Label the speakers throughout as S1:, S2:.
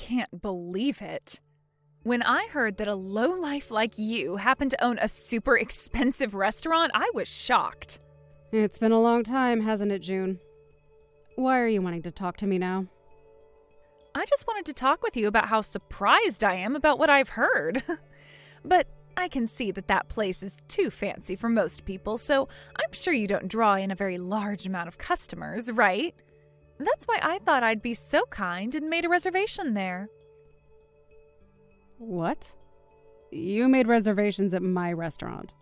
S1: can't believe it. When I heard that a lowlife like you happened to own a super expensive restaurant, I was shocked.
S2: It's been a long time, hasn't it, June? Why are you wanting to talk to me now?
S1: I just wanted to talk with you about how surprised I am about what I've heard. But I can see that place is too fancy for most people, so I'm sure you don't draw in a very large amount of customers, right? That's why I thought I'd be so kind and made a reservation there.
S2: What? You made reservations at my restaurant.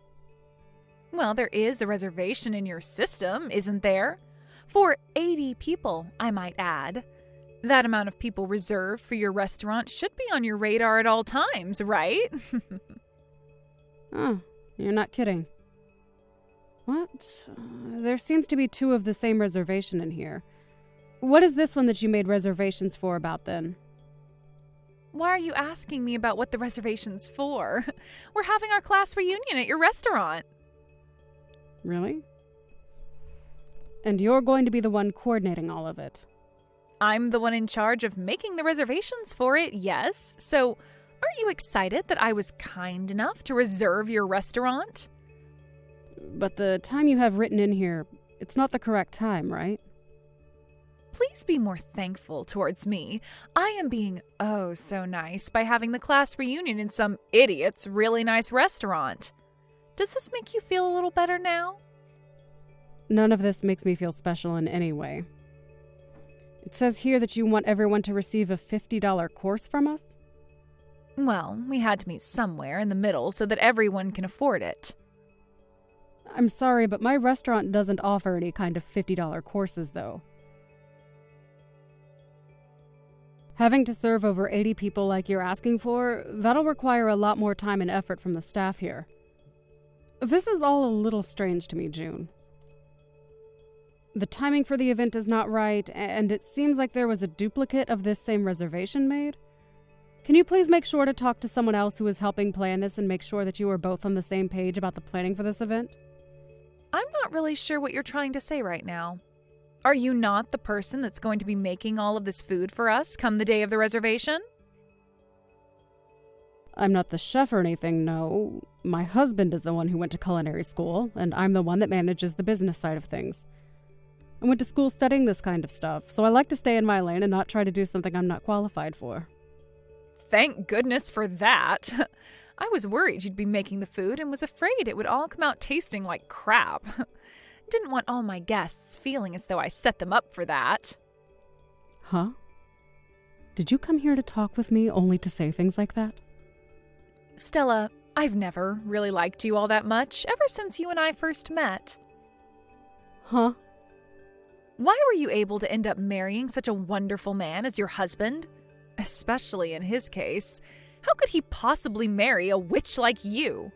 S1: Well, there is a reservation in your system, isn't there? For 80 people, I might add. That amount of people reserved for your restaurant should be on your radar at all times, right?
S2: Oh, you're not kidding. What? There seems to be 2 of the same reservation in here. What is this one that you made reservations for about then?
S1: Why are you asking me about what the reservation's for? We're having our class reunion at your restaurant.
S2: Really? And you're going to be the one coordinating all of it.
S1: I'm the one in charge of making the reservations for it, yes. So, aren't you excited that I was kind enough to reserve your restaurant?
S2: But the time you have written in here, it's not the correct time, right?
S1: Please be more thankful towards me. I am being oh so nice by having the class reunion in some idiot's really nice restaurant. Does this make you feel a little better now?
S2: None of this makes me feel special in any way. It says here that you want everyone to receive a $50 course from us?
S1: Well, we had to meet somewhere in the middle so that everyone can afford it.
S2: I'm sorry, but my restaurant doesn't offer any kind of $50 courses, though. Having to serve over 80 people like you're asking for, that'll require a lot more time and effort from the staff here. This is all a little strange to me, June. The timing for the event is not right, and it seems like there was a duplicate of this same reservation made. Can you please make sure to talk to someone else who is helping plan this and make sure that you are both on the same page about the planning for this event?
S1: I'm not really sure what you're trying to say right now. Are you not the person that's going to be making all of this food for us come the day of the reservation?
S2: I'm not the chef or anything, no. My husband is the one who went to culinary school, and I'm the one that manages the business side of things. I went to school studying this kind of stuff, so I like to stay in my lane and not try to do something I'm not qualified for.
S1: Thank goodness for that. I was worried you'd be making the food and was afraid it would all come out tasting like crap. Didn't want all my guests feeling as though I set them up for that.
S2: Huh? Did you come here to talk with me only to say things like that?
S1: Stella, I've never really liked you all that much ever since you and I first met.
S2: Huh?
S1: Why were you able to end up marrying such a wonderful man as your husband? Especially in his case. How could he possibly marry a witch like you?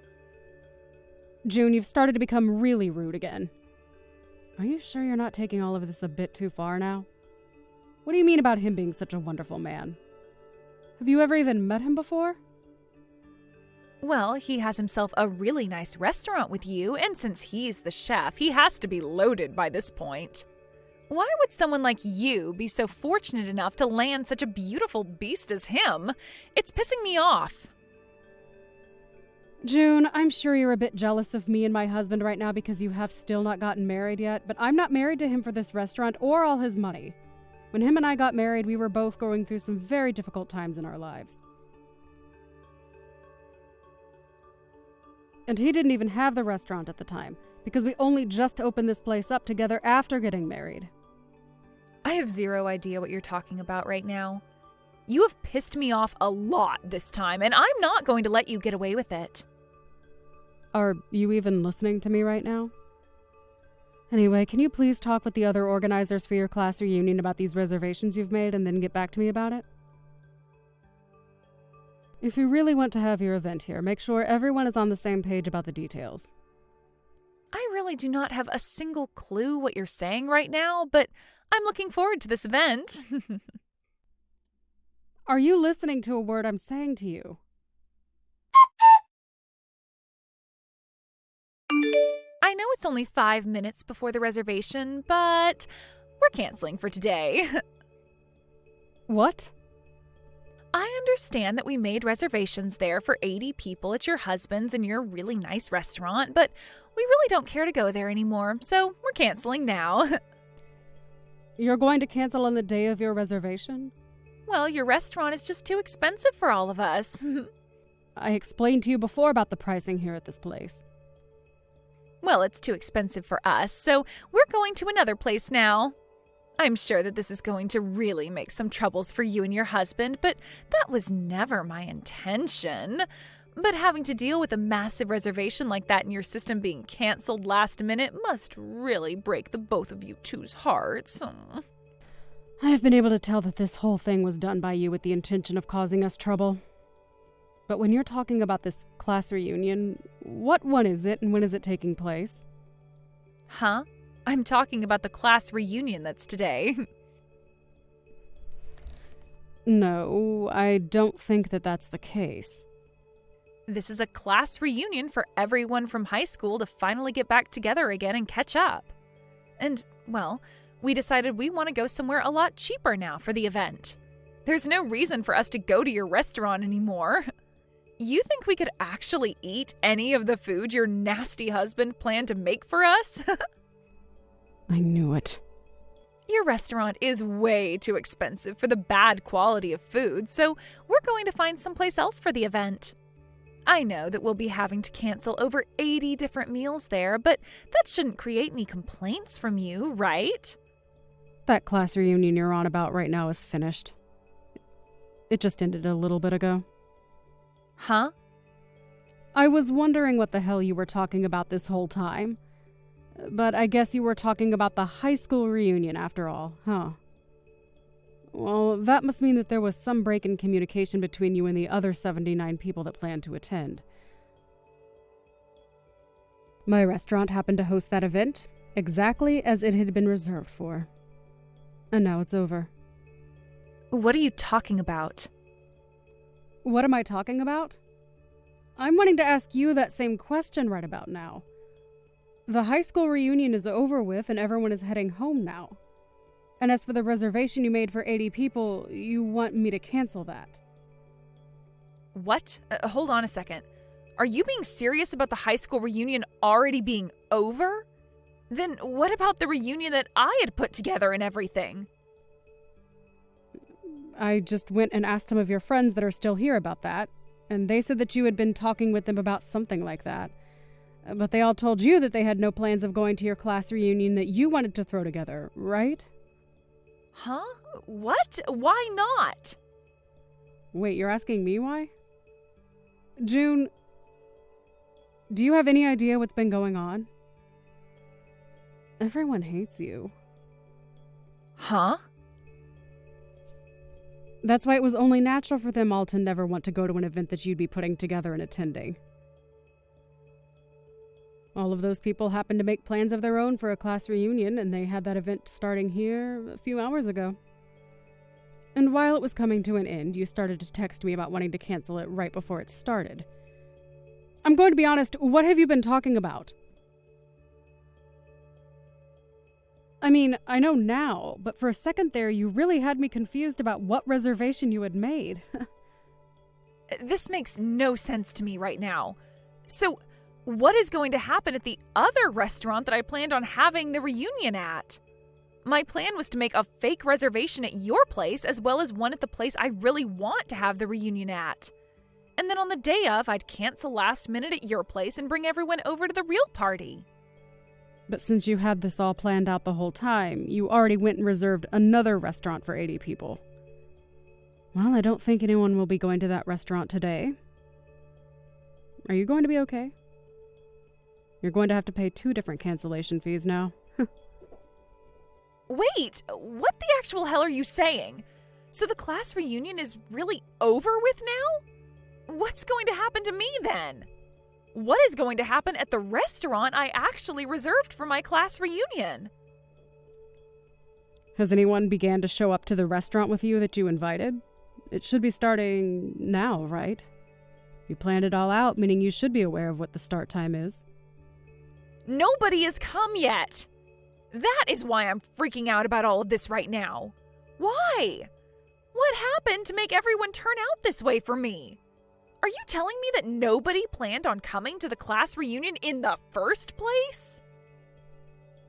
S2: June, you've started to become really rude again. Are you sure you're not taking all of this a bit too far now? What do you mean about him being such a wonderful man? Have you ever even met him before?
S1: Well, he has himself a really nice restaurant with you, and since he's the chef, he has to be loaded by this point. Why would someone like you be so fortunate enough to land such a beautiful beast as him? It's pissing me off.
S2: June, I'm sure you're a bit jealous of me and my husband right now because you have still not gotten married yet, but I'm not married to him for this restaurant or all his money. When him and I got married, we were both going through some very difficult times in our lives. And he didn't even have the restaurant at the time, because we only just opened this place up together after getting married.
S1: I have zero idea what you're talking about right now. You have pissed me off a lot this time, and I'm not going to let you get away with it.
S2: Are you even listening to me right now? Anyway, can you please talk with the other organizers for your class reunion about these reservations you've made and then get back to me about it? If you really want to have your event here, make sure everyone is on the same page about the details.
S1: I really do not have a single clue what you're saying right now, but I'm looking forward to this event.
S2: Are you listening to a word I'm saying to you?
S1: I know it's only 5 minutes before the reservation, but we're canceling for today.
S2: What?
S1: understand that we made reservations there for 80 people at your husband's and your really nice restaurant, but we really don't care to go there anymore, so we're canceling now.
S2: You're going to cancel on the day of your reservation?
S1: Well, your restaurant is just too expensive for all of us.
S2: I explained to you before about the pricing here at this place.
S1: Well, it's too expensive for us, so we're going to another place now. I'm sure that this is going to really make some troubles for you and your husband, but that was never my intention. But having to deal with a massive reservation like that in your system being canceled last minute must really break the both of you two's hearts.
S2: I've been able to tell that this whole thing was done by you with the intention of causing us trouble. But when you're talking about this class reunion, what one is it and when is it taking place?
S1: Huh? I'm talking about the class reunion that's today.
S2: No, I don't think that that's the case.
S1: This is a class reunion for everyone from high school to finally get back together again and catch up. And, well, we decided we want to go somewhere a lot cheaper now for the event. There's no reason for us to go to your restaurant anymore. You think we could actually eat any of the food your nasty husband planned to make for us?
S2: I knew it.
S1: Your restaurant is way too expensive for the bad quality of food, so we're going to find someplace else for the event. I know that we'll be having to cancel over 80 different meals there, but that shouldn't create any complaints from you, right?
S2: That class reunion you're on about right now is finished. It just ended a little bit ago.
S1: Huh?
S2: I was wondering what the hell you were talking about this whole time. But I guess you were talking about the high school reunion after all, huh? Well, that must mean that there was some break in communication between you and the other 79 people that planned to attend. My restaurant happened to host that event, exactly as it had been reserved for. And now it's over.
S1: What are you talking about?
S2: What am I talking about? I'm wanting to ask you that same question right about now. The high school reunion is over with and everyone is heading home now. And as for the reservation you made for 80 people, you want me to cancel that.
S1: What? Hold on a second. Are you being serious about the high school reunion already being over? Then what about the reunion that I had put together and everything?
S2: I just went and asked some of your friends that are still here about that, and they said that you had been talking with them about something like that. But they all told you that they had no plans of going to your class reunion that you wanted to throw together, right?
S1: Huh? What? Why not?
S2: Wait, you're asking me why? June, do you have any idea what's been going on? Everyone hates you.
S1: Huh?
S2: That's why it was only natural for them all to never want to go to an event that you'd be putting together and attending. All of those people happened to make plans of their own for a class reunion, and they had that event starting here a few hours ago. And while it was coming to an end, you started to text me about wanting to cancel it right before it started. I'm going to be honest, what have you been talking about? I mean, I know now, but for a second there, you really had me confused about what reservation you had made.
S1: This makes no sense to me right now. So, what is going to happen at the other restaurant that I planned on having the reunion at? My plan was to make a fake reservation at your place as well as one at the place I really want to have the reunion at. And then on the day of, I'd cancel last minute at your place and bring everyone over to the real party.
S2: But since you had this all planned out the whole time, you already went and reserved another restaurant for 80 people. Well, I don't think anyone will be going to that restaurant today. Are you going to be okay? You're going to have to pay 2 different cancellation fees now.
S1: Wait, what the actual hell are you saying? So the class reunion is really over with now? What's going to happen to me then? What is going to happen at the restaurant I actually reserved for my class reunion?
S2: Has anyone began to show up to the restaurant with you that you invited? It should be starting now, right? You planned it all out, meaning you should be aware of what the start time is.
S1: Nobody has come yet. That is why I'm freaking out about all of this right now. Why? What happened to make everyone turn out this way for me? Are you telling me that nobody planned on coming to the class reunion in the first place?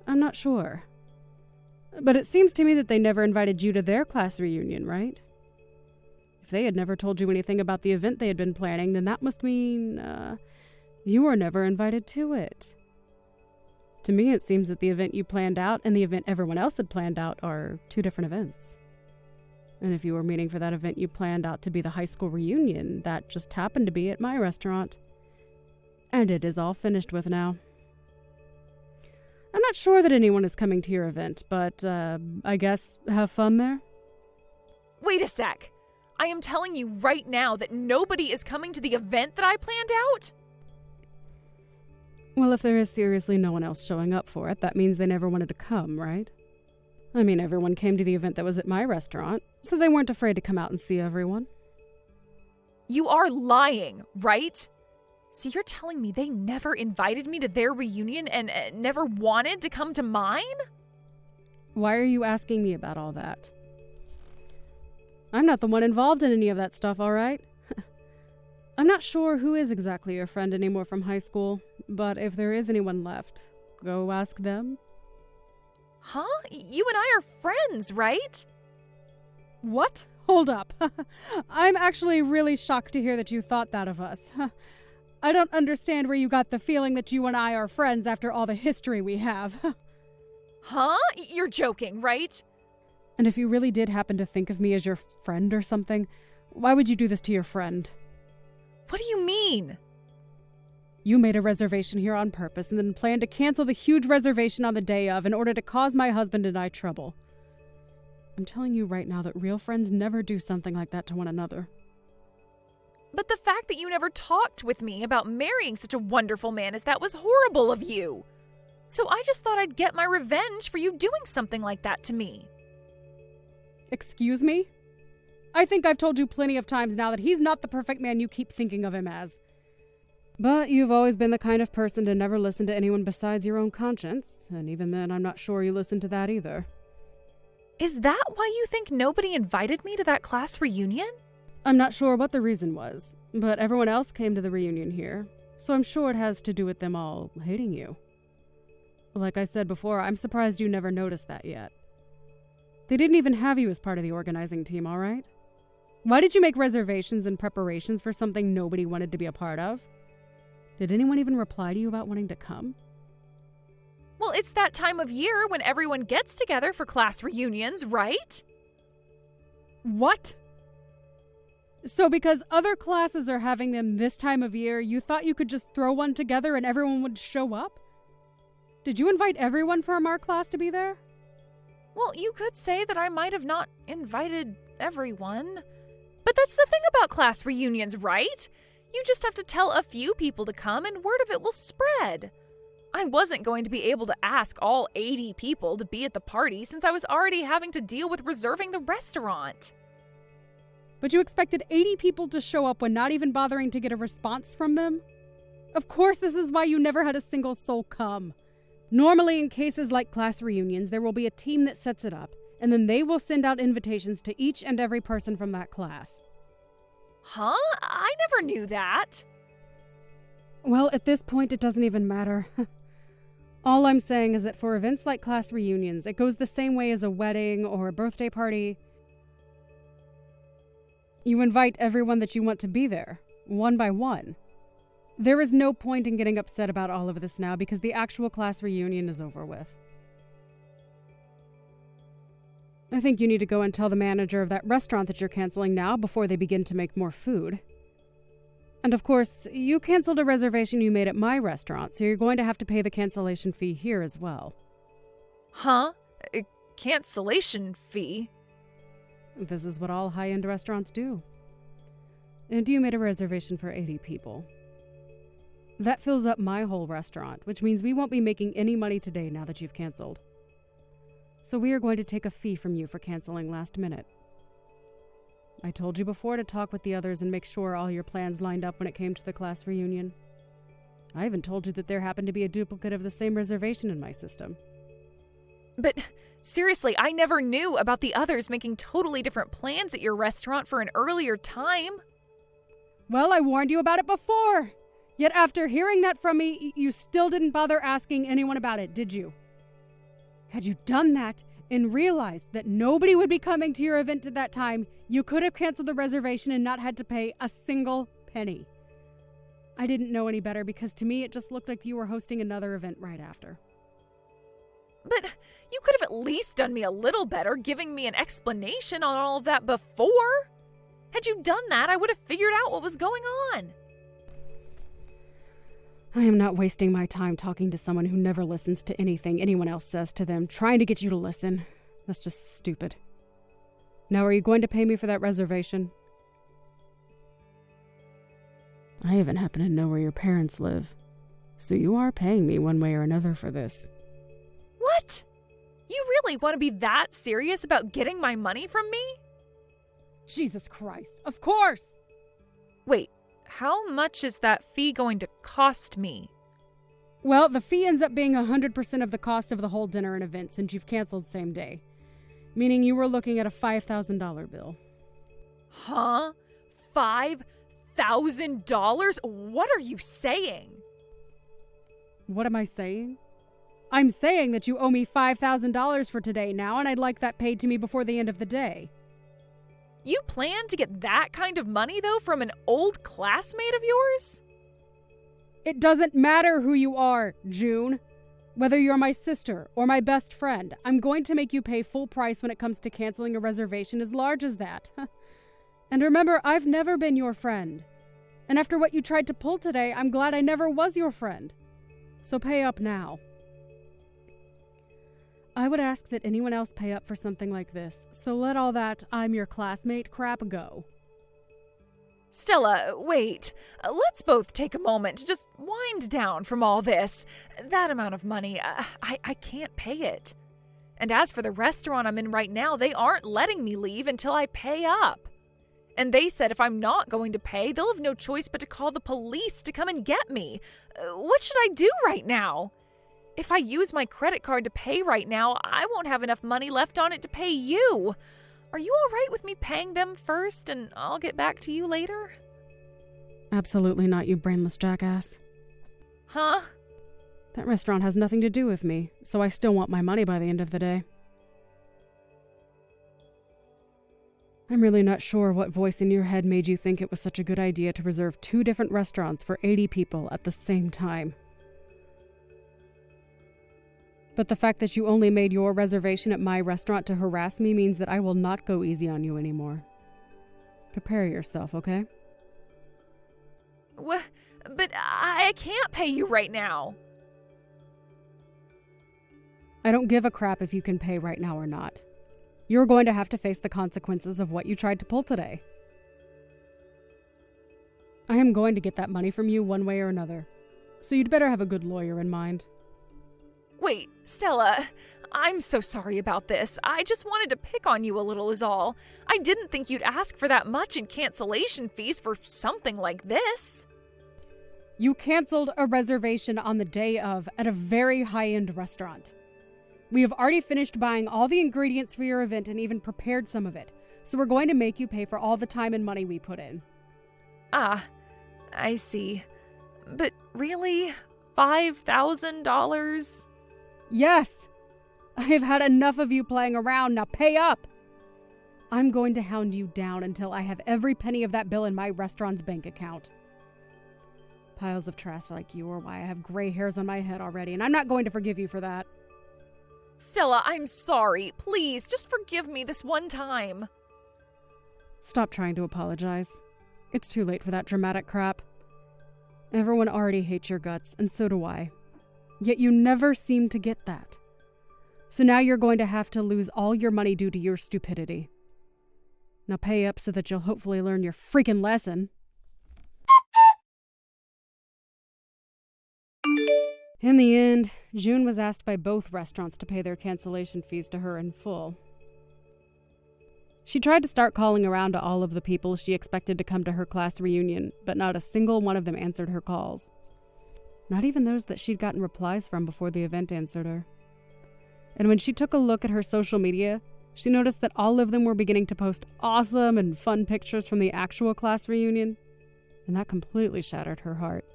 S2: I'm not sure. But it seems to me that they never invited you to their class reunion, right? If they had never told you anything about the event they had been planning, then that must mean, you were never invited to it. To me, it seems that the event you planned out and the event everyone else had planned out are two different events. And if you were meeting for that event you planned out to be the high school reunion, that just happened to be at my restaurant. And it is all finished with now. I'm not sure that anyone is coming to your event, but I guess have fun there?
S1: Wait a sec. I am telling you right now that nobody is coming to the event that I planned out?
S2: Well, if there is seriously no one else showing up for it, that means they never wanted to come, right? I mean, everyone came to the event that was at my restaurant, so they weren't afraid to come out and see everyone.
S1: You are lying, right? So you're telling me they never invited me to their reunion and never wanted to come to mine?
S2: Why are you asking me about all that? I'm not the one involved in any of that stuff, all right? I'm not sure who is exactly your friend anymore from high school, but if there is anyone left, go ask them.
S1: Huh? You and I are friends, right?
S2: What? Hold up. I'm actually really shocked to hear that you thought that of us. I don't understand where you got the feeling that you and I are friends after all the history we have.
S1: Huh? You're joking, right?
S2: And if you really did happen to think of me as your friend or something, why would you do this to your friend?
S1: What do you mean?
S2: You made a reservation here on purpose and then planned to cancel the huge reservation on the day of in order to cause my husband and I trouble. I'm telling you right now that real friends never do something like that to one another.
S1: But the fact that you never talked with me about marrying such a wonderful man as that was horrible of you. So I just thought I'd get my revenge for you doing something like that to me.
S2: Excuse me? I think I've told you plenty of times now that he's not the perfect man you keep thinking of him as. But you've always been the kind of person to never listen to anyone besides your own conscience, and even then I'm not sure you listen to that either.
S1: Is that why you think nobody invited me to that class reunion?
S2: I'm not sure what the reason was, but everyone else came to the reunion here, so I'm sure it has to do with them all hating you. Like I said before, I'm surprised you never noticed that yet. They didn't even have you as part of the organizing team, all right? Why did you make reservations and preparations for something nobody wanted to be a part of? Did anyone even reply to you about wanting to come?
S1: Well, it's that time of year when everyone gets together for class reunions, right?
S2: What? So because other classes are having them this time of year, you thought you could just throw one together and everyone would show up? Did you invite everyone from our class to be there?
S1: Well, you could say that I might have not invited everyone. But that's the thing about class reunions, right? You just have to tell a few people to come and word of it will spread. I wasn't going to be able to ask all 80 people to be at the party since I was already having to deal with reserving the restaurant.
S2: But you expected 80 people to show up when not even bothering to get a response from them? Of course, this is why you never had a single soul come. Normally, in cases like class reunions, there will be a team that sets it up, and then they will send out invitations to each and every person from that class.
S1: Huh? I never knew that.
S2: Well, at this point, it doesn't even matter. All I'm saying is that for events like class reunions, it goes the same way as a wedding or a birthday party. You invite everyone that you want to be there, one by one. There is no point in getting upset about all of this now because the actual class reunion is over with. I think you need to go and tell the manager of that restaurant that you're canceling now before they begin to make more food. And of course, you canceled a reservation you made at my restaurant, so you're going to have to pay the cancellation fee here as well.
S1: Huh? A cancellation fee?
S2: This is what all high-end restaurants do. And you made a reservation for 80 people. That fills up my whole restaurant, which means we won't be making any money today now that you've canceled. So we are going to take a fee from you for canceling last minute. I told you before to talk with the others and make sure all your plans lined up when it came to the class reunion. I even told you that there happened to be a duplicate of the same reservation in my system.
S1: But seriously, I never knew about the others making totally different plans at your restaurant for an earlier time.
S2: Well, I warned you about it before. Yet after hearing that from me, you still didn't bother asking anyone about it, did you? Had you done that and realized that nobody would be coming to your event at that time, you could have canceled the reservation and not had to pay a single penny. I didn't know any better because to me it just looked like you were hosting another event right after.
S1: But you could have at least done me a little better, giving me an explanation on all of that before. Had you done that, I would have figured out what was going on.
S2: I am not wasting my time talking to someone who never listens to anything anyone else says to them, trying to get you to listen. That's just stupid. Now, are you going to pay me for that reservation? I even happen to know where your parents live, so you are paying me one way or another for this.
S1: What? You really want to be that serious about getting my money from me?
S2: Jesus Christ, of course!
S1: Wait, how much is that fee going to cost me?
S2: Well, the fee ends up being 100% of the cost of the whole dinner and event since you've canceled same day. Meaning you were looking at a $5,000 bill.
S1: Huh? $5,000? What are you saying?
S2: What am I saying? I'm saying that you owe me $5,000 for today now, and I'd like that paid to me before the end of the day.
S1: You plan to get that kind of money, though, from an old classmate of yours?
S2: It doesn't matter who you are, June. Whether you're my sister or my best friend, I'm going to make you pay full price when it comes to canceling a reservation as large as that. And remember, I've never been your friend. And after what you tried to pull today, I'm glad I never was your friend. So pay up now. I would ask that anyone else pay up for something like this, so let all that I'm your classmate crap go.
S1: Stella, wait. Let's both take a moment to just wind down from all this. That amount of money, I can't pay it. And as for the restaurant I'm in right now, they aren't letting me leave until I pay up. And they said if I'm not going to pay, they'll have no choice but to call the police to come and get me. What should I do right now? If I use my credit card to pay right now, I won't have enough money left on it to pay you. Are you all right with me paying them first and I'll get back to you later?
S2: Absolutely not, you brainless jackass.
S1: Huh?
S2: That restaurant has nothing to do with me, so I still want my money by the end of the day. I'm really not sure what voice in your head made you think it was such a good idea to reserve 2 different restaurants for 80 people at the same time. But the fact that you only made your reservation at my restaurant to harass me means that I will not go easy on you anymore. Prepare yourself, okay?
S1: But I can't pay you right now.
S2: I don't give a crap if you can pay right now or not. You're going to have to face the consequences of what you tried to pull today. I am going to get that money from you one way or another, so you'd better have a good lawyer in mind.
S1: Wait, Stella, I'm so sorry about this. I just wanted to pick on you a little is all. I didn't think you'd ask for that much in cancellation fees for something like this.
S2: You canceled a reservation on the day of at a very high-end restaurant. We have already finished buying all the ingredients for your event and even prepared some of it, so we're going to make you pay for all the time and money we put in.
S1: Ah, I see. But really? $5,000?
S2: Yes! I have had enough of you playing around, now pay up! I'm going to hound you down until I have every penny of that bill in my restaurant's bank account. Piles of trash like you are why I have gray hairs on my head already, and I'm not going to forgive you for that.
S1: Stella, I'm sorry. Please, just forgive me this one time.
S2: Stop trying to apologize. It's too late for that dramatic crap. Everyone already hates your guts, and so do I. Yet you never seem to get that. So now you're going to have to lose all your money due to your stupidity. Now pay up so that you'll hopefully learn your freaking lesson. In the end, June was asked by both restaurants to pay their cancellation fees to her in full. She tried to start calling around to all of the people she expected to come to her class reunion, but not a single one of them answered her calls. Not even those that she'd gotten replies from before the event answered her. And when she took a look at her social media, she noticed that all of them were beginning to post awesome and fun pictures from the actual class reunion, and that completely shattered her heart.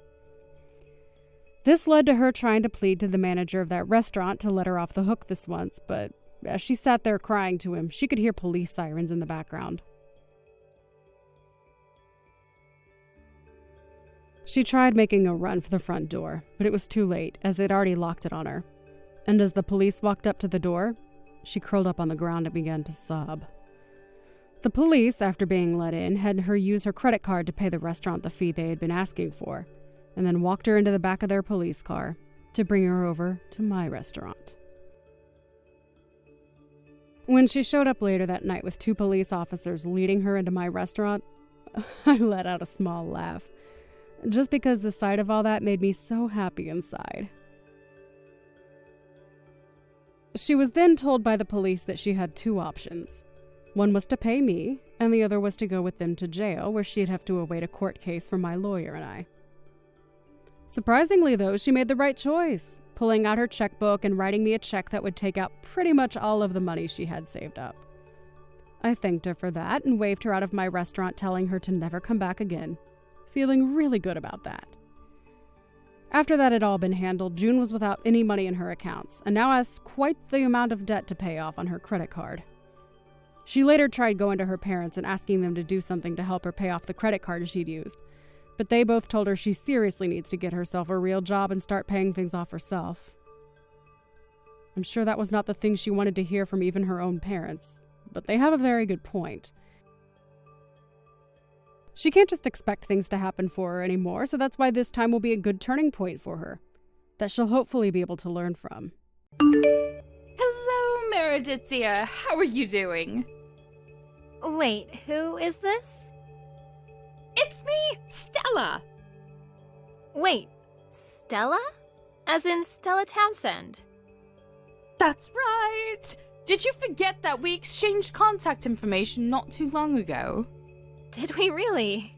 S2: This led to her trying to plead to the manager of that restaurant to let her off the hook this once, but as she sat there crying to him, she could hear police sirens in the background. She tried making a run for the front door, but it was too late, as they'd already locked it on her. And as the police walked up to the door, she curled up on the ground and began to sob. The police, after being let in, had her use her credit card to pay the restaurant the fee they had been asking for, and then walked her into the back of their police car to bring her over to my restaurant. When she showed up later that night with 2 police officers leading her into my restaurant, I let out a small laugh, just because the sight of all that made me so happy inside. She was then told by the police that she had 2 options. One was to pay me, and the other was to go with them to jail, where she'd have to await a court case for my lawyer and I. Surprisingly, though, she made the right choice, pulling out her checkbook and writing me a check that would take out pretty much all of the money she had saved up. I thanked her for that and waved her out of my restaurant, telling her to never come back again, feeling really good about that. After that had all been handled, June was without any money in her accounts, and now has quite the amount of debt to pay off on her credit card. She later tried going to her parents and asking them to do something to help her pay off the credit card she'd used, but they both told her she seriously needs to get herself a real job and start paying things off herself. I'm sure that was not the thing she wanted to hear from even her own parents, but they have a very good point. She can't just expect things to happen for her anymore, so that's why this time will be a good turning point for her, that she'll hopefully be able to learn from.
S3: Hello, Meredith dear. How are you doing?
S4: Wait, who is this?
S3: It's me, Stella.
S4: Wait, Stella? As in Stella Townsend?
S3: That's right. Did you forget that we exchanged contact information not too long ago?
S4: Did we really?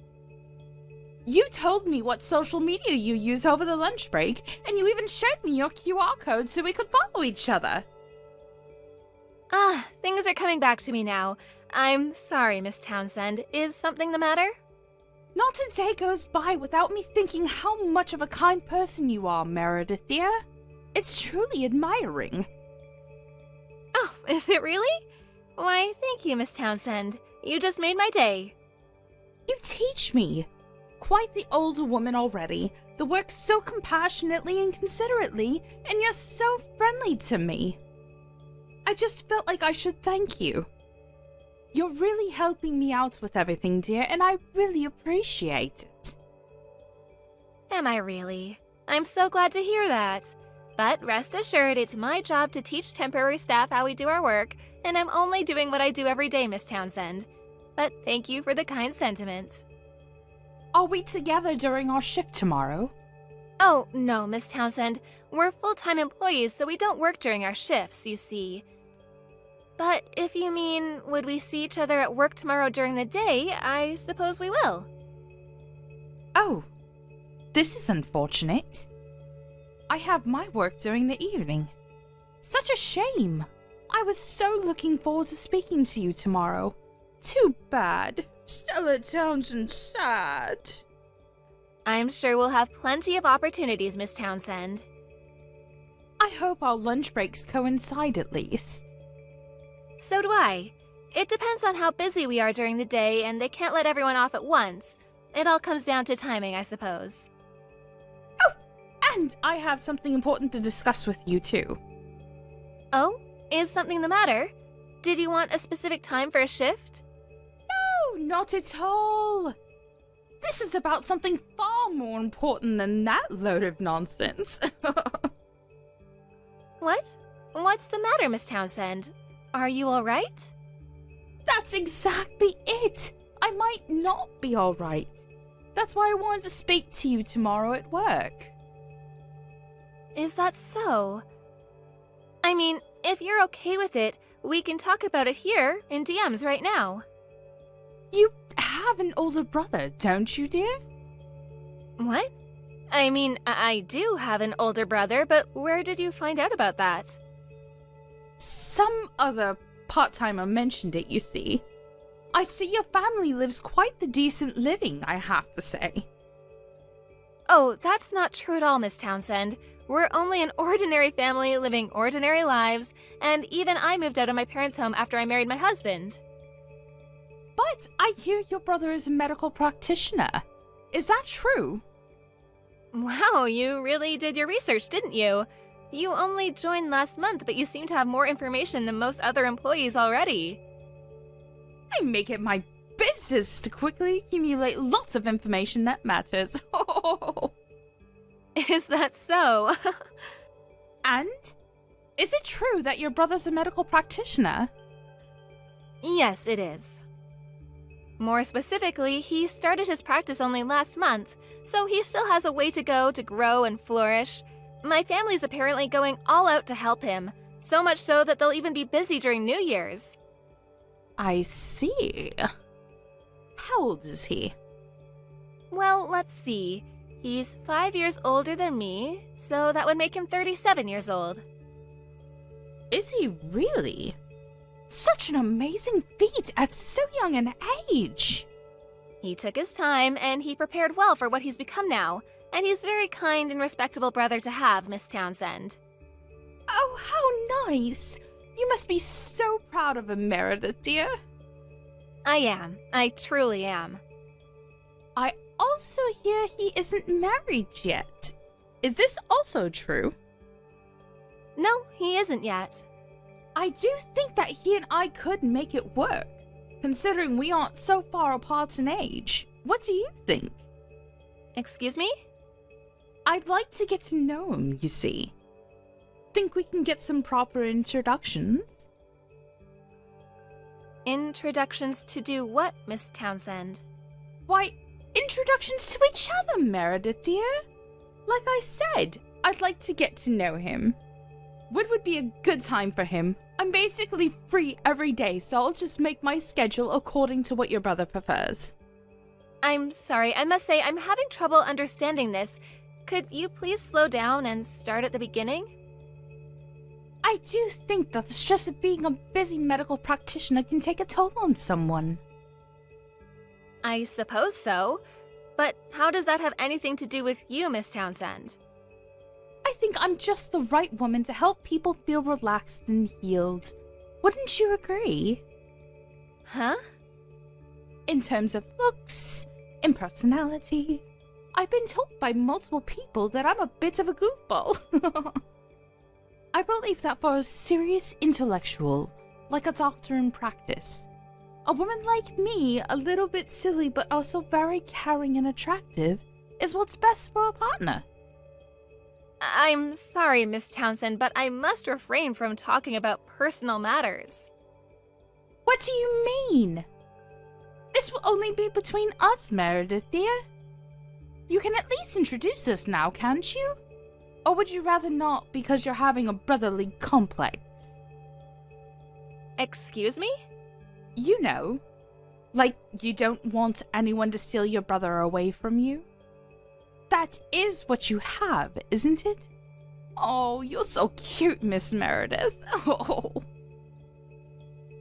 S3: You told me what social media you use over the lunch break, and you even showed me your QR code so we could follow each other.
S4: Things are coming back to me now. I'm sorry, Miss Townsend. Is something the matter?
S3: Not a day goes by without me thinking how much of a kind person you are, Meredith dear. It's truly admiring.
S4: Oh, is it really? Why, thank you, Miss Townsend. You just made my day.
S3: You teach me. Quite the older woman already, that works so compassionately and considerately, and you're so friendly to me. I just felt like I should thank you. You're really helping me out with everything, dear, and I really appreciate it.
S4: Am I really? I'm so glad to hear that. But rest assured, it's my job to teach temporary staff how we do our work, and I'm only doing what I do every day, Miss Townsend. But thank you for the kind sentiment.
S3: Are we together during our shift tomorrow?
S4: Oh, no, Miss Townsend. We're full-time employees, so we don't work during our shifts, you see. But if you mean, would we see each other at work tomorrow during the day, I suppose we will.
S3: Oh, this is unfortunate. I have my work during the evening. Such a shame. I was so looking forward to speaking to you tomorrow. Too bad. Stella Townsend's sad.
S4: I'm sure we'll have plenty of opportunities, Miss Townsend.
S3: I hope our lunch breaks coincide at least.
S4: So do I. It depends on how busy we are during the day, and they can't let everyone off at once. It all comes down to timing, I suppose.
S3: Oh, and I have something important to discuss with you too.
S4: Oh? Is something the matter? Did you want a specific time for a shift?
S3: No, not at all. This is about something far more important than that load of nonsense.
S4: What? What's the matter, Miss Townsend? Are you all right?
S3: That's exactly it. I might not be all right. That's why I wanted to speak to you tomorrow at work.
S4: Is that so? I mean, if you're okay with it, we can talk about it here in DMs right now.
S3: You have an older brother, don't you, dear?
S4: What? I mean, I do have an older brother, but where did you find out about that?
S3: some other part-timer mentioned it, you see. I see your family lives quite the decent living, I have to say.
S4: Oh, that's not true at all, Miss Townsend. We're only an ordinary family living ordinary lives, and even I moved out of my parents' home after I married my husband.
S3: But I hear your brother is a medical practitioner. Is that true?
S4: Wow, you really did your research, didn't you? You only joined last month, but you seem to have more information than most other employees already.
S3: I make it my business to quickly accumulate lots of information that matters.
S4: Is that so?
S3: And? Is it true that your brother's a medical practitioner?
S4: Yes, it is. More specifically, he started his practice only last month, so he still has a way to go to grow and flourish. My family's apparently going all out to help him, so much so that they'll even be busy during New Year's.
S3: I see. How old is he?
S4: Well, let's see. He's 5 years older than me, so that would make him 37 years old.
S3: Is he really? Such an amazing feat at so young an age.
S4: He took his time, and he prepared well for what he's become now, and he's a very kind and respectable brother to have, Miss Townsend.
S3: Oh, how nice. You must be so proud of him, Meredith, dear.
S4: I am. I truly am.
S3: I also hear he isn't married yet. Is this also true?
S4: No, he isn't yet.
S3: I do think that he and I could make it work, considering we aren't so far apart in age. What do you think?
S4: Excuse me?
S3: I'd like to get to know him, you see. Think we can get some proper introductions?
S4: Introductions to do what, Miss Townsend?
S3: Why, introductions to each other, Meredith, dear. Like I said, I'd like to get to know him. When would be a good time for him? I'm basically free every day, so I'll just make my schedule according to what your brother prefers.
S4: I'm sorry, I must say I'm having trouble understanding this. Could you please slow down and start at the beginning?
S3: I do think that the stress of being a busy medical practitioner can take a toll on someone.
S4: I suppose so. But how does that have anything to do with you, Miss Townsend?
S3: I think I'm just the right woman to help people feel relaxed and healed. Wouldn't you agree?
S4: Huh?
S3: In terms of looks, in personality, I've been told by multiple people that I'm a bit of a goofball. I believe that for a serious intellectual, like a doctor in practice, a woman like me, a little bit silly but also very caring and attractive, is what's best for a partner.
S4: I'm sorry, Miss Townsend, but I must refrain from talking about personal matters.
S3: What do you mean? This will only be between us, Meredith, dear. You can at least introduce us now, can't you? Or would you rather not because you're having a brotherly complex?
S4: Excuse me?
S3: You know, like you don't want anyone to steal your brother away from you? That is what you have, isn't it? Oh, you're so cute, Miss Meredith. Oh.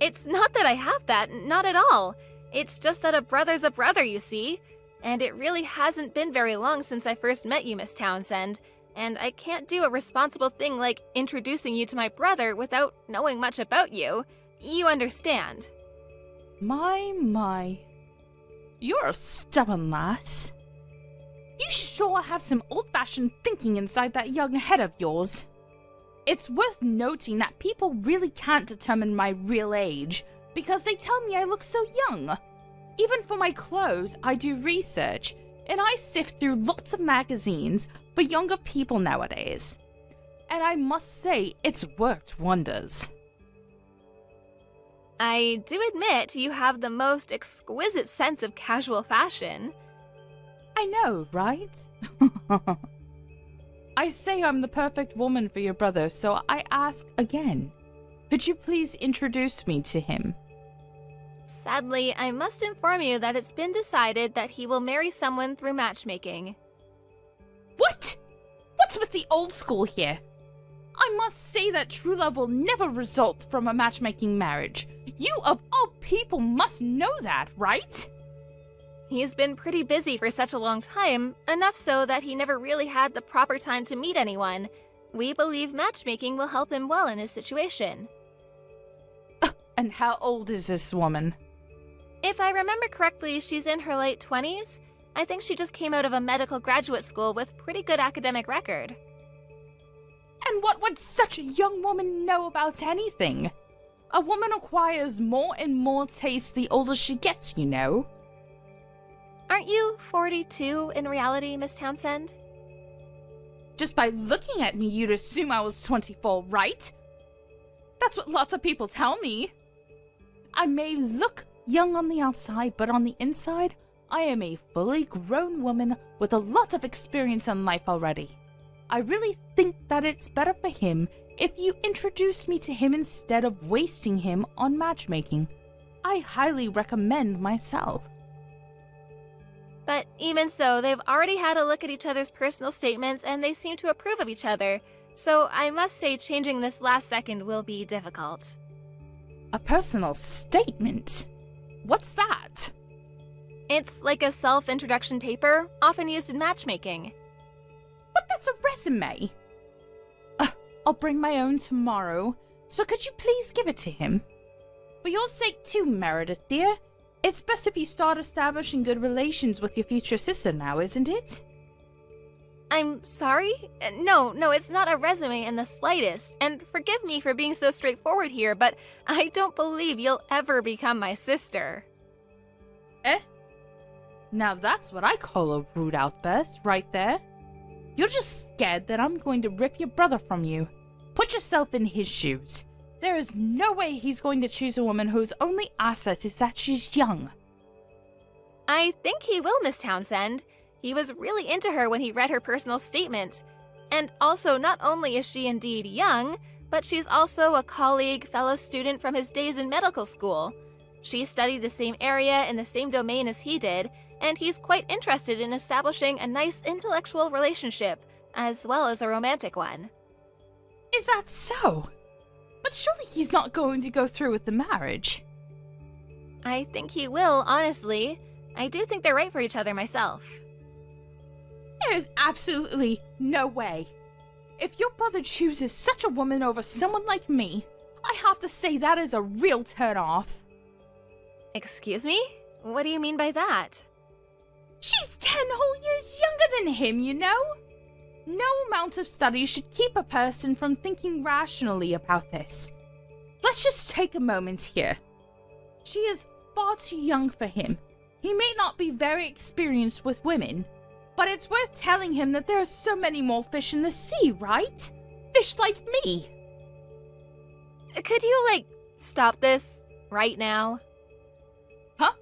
S4: It's not that I have that, not at all. It's just that a brother's a brother, you see. And it really hasn't been very long since I first met you, Miss Townsend. And I can't do a responsible thing like introducing you to my brother without knowing much about you. You understand.
S3: My. You're a stubborn lass. You sure have some old-fashioned thinking inside that young head of yours. It's worth noting that people really can't determine my real age because they tell me I look so young. Even for my clothes, I do research, and I sift through lots of magazines for younger people nowadays. And I must say, it's worked wonders.
S4: I do admit you have the most exquisite sense of casual fashion.
S3: I know, right? I say I'm the perfect woman for your brother, so I ask again. Could you please introduce me to him?
S4: Sadly, I must inform you that it's been decided that he will marry someone through matchmaking.
S3: What? What's with the old school here? I must say that true love will never result from a matchmaking marriage. You of all people must know that, right?
S4: He's been pretty busy for such a long time, enough so that he never really had the proper time to meet anyone. We believe matchmaking will help him well in his situation.
S3: And how old is this woman?
S4: If I remember correctly, she's in her late 20s. I think she just came out of a medical graduate school with pretty good academic record.
S3: And what would such a young woman know about anything? A woman acquires more and more taste the older she gets, you know.
S4: Aren't you 42 in reality, Miss Townsend?
S3: Just by looking at me, you'd assume I was 24, right? That's what lots of people tell me. I may look young on the outside, but on the inside, I am a fully grown woman with a lot of experience in life already. I really think that it's better for him if you introduce me to him instead of wasting him on matchmaking. I highly recommend myself.
S4: But even so, they've already had a look at each other's personal statements and they seem to approve of each other. So I must say changing this last second will be difficult.
S3: A personal statement? What's that?
S4: It's like a self-introduction paper, often used in matchmaking.
S3: But that's a resume. I'll bring my own tomorrow, so could you please give it to him? For your sake too, Meredith, dear. It's best if you start establishing good relations with your future sister now, isn't it?
S4: I'm sorry? No, it's not a resume in the slightest. And forgive me for being so straightforward here, but I don't believe you'll ever become my sister.
S3: Eh? Now that's what I call a rude outburst, right there. You're just scared that I'm going to rip your brother from you. Put yourself in his shoes. There is no way he's going to choose a woman whose only asset is that she's young.
S4: I think he will, Miss Townsend. He was really into her when he read her personal statement. And also, not only is she indeed young, but she's also a colleague, fellow student from his days in medical school. She studied the same area in the same domain as he did, and he's quite interested in establishing a nice intellectual relationship, as well as a romantic one.
S3: Is that so? But surely he's not going to go through with the marriage.
S4: I think he will, honestly. I do think they're right for each other myself.
S3: There is absolutely no way. If your brother chooses such a woman over someone like me, I have to say that is a real turn-off.
S4: Excuse me? What do you mean by that?
S3: She's 10 whole years younger than him, you know? No amount of study should keep a person from thinking rationally about this. Let's just take a moment here. She is far too young for him. He may not be very experienced with women, but it's worth telling him that there are so many more fish in the sea, right? Fish like me.
S4: Could you, stop this right now?
S3: Huh?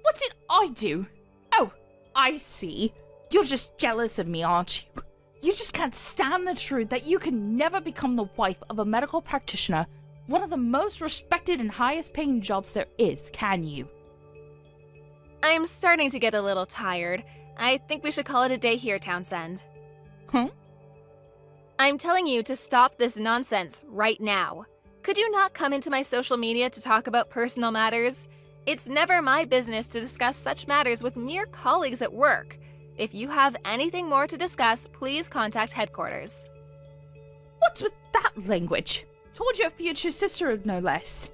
S3: What did I do? Oh, I see. You're just jealous of me, aren't you? You just can't stand the truth that you can never become the wife of a medical practitioner, one of the most respected and highest paying jobs there is, can you?
S4: I'm starting to get a little tired. I think we should call it a day here, Townsend.
S3: Huh?
S4: I'm telling you to stop this nonsense right now. Could you not come into my social media to talk about personal matters? It's never my business to discuss such matters with mere colleagues at work. If you have anything more to discuss, please contact headquarters.
S3: What's with that language? Told your future sister, no less.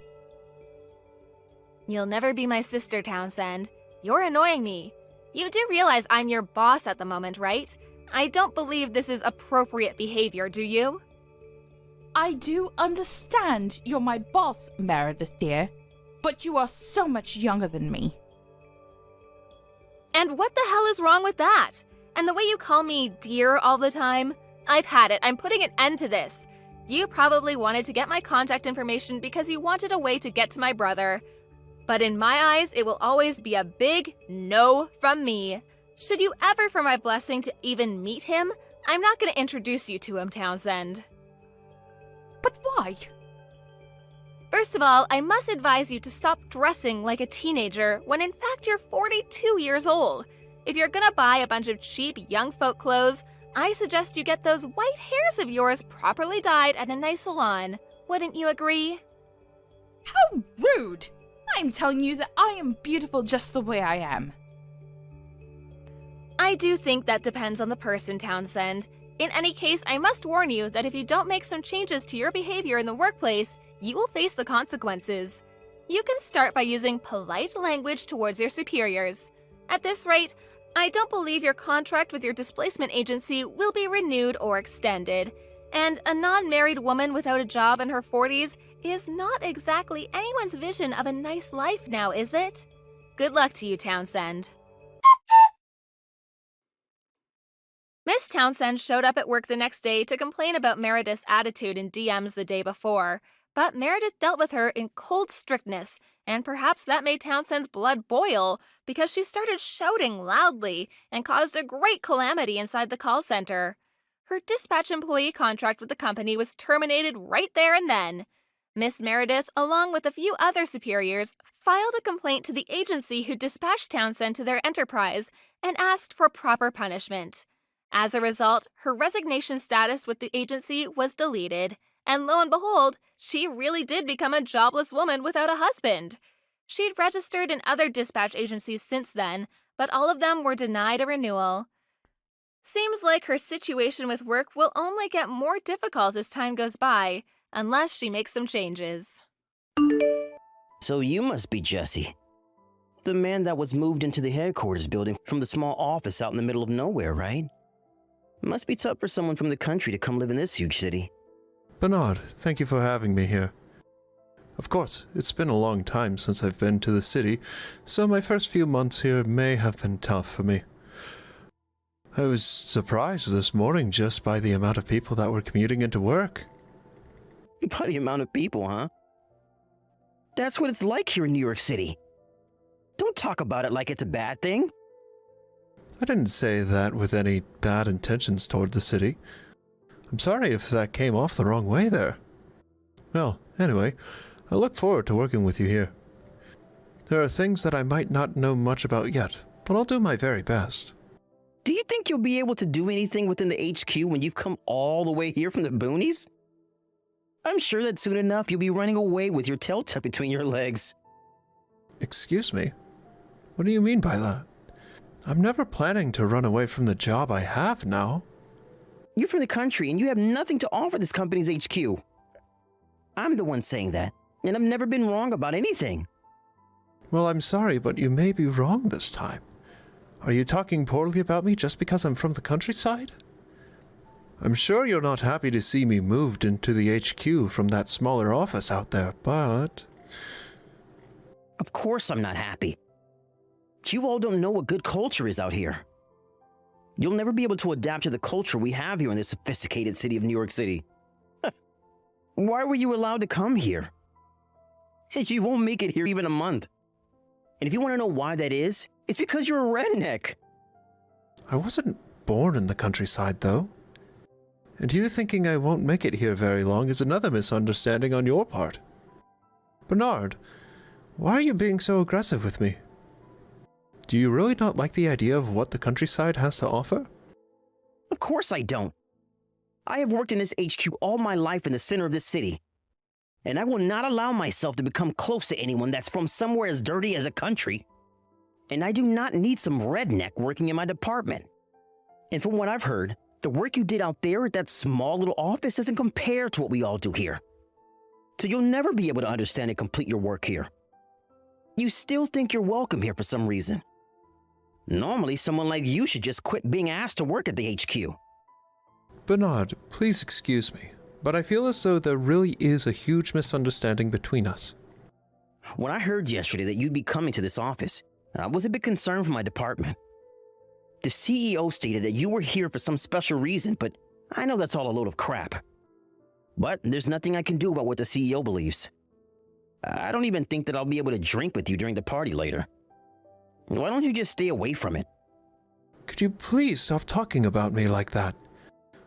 S4: You'll never be my sister, Townsend. You're annoying me. You do realize I'm your boss at the moment, right? I don't believe this is appropriate behavior, do you?
S3: I do understand you're my boss, Meredith dear, but you are so much younger than me.
S4: And what the hell is wrong with that? And the way you call me dear all the time? I've had it. I'm putting an end to this. You probably wanted to get my contact information because you wanted a way to get to my brother. But in my eyes, it will always be a big no from me. Should you ever for my blessing to even meet him, I'm not going to introduce you to him, Townsend.
S3: But why?
S4: First of all, I must advise you to stop dressing like a teenager when in fact you're 42 years old. If you're gonna buy a bunch of cheap young folk clothes, I suggest you get those white hairs of yours properly dyed at a nice salon. Wouldn't you agree?
S3: How rude! I'm telling you that I am beautiful just the way I am.
S4: I do think that depends on the person, Townsend. In any case, I must warn you that if you don't make some changes to your behavior in the workplace, you will face the consequences. You can start by using polite language towards your superiors. At this rate, I don't believe your contract with your displacement agency will be renewed or extended. And a non-married woman without a job in her 40s is not exactly anyone's vision of a nice life now, is it? Good luck to you, Townsend. Miss Townsend showed up at work the next day to complain about Meredith's attitude in DMs the day before, but Meredith dealt with her in cold strictness, and perhaps that made Townsend's blood boil because she started shouting loudly and caused a great calamity inside the call center. Her dispatch employee contract with the company was terminated right there and then. Miss Meredith, along with a few other superiors, filed a complaint to the agency who dispatched Townsend to their enterprise and asked for proper punishment. As a result, her resignation status with the agency was deleted, and lo and behold, she really did become a jobless woman without a husband. She'd registered in other dispatch agencies since then, but all of them were denied a renewal. Seems like her situation with work will only get more difficult as time goes by, unless she makes some changes.
S5: So you must be Jesse. The man that was moved into the headquarters building from the small office out in the middle of nowhere, right? Must be tough for someone from the country to come live in this huge city.
S6: Bernard, thank you for having me here. Of course, it's been a long time since I've been to the city, so my first few months here may have been tough for me. I was surprised this morning just by the amount of people that were commuting into work.
S5: By the amount of people, huh? That's what it's like here in New York City. Don't talk about it like it's a bad thing.
S6: I didn't say that with any bad intentions toward the city. I'm sorry if that came off the wrong way there. Well, anyway, I look forward to working with you here. There are things that I might not know much about yet, but I'll do my very best.
S5: Do you think you'll be able to do anything within the HQ when you've come all the way here from the boonies? I'm sure that soon enough you'll be running away with your tail tucked between your legs.
S6: Excuse me? What do you mean by that? I'm never planning to run away from the job I have now.
S5: You're from the country and you have nothing to offer this company's HQ. I'm the one saying that, and I've never been wrong about anything.
S6: Well, I'm sorry, but you may be wrong this time. Are you talking poorly about me just because I'm from the countryside? I'm sure you're not happy to see me moved into the HQ from that smaller office out there, but...
S5: Of course I'm not happy. You all don't know what good culture is out here. You'll never be able to adapt to the culture we have here in this sophisticated city of New York City. Why were you allowed to come here? You won't make it here even a month. And if you want to know why that is, it's because you're a redneck.
S6: I wasn't born in the countryside, though. And you thinking I won't make it here very long is another misunderstanding on your part. Bernard, why are you being so aggressive with me? Do you really not like the idea of what the countryside has to offer?
S5: Of course I don't. I have worked in this HQ all my life in the center of this city. And I will not allow myself to become close to anyone that's from somewhere as dirty as a country. And I do not need some redneck working in my department. And from what I've heard, the work you did out there at that small little office doesn't compare to what we all do here. So you'll never be able to understand and complete your work here. You still think you're welcome here for some reason. Normally, someone like you should just quit being asked to work at the HQ.
S6: Bernard, please excuse me, but I feel as though there really is a huge misunderstanding between us.
S5: When I heard yesterday that you'd be coming to this office, I was a bit concerned for my department. The CEO stated that you were here for some special reason, but I know that's all a load of crap. But there's nothing I can do about what the CEO believes. I don't even think that I'll be able to drink with you during the party later. Why don't you just stay away from it?
S6: Could you please stop talking about me like that?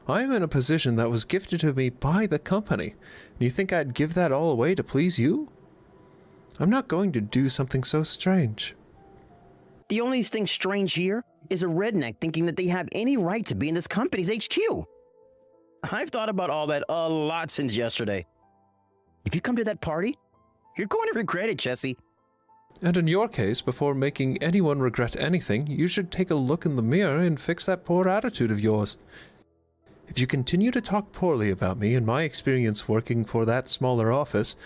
S6: I am in a position that was gifted to me by the company, and you think I'd give that all away to please you? I'm not going to do something so strange.
S5: The only thing strange here is a redneck thinking that they have any right to be in this company's HQ? I've thought about all that a lot since yesterday. If you come to that party, you're going to regret it, Jesse.
S6: And in your case, before making anyone regret anything, you should take a look in the mirror and fix that poor attitude of yours. If you continue to talk poorly about me and my experience working for that smaller office,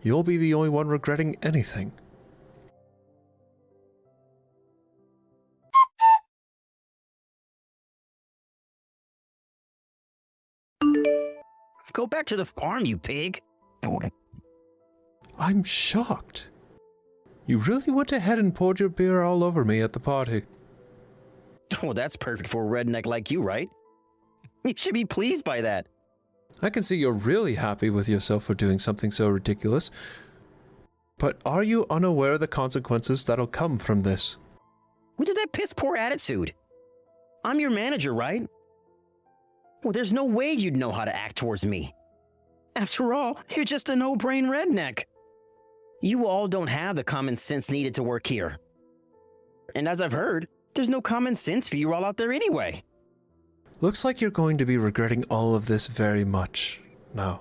S6: you'll be the only one regretting anything.
S5: Go back to the farm, you pig.
S6: I'm shocked. You really went ahead and poured your beer all over me at the party.
S5: Well, that's perfect for a redneck like you, right? You should be pleased by that.
S6: I can see you're really happy with yourself for doing something so ridiculous. But are you unaware of the consequences that'll come from this?
S5: What did that piss poor attitude? I'm your manager, right? Well, there's no way you'd know how to act towards me. After all, you're just a no-brain redneck. You all don't have the common sense needed to work here. And as I've heard, there's no common sense for you all out there anyway.
S6: Looks like you're going to be regretting all of this very much now.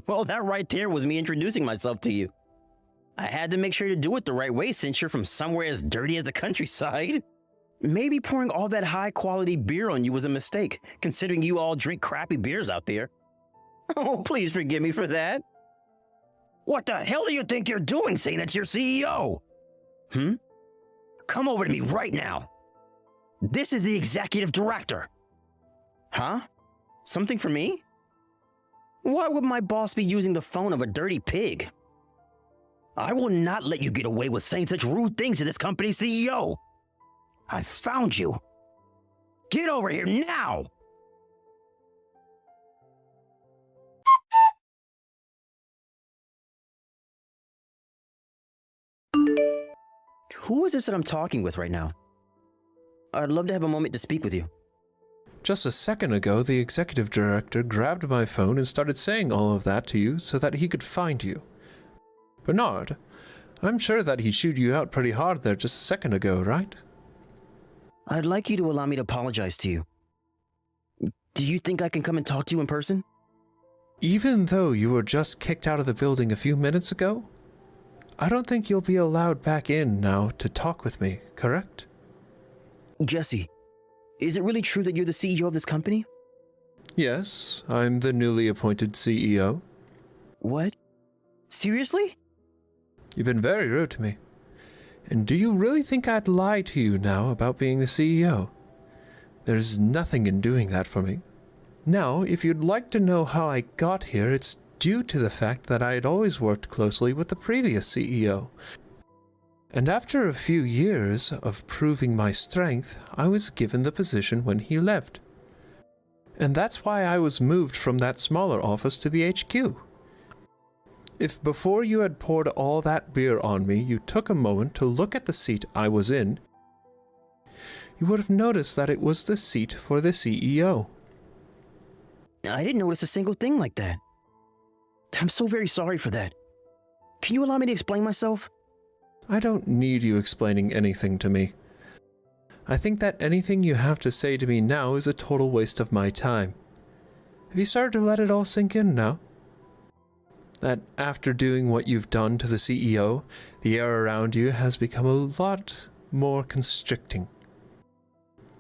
S5: Well, that right there was me introducing myself to you. I had to make sure to do it the right way since you're from somewhere as dirty as the countryside. Maybe pouring all that high-quality beer on you was a mistake, considering you all drink crappy beers out there. Oh, please forgive me for that. What the hell do you think you're doing saying it's your CEO? Come over to me right now. This is the executive director. Huh? Something for me? Why would my boss be using the phone of a dirty pig? I will not let you get away with saying such rude things to this company's CEO. I found you. Get over here now! Who is this that I'm talking with right now? I'd love to have a moment to speak with you.
S6: Just a second ago, the executive director grabbed my phone and started saying all of that to you so that he could find you. Bernard, I'm sure that he chewed you out pretty hard there just a second ago, right?
S5: I'd like you to allow me to apologize to you. Do you think I can come and talk to you in person?
S6: Even though you were just kicked out of the building a few minutes ago? I don't think you'll be allowed back in now to talk with me, correct?
S5: Jesse, is it really true that you're the CEO of this company?
S6: Yes, I'm the newly appointed CEO.
S5: What? Seriously?
S6: You've been very rude to me. And do you really think I'd lie to you now about being the CEO? There's nothing in doing that for me. Now, if you'd like to know how I got here, it's due to the fact that I had always worked closely with the previous CEO. And after a few years of proving my strength, I was given the position when he left. And that's why I was moved from that smaller office to the HQ. If before you had poured all that beer on me, you took a moment to look at the seat I was in, you would have noticed that it was the seat for the CEO.
S5: I didn't notice a single thing like that. I'm so very sorry for that. Can you allow me to explain myself?
S6: I don't need you explaining anything to me. I think that anything you have to say to me now is a total waste of my time. Have you started to let it all sink in now? That after doing what you've done to the CEO, the air around you has become a lot more constricting.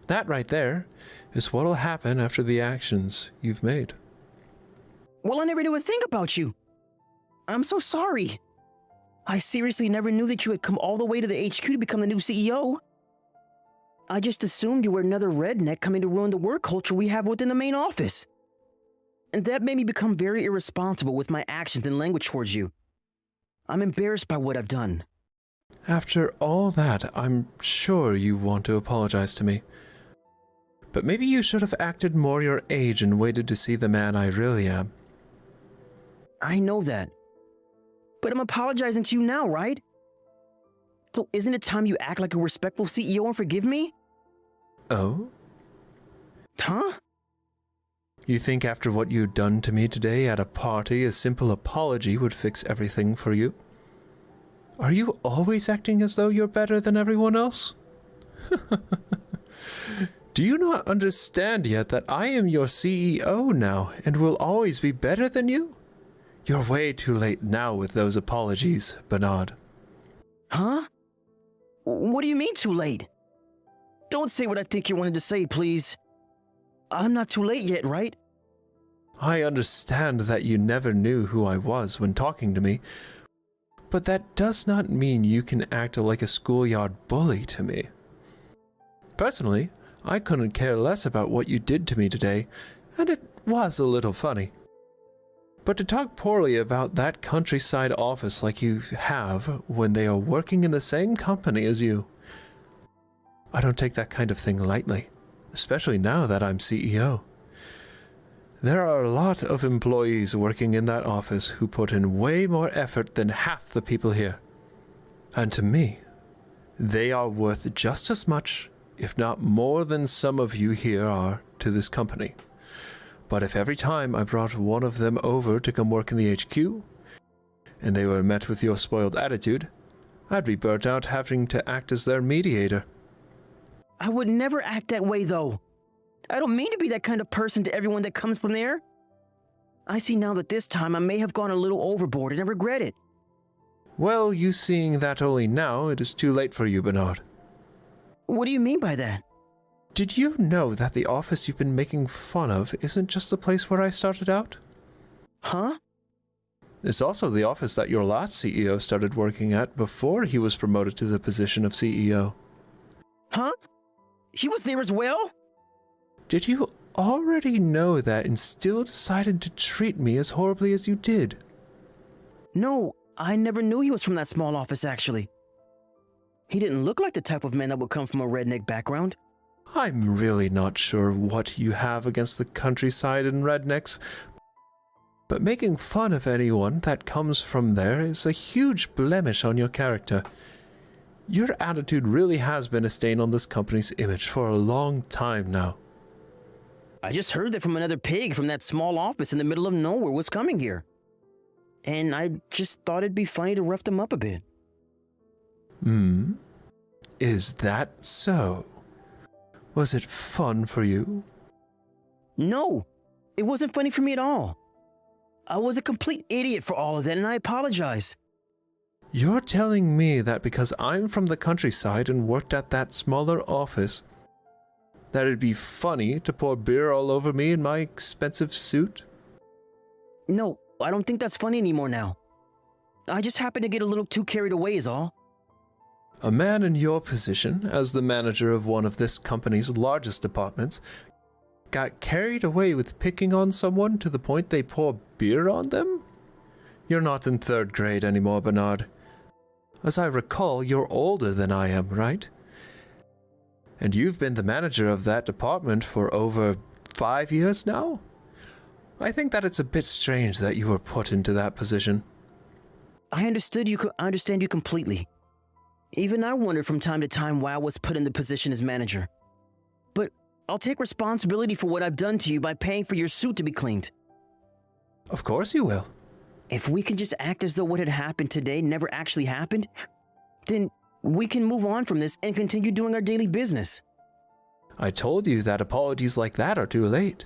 S6: That right there is what'll happen after the actions you've made.
S5: Well, I never knew a thing about you. I'm so sorry. I seriously never knew that you had come all the way to the HQ to become the new CEO. I just assumed you were another redneck coming to ruin the work culture we have within the main office. And that made me become very irresponsible with my actions and language towards you. I'm embarrassed by what I've done.
S6: After all that, I'm sure you want to apologize to me. But maybe you should have acted more your age and waited to see the man I really am.
S5: I know that. But I'm apologizing to you now, right? So isn't it time you act like a respectful CEO and forgive me?
S6: Oh?
S5: Huh?
S6: You think after what you'd done to me today at a party, a simple apology would fix everything for you? Are you always acting as though you're better than everyone else? Do you not understand yet that I am your CEO now and will always be better than you? You're way too late now with those apologies, Bernard.
S5: Huh? What do you mean too late? Don't say what I think you wanted to say, please. I'm not too late yet, right?
S6: I understand that you never knew who I was when talking to me, but that does not mean you can act like a schoolyard bully to me. Personally, I couldn't care less about what you did to me today, and it was a little funny. But to talk poorly about that countryside office like you have when they are working in the same company as you, I don't take that kind of thing lightly, especially now that I'm CEO. There are a lot of employees working in that office who put in way more effort than half the people here. And to me, they are worth just as much, if not more than some of you here are to this company. But if every time I brought one of them over to come work in the HQ, and they were met with your spoiled attitude, I'd be burnt out having to act as their mediator.
S5: I would never act that way, though. I don't mean to be that kind of person to everyone that comes from there. I see now that this time I may have gone a little overboard and I regret it.
S6: Well, you seeing that only now, it is too late for you, Bernard.
S5: What do you mean by that?
S6: Did you know that the office you've been making fun of isn't just the place where I started out?
S5: Huh?
S6: It's also the office that your last CEO started working at before he was promoted to the position of CEO.
S5: Huh? He was there as well?
S6: Did you already know that and still decided to treat me as horribly as you did?
S5: No, I never knew he was from that small office, actually. He didn't look like the type of man that would come from a redneck background.
S6: I'm really not sure what you have against the countryside and rednecks, but making fun of anyone that comes from there is a huge blemish on your character. Your attitude really has been a stain on this company's image for a long time now.
S5: I just heard that from another pig from that small office in the middle of nowhere was coming here. And I just thought it'd be funny to rough them up a bit.
S6: Is that so? Was it fun for you?
S5: No, it wasn't funny for me at all. I was a complete idiot for all of that, and I apologize.
S6: You're telling me that because I'm from the countryside and worked at that smaller office, that it'd be funny to pour beer all over me in my expensive suit?
S5: No, I don't think that's funny anymore now. I just happened to get a little too carried away is all.
S6: A man in your position, as the manager of one of this company's largest departments, got carried away with picking on someone to the point they pour beer on them? You're not in 3rd grade anymore, Bernard. As I recall, you're older than I am, right? And you've been the manager of that department for over 5 years now? I think that it's a bit strange that you were put into that position.
S5: I understand you completely. Even I wondered from time to time why I was put in the position as manager. But I'll take responsibility for what I've done to you by paying for your suit to be cleaned.
S6: Of course you will.
S5: If we can just act as though what had happened today never actually happened, then we can move on from this and continue doing our daily business.
S6: I told you that apologies like that are too late.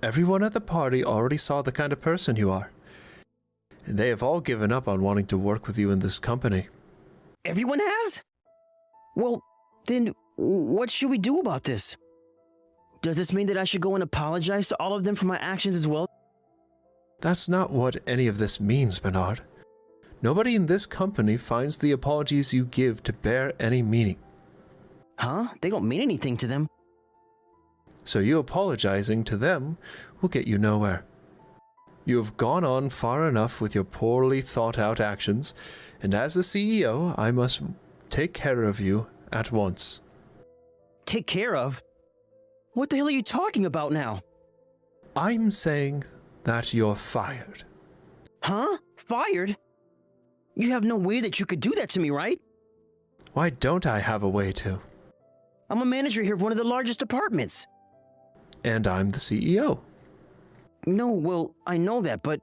S6: Everyone at the party already saw the kind of person you are. And they have all given up on wanting to work with you in this company.
S5: Everyone has? Well, then what should we do about this? Does this mean that I should go and apologize to all of them for my actions as well?
S6: That's not what any of this means, Bernard. Nobody in this company finds the apologies you give to bear any meaning.
S5: Huh? They don't mean anything to them.
S6: So you apologizing to them will get you nowhere. You have gone on far enough with your poorly thought out actions, and as the CEO, I must take care of you at once.
S5: Take care of? What the hell are you talking about now?
S6: I'm saying that you're fired.
S5: Huh? Fired? You have no way that you could do that to me, right?
S6: Why don't I have a way to?
S5: I'm a manager here of one of the largest departments.
S6: And I'm the CEO.
S5: No, well, I know that, but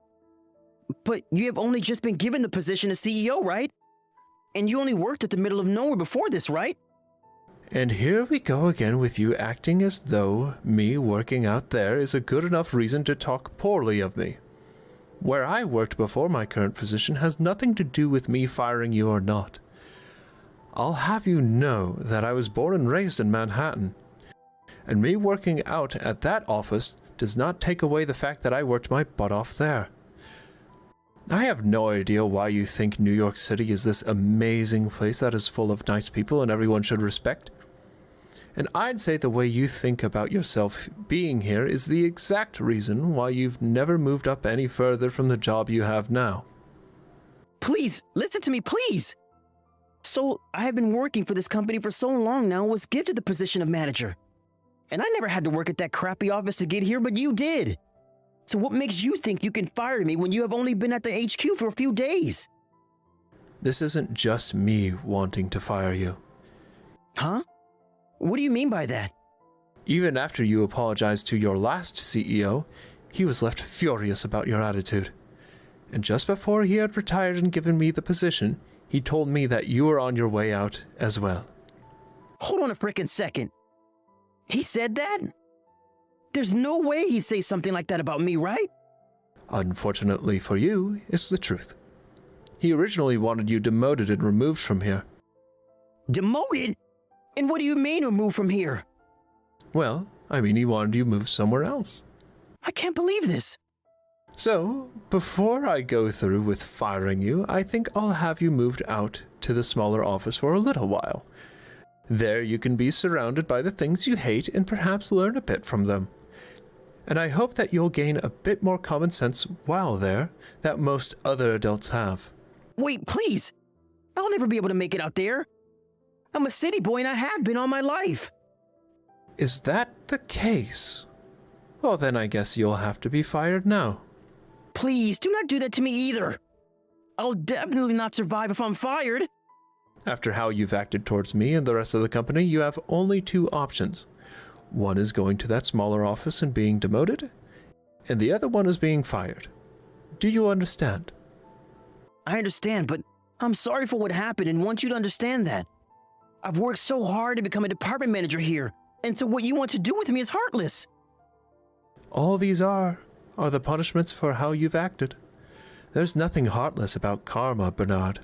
S5: you have only just been given the position of CEO, right? And you only worked at the middle of nowhere before this, right?
S6: And here we go again with you acting as though me working out there is a good enough reason to talk poorly of me. Where I worked before my current position has nothing to do with me firing you or not. I'll have you know that I was born and raised in Manhattan, and me working out at that office does not take away the fact that I worked my butt off there. I have no idea why you think New York City is this amazing place that is full of nice people and everyone should respect. And I'd say the way you think about yourself being here is the exact reason why you've never moved up any further from the job you have now.
S5: Please, listen to me, please! So, I have been working for this company for so long now, was gifted the position of manager. And I never had to work at that crappy office to get here, but you did. So what makes you think you can fire me when you have only been at the HQ for a few days?
S6: This isn't just me wanting to fire you.
S5: Huh? What do you mean by that?
S6: Even after you apologized to your last CEO, he was left furious about your attitude. And just before he had retired and given me the position, he told me that you were on your way out as well.
S5: Hold on a frickin' second. He said that? There's no way he'd say something like that about me, right?
S6: Unfortunately for you, it's the truth. He originally wanted you demoted and removed from here.
S5: Demoted? And what do you mean removed from here?
S6: Well, I mean he wanted you moved somewhere else.
S5: I can't believe this.
S6: So, before I go through with firing you, I think I'll have you moved out to the smaller office for a little while. There you can be surrounded by the things you hate and perhaps learn a bit from them. And I hope that you'll gain a bit more common sense while there that most other adults have.
S5: Wait, please. I'll never be able to make it out there. I'm a city boy and I have been all my life.
S6: Is that the case? Well, then I guess you'll have to be fired now.
S5: Please, do not do that to me either. I'll definitely not survive if I'm fired.
S6: After how you've acted towards me and the rest of the company, you have only two options. One is going to that smaller office and being demoted, and the other one is being fired. Do you understand?
S5: I understand, but I'm sorry for what happened and want you to understand that. I've worked so hard to become a department manager here, and so what you want to do with me is heartless.
S6: All these are the punishments for how you've acted. There's nothing heartless about karma, Bernard.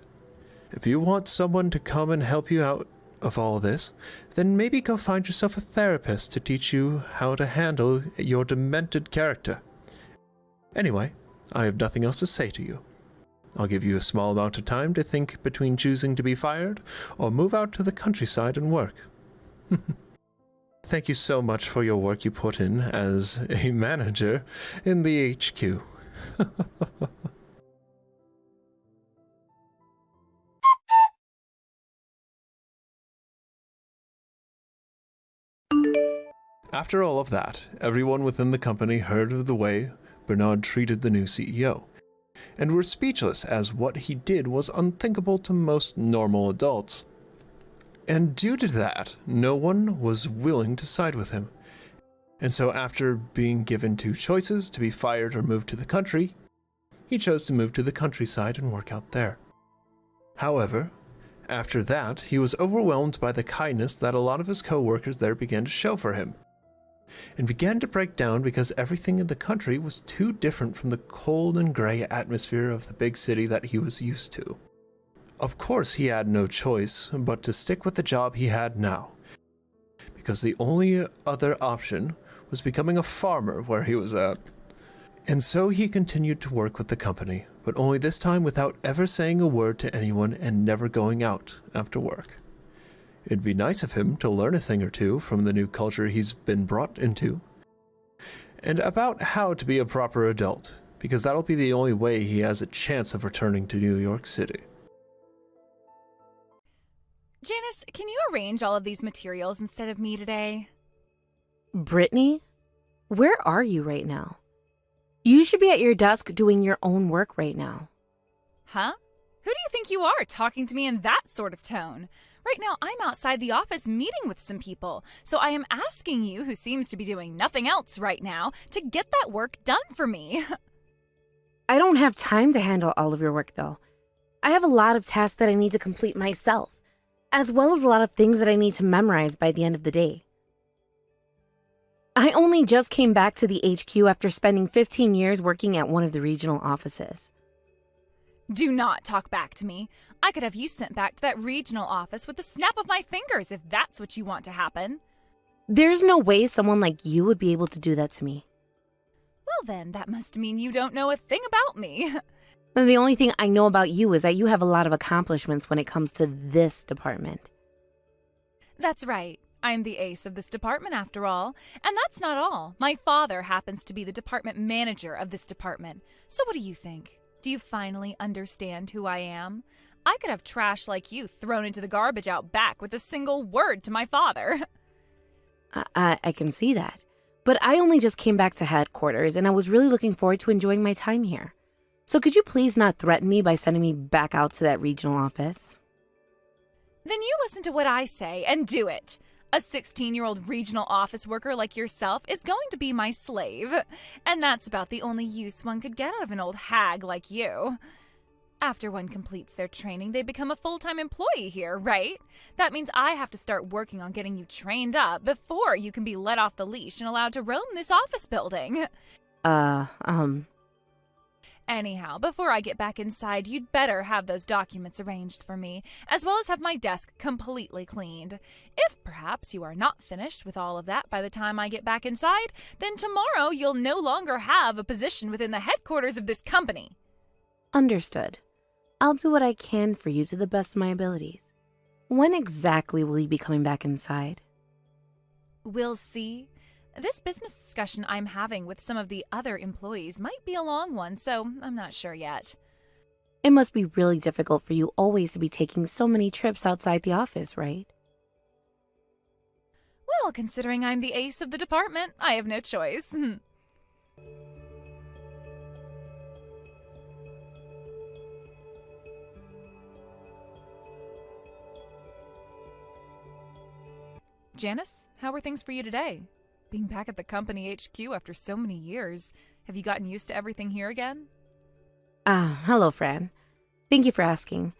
S6: If you want someone to come and help you out of all this, then maybe go find yourself a therapist to teach you how to handle your demented character. Anyway, I have nothing else to say to you. I'll give you a small amount of time to think between choosing to be fired or move out to the countryside and work. Thank you so much for your work you put in as a manager in the HQ. After all of that, everyone within the company heard of the way Bernard treated the new CEO, and were speechless as what he did was unthinkable to most normal adults. And due to that, no one was willing to side with him. And so after being given two choices, to be fired or move to the country, he chose to move to the countryside and work out there. However, after that, he was overwhelmed by the kindness that a lot of his co-workers there began to show for him, and began to break down because everything in the country was too different from the cold and gray atmosphere of the big city that he was used to. Of course, he had no choice but to stick with the job he had now, because the only other option was becoming a farmer where he was at. And so he continued to work with the company, but only this time without ever saying a word to anyone and never going out after work. It'd be nice of him to learn a thing or two from the new culture he's been brought into, and about how to be a proper adult, because that'll be the only way he has a chance of returning to New York City.
S1: Janice, can you arrange all of these materials instead of me today?
S7: Brittany, where are you right now? You should be at your desk doing your own work right now.
S1: Huh? Who do you think you are, talking to me in that sort of tone? Right now, I'm outside the office meeting with some people, so I am asking you, who seems to be doing nothing else right now, to get that work done for me.
S7: I don't have time to handle all of your work, though. I have a lot of tasks that I need to complete myself. as well as a lot of things that I need to memorize by the end of the day. I only just came back to the HQ after spending 15 years working at one of the regional offices.
S1: Do not talk back to me. I could have you sent back to that regional office with the snap of my fingers if that's what you want to happen.
S7: There's no way someone like you would be able to do that to me.
S1: Well then, that must mean you don't know a thing about me.
S7: And the only thing I know about you is that you have a lot of accomplishments when it comes to this department.
S1: That's right. I'm the ace of this department after all. And that's not all. My father happens to be the department manager of this department. So what do you think? Do you finally understand who I am? I could have trash like you thrown into the garbage out back with a single word to my father.
S7: I can see that. But I only just came back to headquarters and I was really looking forward to enjoying my time here. So could you please not threaten me by sending me back out to that regional office?
S1: Then you listen to what I say and do it. A 16-year-old regional office worker like yourself is going to be my slave. And that's about the only use one could get out of an old hag like you. After one completes their training, they become a full-time employee here, right? That means I have to start working on getting you trained up before you can be let off the leash and allowed to roam this office building. Anyhow, before I get back inside, you'd better have those documents arranged for me, as well as have my desk completely cleaned. If perhaps you are not finished with all of that by the time I get back inside, then tomorrow you'll no longer have a position within the headquarters of this company.
S7: Understood. I'll do what I can for you to the best of my abilities. When exactly will you be coming back inside?
S1: We'll see. This business discussion I'm having with some of the other employees might be a long one, so I'm not sure yet.
S7: It must be really difficult for you always to be taking so many trips outside the office, right?
S1: Well, considering I'm the ace of the department, I have no choice. Janice, how are things for you today? Being back at the company HQ after so many years, have you gotten used to everything here again?
S7: Hello, Fran. Thank you for asking.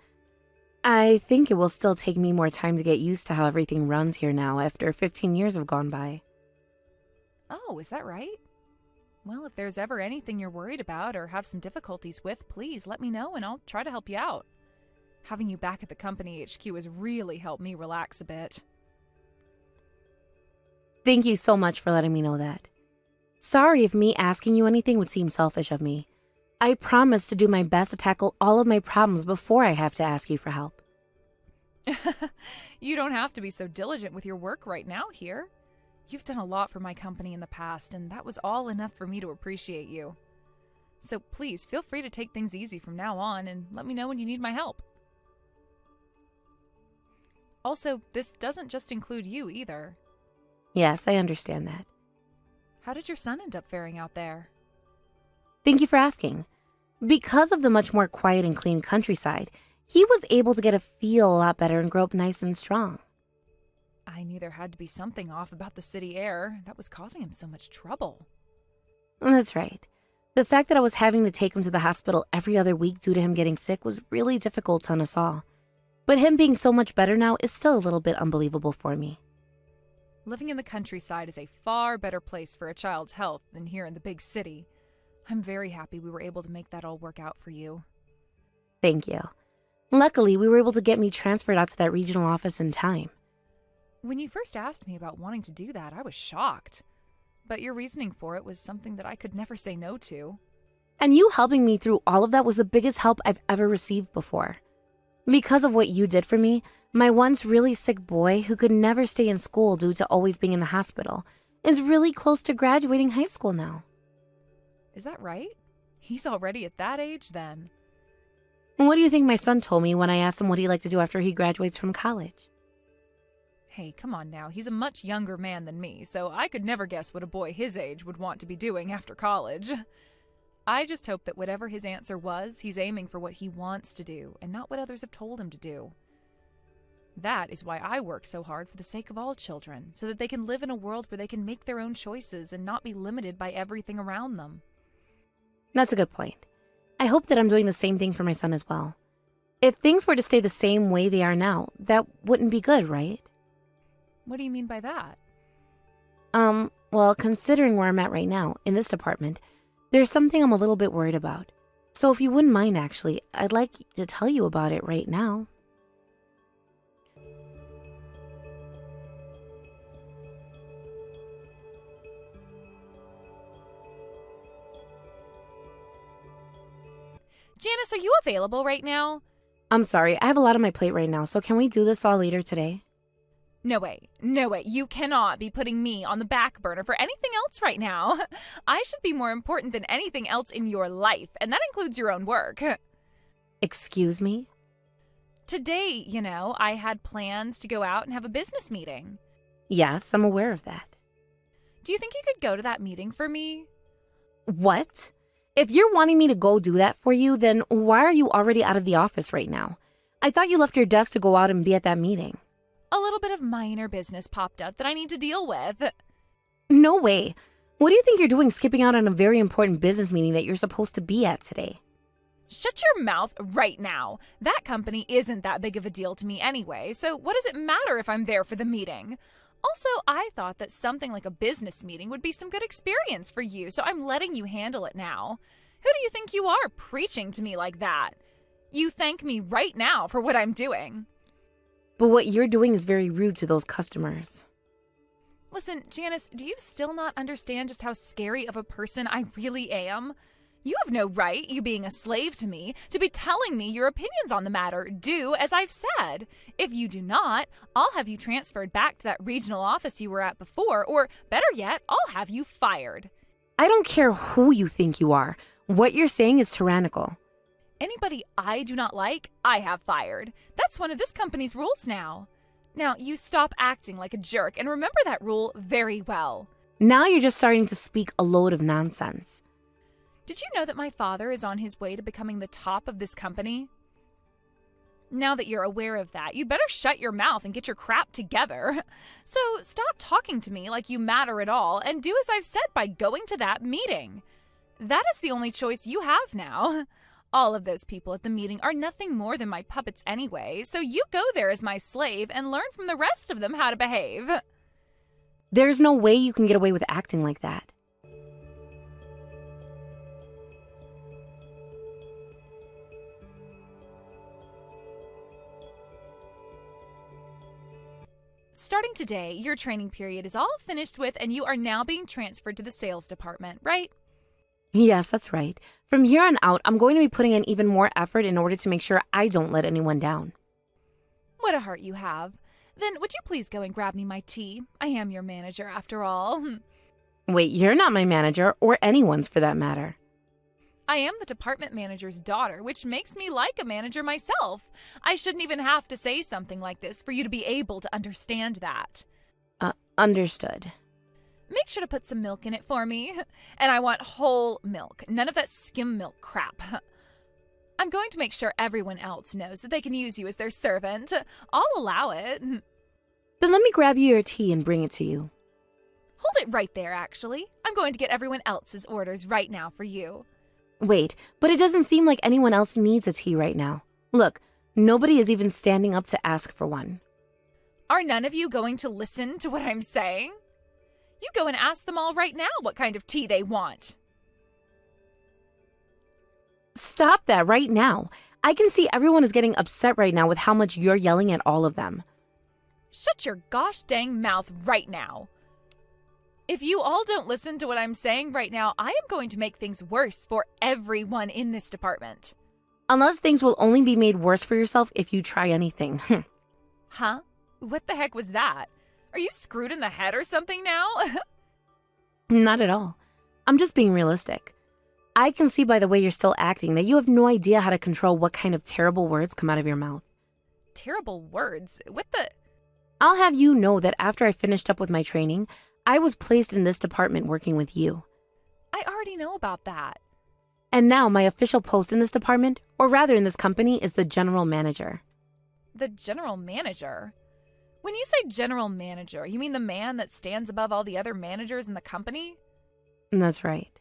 S7: I think it will still take me more time to get used to how everything runs here now after 15 years have gone by.
S1: Oh, is that right? Well, if there's ever anything you're worried about or have some difficulties with, please let me know and I'll try to help you out. Having you back at the company HQ has really helped me relax a bit.
S7: Thank you so much for letting me know that. Sorry if me asking you anything would seem selfish of me. I promise to do my best to tackle all of my problems before I have to ask you for help.
S1: You don't have to be so diligent with your work right now here. You've done a lot for my company in the past, and that was all enough for me to appreciate you. So please feel free to take things easy from now on and let me know when you need my help. Also, this doesn't just include you either.
S7: Yes, I understand that.
S1: How did your son end up faring out there?
S7: Thank you for asking. Because of the much more quiet and clean countryside, he was able to get a feel a lot better and grow up nice and strong.
S1: I knew there had to be something off about the city air that was causing him so much trouble.
S7: That's right. The fact that I was having to take him to the hospital every other week due to him getting sick was really difficult on us all. But him being so much better now is still a little bit unbelievable for me.
S1: Living in the countryside is a far better place for a child's health than here in the big city. I'm very happy we were able to make that all work out for you.
S7: Thank you. Luckily, we were able to get me transferred out to that regional office in time.
S1: When you first asked me about wanting to do that, I was shocked. But your reasoning for it was something that I could never say no to.
S7: And you helping me through all of that was the biggest help I've ever received before. Because of what you did for me, my once really sick boy, who could never stay in school due to always being in the hospital, is really close to graduating high school now.
S1: Is that right? He's already at that age then.
S7: And what do you think my son told me when I asked him what he'd like to do after he graduates from college?
S1: Hey, come on now. He's a much younger man than me, so I could never guess what a boy his age would want to be doing after college. I just hope that whatever his answer was, he's aiming for what he wants to do and not what others have told him to do. That is why I work so hard for the sake of all children, so that they can live in a world where they can make their own choices and not be limited by everything around them.
S7: That's a good point. I hope that I'm doing the same thing for my son as well. If things were to stay the same way they are now, that wouldn't be good, right?
S1: What do you mean by that?
S7: Well, considering where I'm at right now, in this department, there's something I'm a little bit worried about. So if you wouldn't mind, actually, I'd like to tell you about it right now.
S1: Janice, are you available right now?
S7: I'm sorry, I have a lot on my plate right now, so can we do this all later today?
S1: No way. No way. You cannot be putting me on the back burner for anything else right now. I should be more important than anything else in your life, and that includes your own work.
S7: Excuse me?
S1: Today, I had plans to go out and have a business meeting.
S7: Yes, I'm aware of that.
S1: Do you think you could go to that meeting for me?
S7: What? If you're wanting me to go do that for you, then why are you already out of the office right now? I thought you left your desk to go out and be at that meeting.
S1: A little bit of minor business popped up that I need to deal with.
S7: No way. What do you think you're doing skipping out on a very important business meeting that you're supposed to be at today?
S1: Shut your mouth right now. That company isn't that big of a deal to me anyway, so what does it matter if I'm there for the meeting? Also, I thought that something like a business meeting would be some good experience for you, so I'm letting you handle it now. Who do you think you are preaching to me like that? You thank me right now for what I'm doing.
S7: But what you're doing is very rude to those customers.
S1: Listen, Janice, do you still not understand just how scary of a person I really am? You have no right, you being a slave to me, to be telling me your opinions on the matter. Do as I've said. If you do not, I'll have you transferred back to that regional office you were at before, or better yet, I'll have you fired.
S7: I don't care who you think you are. What you're saying is tyrannical.
S1: Anybody I do not like, I have fired. That's one of this company's rules now. Now, you stop acting like a jerk and remember that rule very well.
S7: Now you're just starting to speak a load of nonsense.
S1: Did you know that my father is on his way to becoming the top of this company? Now that you're aware of that, you'd better shut your mouth and get your crap together. So stop talking to me like you matter at all and do as I've said by going to that meeting. That is the only choice you have now. All of those people at the meeting are nothing more than my puppets anyway, so you go there as my slave and learn from the rest of them how to behave.
S7: There's no way you can get away with acting like that.
S1: Starting today, your training period is all finished with and you are now being transferred to the sales department, right?
S7: Yes, that's right. From here on out, I'm going to be putting in even more effort in order to make sure I don't let anyone down.
S1: What a heart you have. Then would you please go and grab me my tea? I am your manager after all.
S7: Wait, you're not my manager, or anyone's for that matter.
S1: I am the department manager's daughter, which makes me like a manager myself. I shouldn't even have to say something like this for you to be able to understand that.
S7: Understood.
S1: Make sure to put some milk in it for me. And I want whole milk, none of that skim milk crap. I'm going to make sure everyone else knows that they can use you as their servant. I'll allow it.
S7: Then let me grab you your tea and bring it to you.
S1: Hold it right there, actually. I'm going to get everyone else's orders right now for you.
S7: Wait, but it doesn't seem like anyone else needs a tea right now. Look, nobody is even standing up to ask for one.
S1: Are none of you going to listen to what I'm saying? You go and ask them all right now what kind of tea they want.
S7: Stop that right now. I can see everyone is getting upset right now with how much you're yelling at all of them.
S1: Shut your gosh dang mouth right now. If you all don't listen to what I'm saying right now, I am going to make things worse for everyone in this department.
S7: Unless things will only be made worse for yourself if you try anything.
S1: Huh? What the heck was that? Are you screwed in the head or something now?
S7: Not at all. I'm just being realistic. I can see by the way you're still acting that you have no idea how to control what kind of terrible words come out of your mouth.
S1: Terrible words? What the?
S7: I'll have you know that after I finished up with my training, I was placed in this department working with you.
S1: I already know about that.
S7: And now my official post in this department, or rather in this company, is the general manager.
S1: The general manager? When you say general manager, you mean the man that stands above all the other managers in the company?
S7: That's right.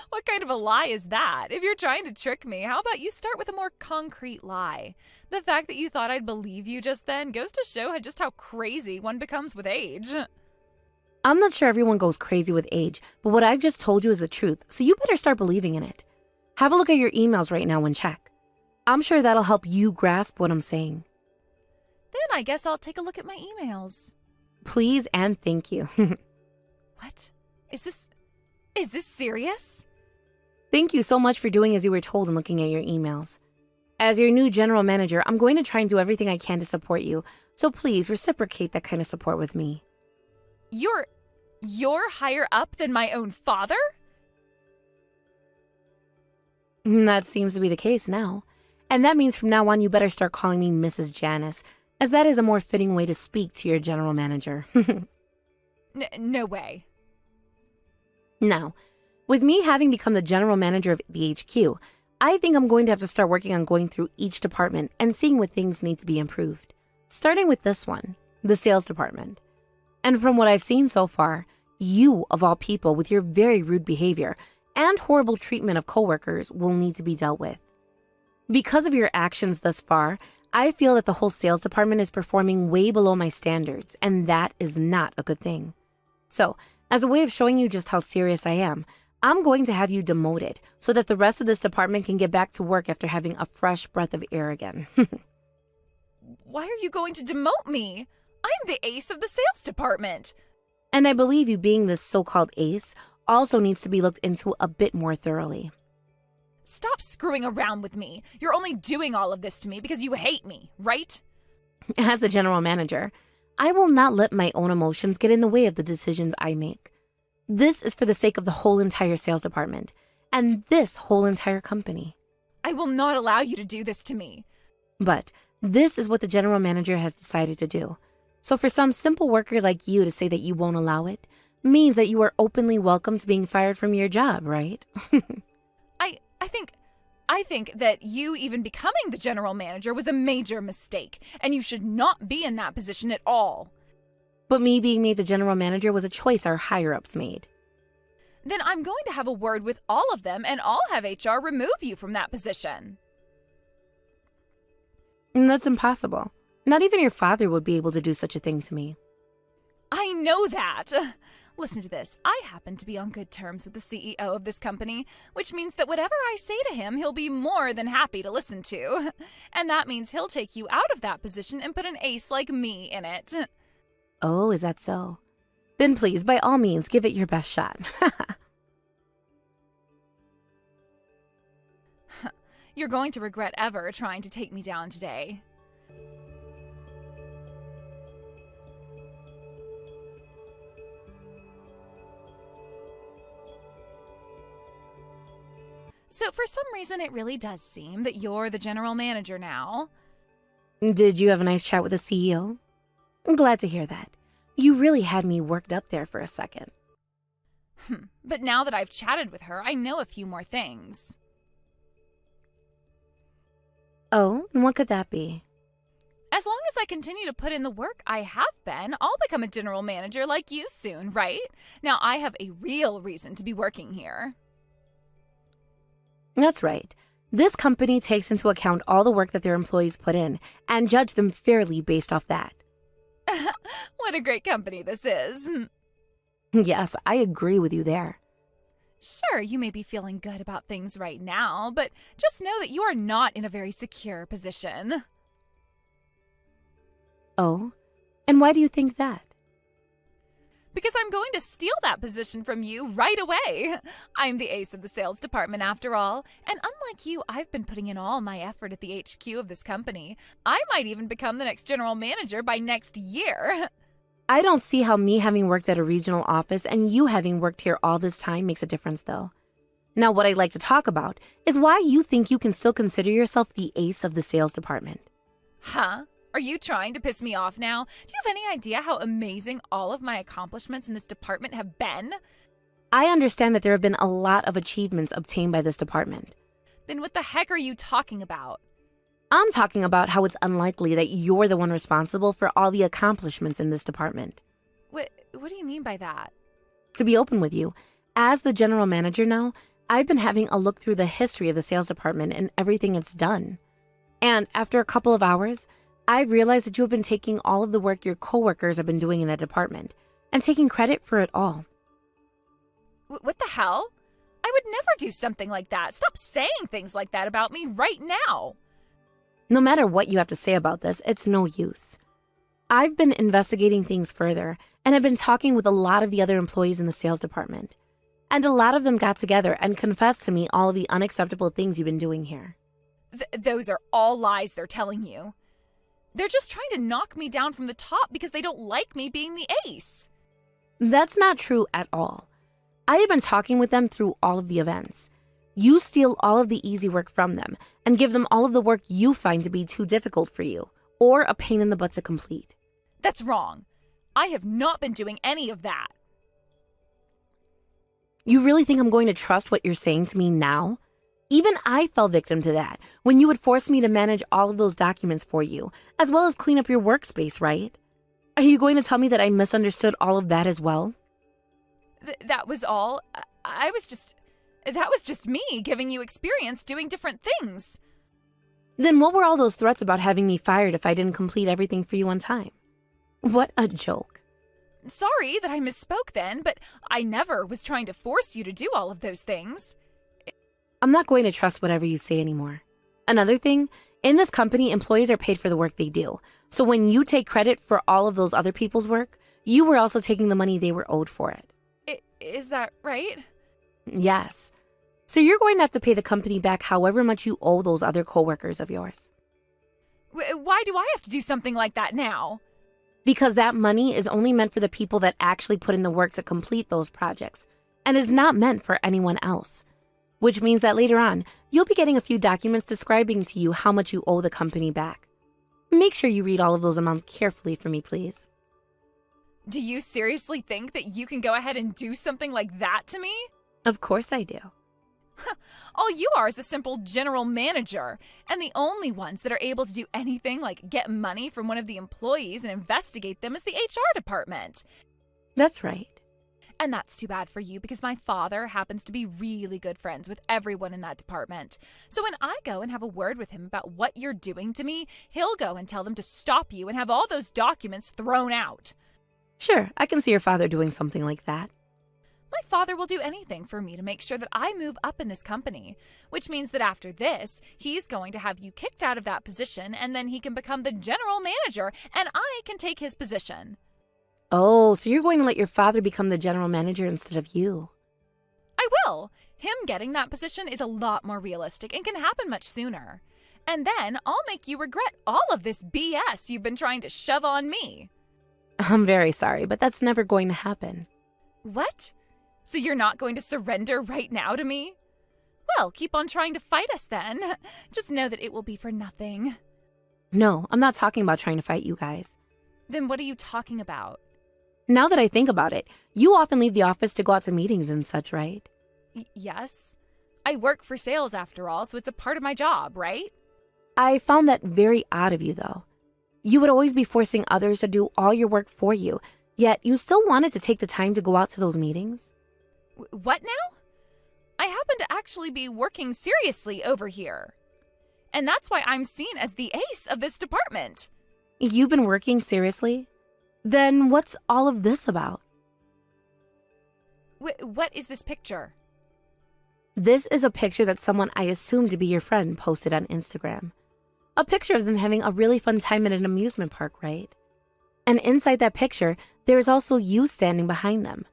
S1: What kind of a lie is that? If you're trying to trick me, how about you start with a more concrete lie? The fact that you thought I'd believe you just then goes to show just how crazy one becomes with age.
S7: I'm not sure everyone goes crazy with age, but what I've just told you is the truth, so you better start believing in it. Have a look at your emails right now and check. I'm sure that'll help you grasp what I'm saying.
S1: Then I guess I'll take a look at my emails.
S7: Please and thank you.
S1: What? Is this serious?
S7: Thank you so much for doing as you were told and looking at your emails. As your new general manager, I'm going to try and do everything I can to support you, so please reciprocate that kind of support with me.
S1: You're higher up than my own father?
S7: That seems to be the case now. And that means from now on you better start calling me Mrs. Janice, as that is a more fitting way to speak to your general manager.
S1: No way.
S7: Now, with me having become the general manager of the HQ, I think I'm going to have to start working on going through each department and seeing what things need to be improved. Starting with this one, the sales department. And from what I've seen so far, you, of all people, with your very rude behavior and horrible treatment of coworkers will need to be dealt with. Because of your actions thus far, I feel that the whole sales department is performing way below my standards, and that is not a good thing. So, as a way of showing you just how serious I am, I'm going to have you demoted so that the rest of this department can get back to work after having a fresh breath of air again.
S1: Why are you going to demote me? I'm the ace of the sales department.
S7: And I believe you being this so-called ace also needs to be looked into a bit more thoroughly.
S1: Stop screwing around with me. You're only doing all of this to me because you hate me, right?
S7: As a general manager, I will not let my own emotions get in the way of the decisions I make. This is for the sake of the whole entire sales department and this whole entire company.
S1: I will not allow you to do this to me.
S7: But this is what the general manager has decided to do. So for some simple worker like you to say that you won't allow it means that you are openly welcome to being fired from your job, right?
S1: I think that you even becoming the general manager was a major mistake, and you should not be in that position at all.
S7: But me being made the general manager was a choice our higher-ups made.
S1: Then I'm going to have a word with all of them, and I'll have HR remove you from that position.
S7: That's impossible. Not even your father would be able to do such a thing to me.
S1: I know that. Listen to this. I happen to be on good terms with the CEO of this company, which means that whatever I say to him, he'll be more than happy to listen to. And that means he'll take you out of that position and put an ace like me in it.
S7: Oh, is that so? Then please, by all means, give it your best shot.
S1: You're going to regret ever trying to take me down today. So for some reason, it really does seem that you're the general manager now.
S7: Did you have a nice chat with the CEO? I'm glad to hear that. You really had me worked up there for a second.
S1: But now that I've chatted with her, I know a few more things.
S7: Oh, and what could that be?
S1: As long as I continue to put in the work I have been, I'll become a general manager like you soon, right? Now I have a real reason to be working here.
S7: That's right. This company takes into account all the work that their employees put in and judge them fairly based off that.
S1: What a great company this is.
S7: Yes, I agree with you there.
S1: Sure, you may be feeling good about things right now, but just know that you are not in a very secure position.
S7: Oh? And why do you think that?
S1: Because I'm going to steal that position from you right away. I'm the ace of the sales department after all, and unlike you, I've been putting in all my effort at the HQ of this company. I might even become the next general manager by next year.
S7: I don't see how me having worked at a regional office and you having worked here all this time makes a difference, though. Now, what I'd like to talk about is why you think you can still consider yourself the ace of the sales department.
S1: Huh? Are you trying to piss me off now? Do you have any idea how amazing all of my accomplishments in this department have been?
S7: I understand that there have been a lot of achievements obtained by this department.
S1: Then what the heck are you talking about?
S7: I'm talking about how it's unlikely that you're the one responsible for all the accomplishments in this department.
S1: What do you mean by that?
S7: To be open with you, as the general manager now, I've been having a look through the history of the sales department and everything it's done. And after a couple of hours, I've realized that you have been taking all of the work your coworkers have been doing in that department and taking credit for it all.
S1: What the hell? I would never do something like that. Stop saying things like that about me right now.
S7: No matter what you have to say about this, it's no use. I've been investigating things further and have been talking with a lot of the other employees in the sales department. And a lot of them got together and confessed to me all of the unacceptable things you've been doing here.
S1: Those are all lies they're telling you. They're just trying to knock me down from the top because they don't like me being the ace.
S7: That's not true at all. I have been talking with them through all of the events. You steal all of the easy work from them and give them all of the work you find to be too difficult for you or a pain in the butt to complete.
S1: That's wrong. I have not been doing any of that.
S7: You really think I'm going to trust what you're saying to me now? Even I fell victim to that when you would force me to manage all of those documents for you, as well as clean up your workspace, right? Are you going to tell me that I misunderstood all of that as well?
S1: That was all. That was just me giving you experience doing different things.
S7: Then what were all those threats about having me fired if I didn't complete everything for you on time? What a joke.
S1: Sorry that I misspoke then, but I never was trying to force you to do all of those things.
S7: I'm not going to trust whatever you say anymore. Another thing, in this company, employees are paid for the work they do. So when you take credit for all of those other people's work, you were also taking the money they were owed for it.
S1: Is that right?
S7: Yes. So you're going to have to pay the company back however much you owe those other coworkers of yours.
S1: Why do I have to do something like that now?
S7: Because that money is only meant for the people that actually put in the work to complete those projects and is not meant for anyone else. Which means that later on, you'll be getting a few documents describing to you how much you owe the company back. Make sure you read all of those amounts carefully for me, please.
S1: Do you seriously think that you can go ahead and do something like that to me?
S7: Of course I do.
S1: All you are is a simple general manager, and the only ones that are able to do anything like get money from one of the employees and investigate them is the HR department.
S7: That's right.
S1: And that's too bad for you because my father happens to be really good friends with everyone in that department. So when I go and have a word with him about what you're doing to me, he'll go and tell them to stop you and have all those documents thrown out.
S7: Sure, I can see your father doing something like that.
S1: My father will do anything for me to make sure that I move up in this company, which means that after this, he's going to have you kicked out of that position and then he can become the general manager and I can take his position.
S7: Oh, so you're going to let your father become the general manager instead of you?
S1: I will. Him getting that position is a lot more realistic and can happen much sooner. And then I'll make you regret all of this BS you've been trying to shove on me.
S7: I'm very sorry, but that's never going to happen.
S1: What? So you're not going to surrender right now to me? Well, keep on trying to fight us then. Just know that it will be for nothing.
S7: No, I'm not talking about trying to fight you guys.
S1: Then what are you talking about?
S7: Now that I think about it, you often leave the office to go out to meetings and such, right?
S1: Yes. I work for sales after all, so it's a part of my job, right?
S7: I found that very odd of you, though. You would always be forcing others to do all your work for you, yet you still wanted to take the time to go out to those meetings.
S1: What now? I happen to actually be working seriously over here. And that's why I'm seen as the ace of this department.
S7: You've been working seriously? Then what's all of this about?
S1: What is this picture?
S7: This is a picture that someone I assume to be your friend posted on Instagram. A picture of them having a really fun time at an amusement park, right? And inside that picture, there is also you standing behind them.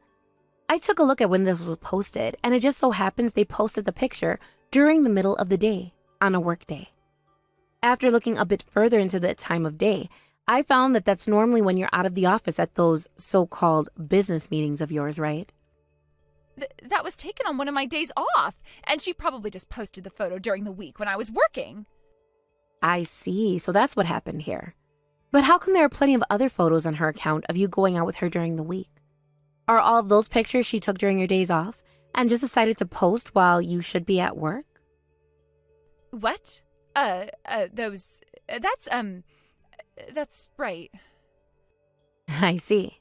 S7: I took a look at when this was posted, and it just so happens they posted the picture during the middle of the day, on a work day. After looking a bit further into the time of day, I found that that's normally when you're out of the office at those so-called business meetings of yours, right?
S1: That was taken on one of my days off, and she probably just posted the photo during the week when I was working.
S7: I see, so that's what happened here. But how come there are plenty of other photos on her account of you going out with her during the week? Are all of those pictures she took during your days off and just decided to post while you should be at work?
S1: What? That's right.
S7: I see.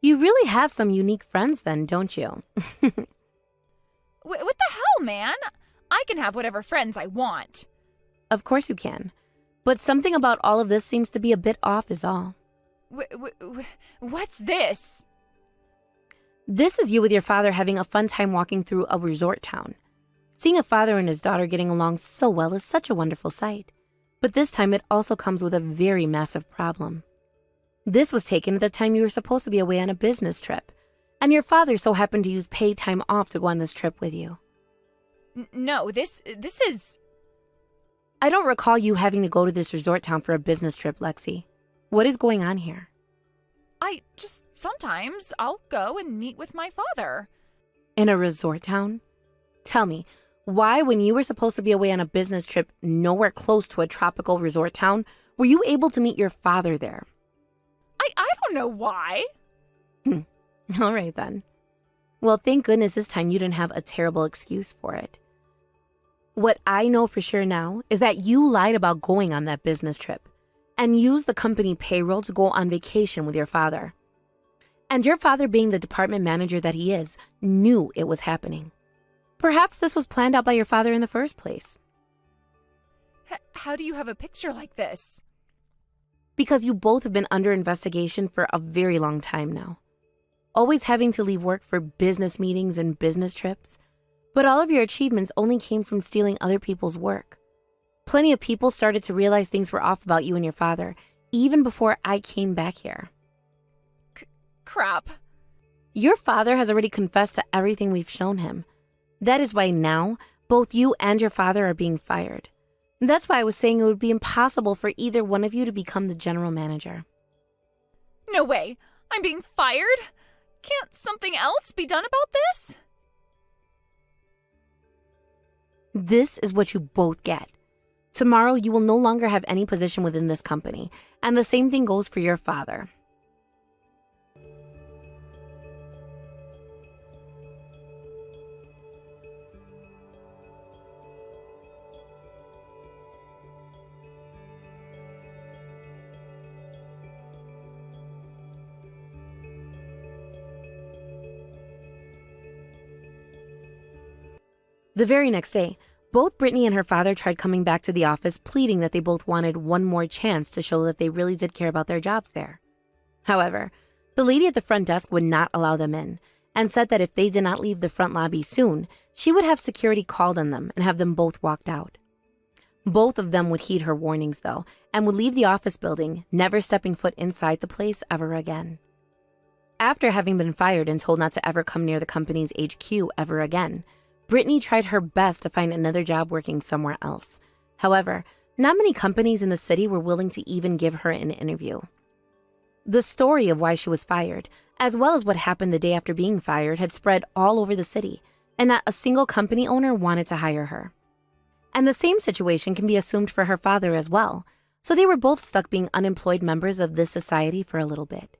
S7: You really have some unique friends then, don't you?
S1: What the hell, man. I can have whatever friends I want.
S7: Of course you can. But something about all of this seems to be a bit off is all.
S1: What's this?
S7: This is you with your father having a fun time walking through a resort town. Seeing a father and his daughter getting along so well is such a wonderful sight. But this time it also comes with a very massive problem. This was taken at the time you were supposed to be away on a business trip, and your father so happened to use paid time off to go on this trip with you.
S1: No, this is...
S7: I don't recall you having to go to this resort town for a business trip, Lexi. What is going on here?
S1: Sometimes I'll go and meet with my father.
S7: In a resort town? Tell me, why, when you were supposed to be away on a business trip nowhere close to a tropical resort town, were you able to meet your father there?
S1: I don't know why.
S7: All right, then. Well, thank goodness this time you didn't have a terrible excuse for it. What I know for sure now is that you lied about going on that business trip and used the company payroll to go on vacation with your father. And your father, being the department manager that he is, knew it was happening. Perhaps this was planned out by your father in the first place.
S1: How do you have a picture like this?
S7: Because you both have been under investigation for a very long time now. Always having to leave work for business meetings and business trips. But all of your achievements only came from stealing other people's work. Plenty of people started to realize things were off about you and your father, even before I came back here.
S1: Crap.
S7: Your father has already confessed to everything we've shown him. That is why now, both you and your father are being fired. That's why I was saying it would be impossible for either one of you to become the general manager.
S1: No way. I'm being fired? Can't something else be done about this?
S7: This is what you both get. Tomorrow, you will no longer have any position within this company, and the same thing goes for your father. The very next day, both Brittany and her father tried coming back to the office, pleading that they both wanted one more chance to show that they really did care about their jobs there. However, the lady at the front desk would not allow them in and said that if they did not leave the front lobby soon, she would have security called on them and have them both walked out. Both of them would heed her warnings, though, and would leave the office building, never stepping foot inside the place ever again. After having been fired and told not to ever come near the company's HQ ever again, Brittany tried her best to find another job working somewhere else. However, not many companies in the city were willing to even give her an interview. The story of why she was fired, as well as what happened the day after being fired, had spread all over the city, and not a single company owner wanted to hire her. And the same situation can be assumed for her father as well, so they were both stuck being unemployed members of this society for a little bit.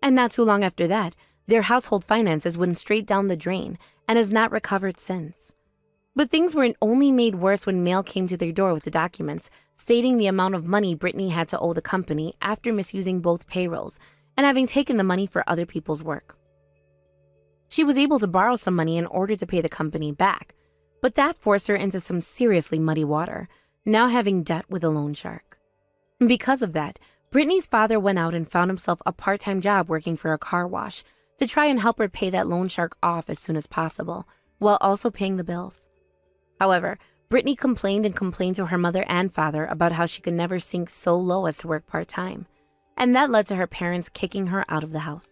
S7: And not too long after that, their household finances went straight down the drain and has not recovered since. But things were only made worse when mail came to their door with the documents stating the amount of money Brittany had to owe the company after misusing both payrolls and having taken the money for other people's work. She was able to borrow some money in order to pay the company back, but that forced her into some seriously muddy water, now having debt with a loan shark. Because of that, Brittany's father went out and found himself a part-time job working for a car wash to try and help her pay that loan shark off as soon as possible, while also paying the bills. However, Brittany complained to her mother and father about how she could never sink so low as to work part-time, and that led to her parents kicking her out of the house.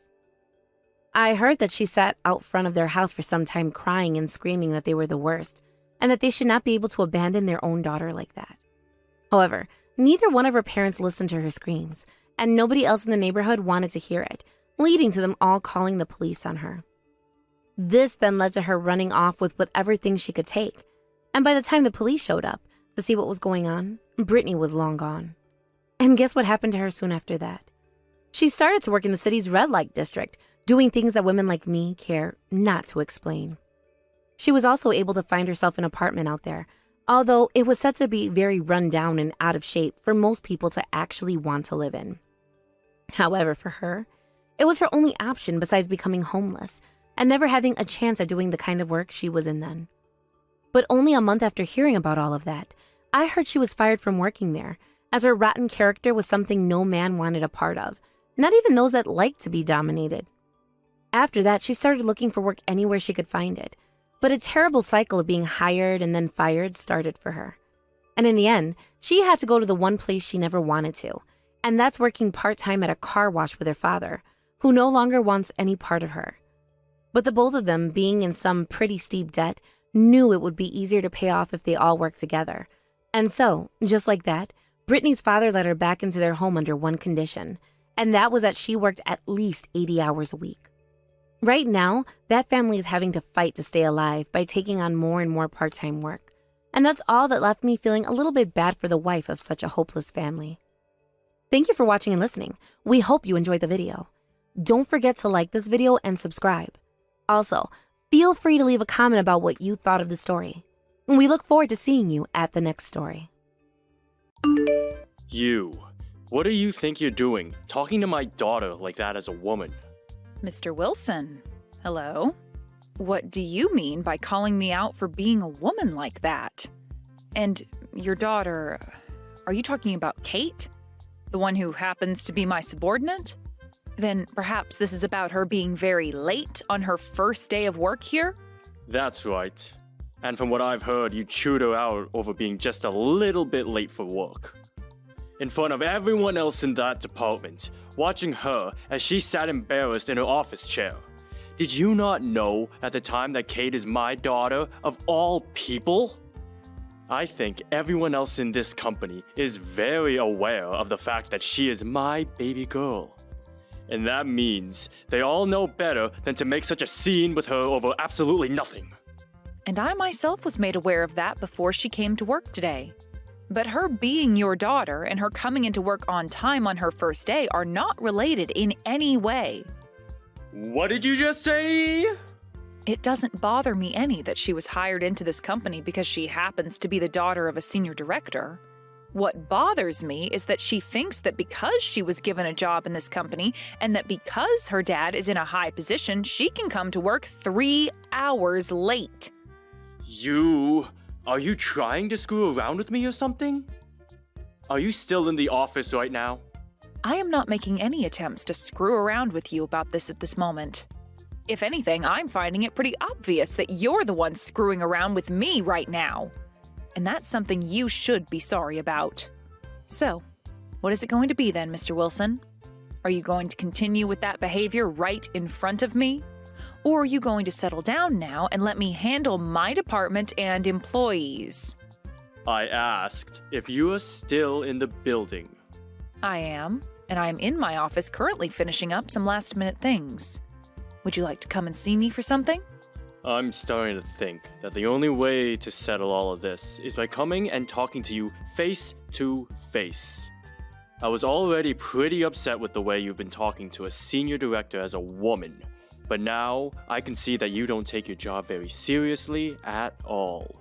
S7: I heard that she sat out front of their house for some time crying and screaming that they were the worst, and that they should not be able to abandon their own daughter like that. However, neither one of her parents listened to her screams, and nobody else in the neighborhood wanted to hear it, leading to them all calling the police on her. This then led to her running off with whatever things she could take, and by the time the police showed up to see what was going on, Brittany was long gone. And guess what happened to her soon after that? She started to work in the city's red light district, doing things that women like me care not to explain. She was also able to find herself an apartment out there, although it was said to be very run down and out of shape for most people to actually want to live in. However, for her, it was her only option besides becoming homeless and never having a chance at doing the kind of work she was in then. But only a month after hearing about all of that, I heard she was fired from working there, as her rotten character was something no man wanted a part of, not even those that liked to be dominated. After that, she started looking for work anywhere she could find it, but a terrible cycle of being hired and then fired started for her. And in the end, she had to go to the one place she never wanted to, and that's working part-time at a car wash with her father, who no longer wants any part of her. But the both of them, being in some pretty steep debt, knew it would be easier to pay off if they all worked together. And so, just like that, Brittany's father let her back into their home under one condition, and that was that she worked at least 80 hours a week. Right now, that family is having to fight to stay alive by taking on more and more part-time work. And that's all that left me feeling a little bit bad for the wife of such a hopeless family. Thank you for watching and listening. We hope you enjoyed the video. Don't forget to like this video and subscribe. Also, feel free to leave a comment about what you thought of the story. We look forward to seeing you at the next story.
S8: You. What do you think you're doing, talking to my daughter like that as a woman?
S1: Mr. Wilson, hello? What do you mean by calling me out for being a woman like that? And your daughter, are you talking about Kate? The one who happens to be my subordinate? Then perhaps this is about her being very late on her first day of work here?
S8: That's right. And from what I've heard, you chewed her out over being just a little bit late for work. In front of everyone else in that department, watching her as she sat embarrassed in her office chair. Did you not know at the time that Kate is my daughter, of all people? I think everyone else in this company is very aware of the fact that she is my baby girl. And that means they all know better than to make such a scene with her over absolutely nothing.
S1: And I myself was made aware of that before she came to work today. But her being your daughter and her coming into work on time on her first day are not related in any way.
S8: What did you just say?
S1: It doesn't bother me any that she was hired into this company because she happens to be the daughter of a senior director. What bothers me is that she thinks that because she was given a job in this company and that because her dad is in a high position, she can come to work 3 hours late.
S8: Are you trying to screw around with me or something? Are you still in the office right now?
S1: I am not making any attempts to screw around with you about this at this moment. If anything, I'm finding it pretty obvious that you're the one screwing around with me right now. And that's something you should be sorry about. So, what is it going to be then, Mr. Wilson? Are you going to continue with that behavior right in front of me? Or are you going to settle down now and let me handle my department and employees?
S8: I asked if you are still in the building.
S1: I am, and I am in my office currently finishing up some last-minute things. Would you like to come and see me for something?
S8: I'm starting to think that the only way to settle all of this is by coming and talking to you face to face. I was already pretty upset with the way you've been talking to a senior director as a woman, but now I can see that you don't take your job very seriously at all.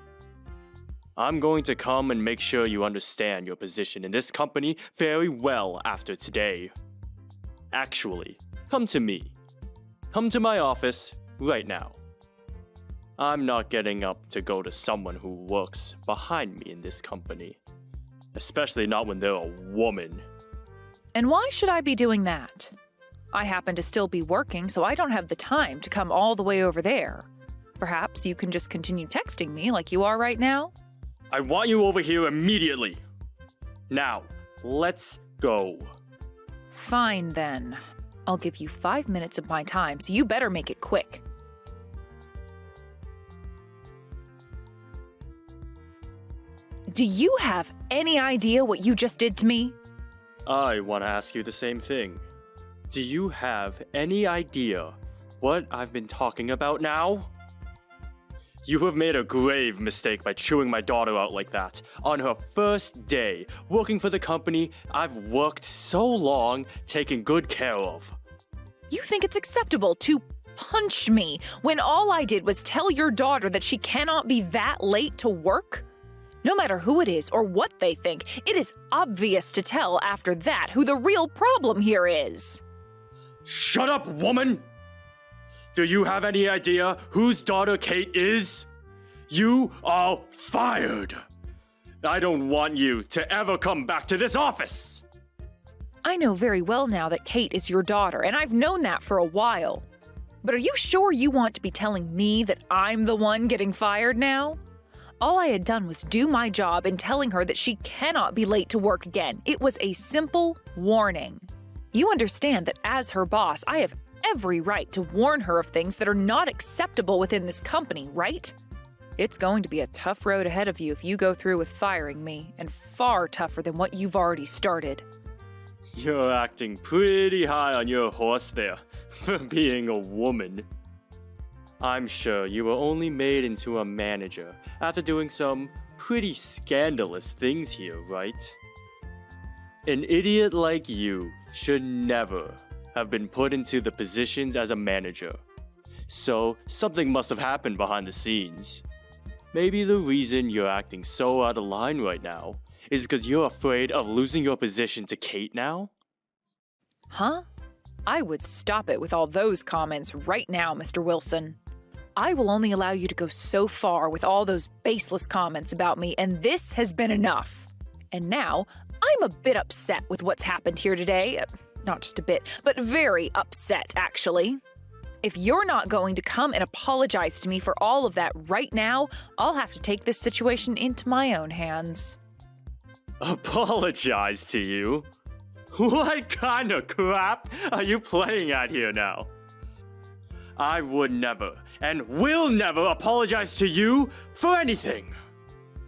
S8: I'm going to come and make sure you understand your position in this company very well after today. Actually, come to me. Come to my office right now. I'm not getting up to go to someone who works behind me in this company. Especially not when they're a woman.
S1: And why should I be doing that? I happen to still be working, so I don't have the time to come all the way over there. Perhaps you can just continue texting me like you are right now?
S8: I want you over here immediately. Now, let's go.
S1: Fine then. I'll give you 5 minutes of my time, so you better make it quick. Do you have any idea what you just did to me?
S8: I want to ask you the same thing. Do you have any idea what I've been talking about now? You have made a grave mistake by chewing my daughter out like that on her first day working for the company I've worked so long taking good care of.
S1: You think it's acceptable to punch me when all I did was tell your daughter that she cannot be that late to work? No matter who it is or what they think, it is obvious to tell after that who the real problem here is.
S8: Shut up, woman! Do you have any idea whose daughter Kate is? You are fired. I don't want you to ever come back to this office.
S1: I know very well now that Kate is your daughter, and I've known that for a while. But are you sure you want to be telling me that I'm the one getting fired now? All I had done was do my job in telling her that she cannot be late to work again. It was a simple warning. You understand that as her boss, I have every right to warn her of things that are not acceptable within this company, right? It's going to be a tough road ahead of you if you go through with firing me, and far tougher than what you've already started.
S8: You're acting pretty high on your horse there for being a woman. I'm sure you were only made into a manager after doing some pretty scandalous things here, right? An idiot like you should never have been put into the positions as a manager. So something must have happened behind the scenes. Maybe the reason you're acting so out of line right now is because you're afraid of losing your position to Kate now?
S1: Huh? I would stop it with all those comments right now, Mr. Wilson. I will only allow you to go so far with all those baseless comments about me, and this has been enough. And now, I'm a bit upset with what's happened here today. Not just a bit, but very upset, actually. If you're not going to come and apologize to me for all of that right now, I'll have to take this situation into my own hands.
S8: Apologize to you? What kind of crap are you playing at here now? I would never and will never apologize to you for anything.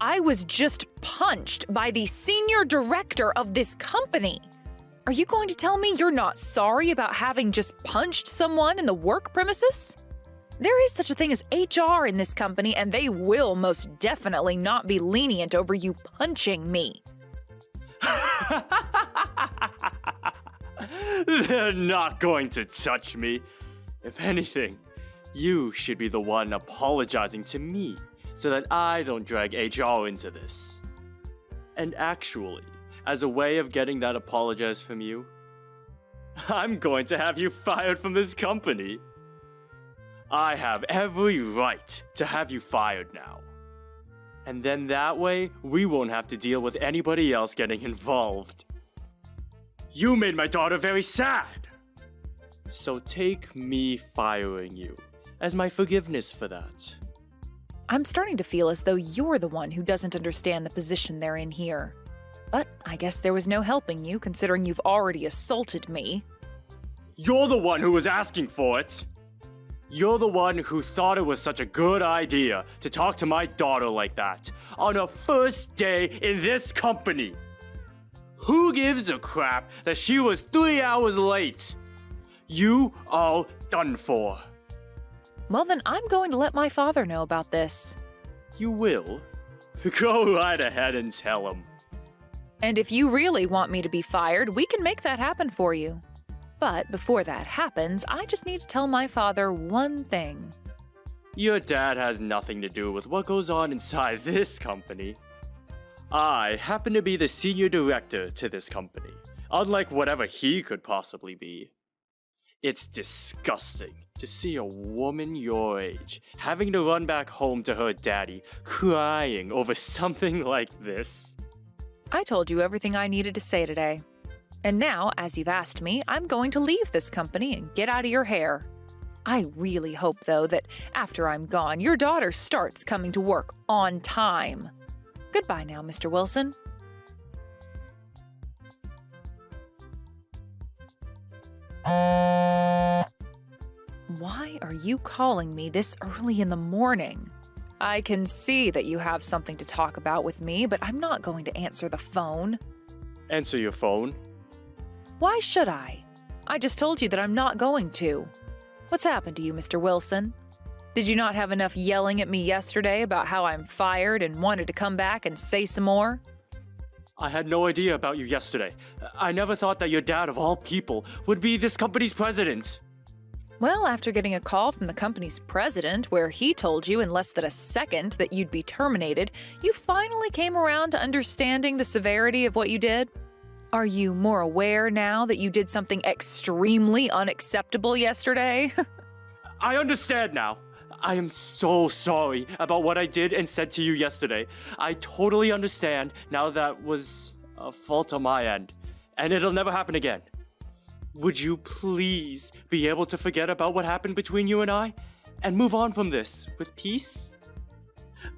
S1: I was just punched by the senior director of this company. Are you going to tell me you're not sorry about having just punched someone in the work premises? There is such a thing as HR in this company, and they will most definitely not be lenient over you punching me.
S8: They're not going to touch me. If anything, you should be the one apologizing to me so that I don't drag HR into this. And actually, as a way of getting that apologize from you, I'm going to have you fired from this company. I have every right to have you fired now. And then that way, we won't have to deal with anybody else getting involved. You made my daughter very sad. So take me firing you as my forgiveness for that.
S1: I'm starting to feel as though you're the one who doesn't understand the position they're in here. But I guess there was no helping you, considering you've already assaulted me.
S8: You're the one who was asking for it. You're the one who thought it was such a good idea to talk to my daughter like that on her first day in this company. Who gives a crap that she was 3 hours late? You are done for.
S1: Well, then I'm going to let my father know about this.
S8: You will? Go right ahead and tell him.
S1: And if you really want me to be fired, we can make that happen for you. But before that happens, I just need to tell my father one thing.
S8: Your dad has nothing to do with what goes on inside this company. I happen to be the senior director to this company, unlike whatever he could possibly be. It's disgusting to see a woman your age having to run back home to her daddy crying over something like this.
S1: I told you everything I needed to say today. And now, as you've asked me, I'm going to leave this company and get out of your hair. I really hope, though, that after I'm gone, your daughter starts coming to work on time. Goodbye now, Mr. Wilson. Why are you calling me this early in the morning? I can see that you have something to talk about with me, but I'm not going to answer the phone.
S8: Answer your phone.
S1: Why should I? I just told you that I'm not going to. What's happened to you, Mr. Wilson? Did you not have enough yelling at me yesterday about how I'm fired and wanted to come back and say some more?
S8: I had no idea about you yesterday. I never thought that your dad, of all people, would be this company's president.
S1: Well, after getting a call from the company's president where he told you in less than a second that you'd be terminated, you finally came around to understanding the severity of what you did? Are you more aware now that you did something extremely unacceptable yesterday?
S8: I understand now. I am so sorry about what I did and said to you yesterday. I totally understand now that was a fault on my end, and it'll never happen again. Would you please be able to forget about what happened between you and I and move on from this with peace?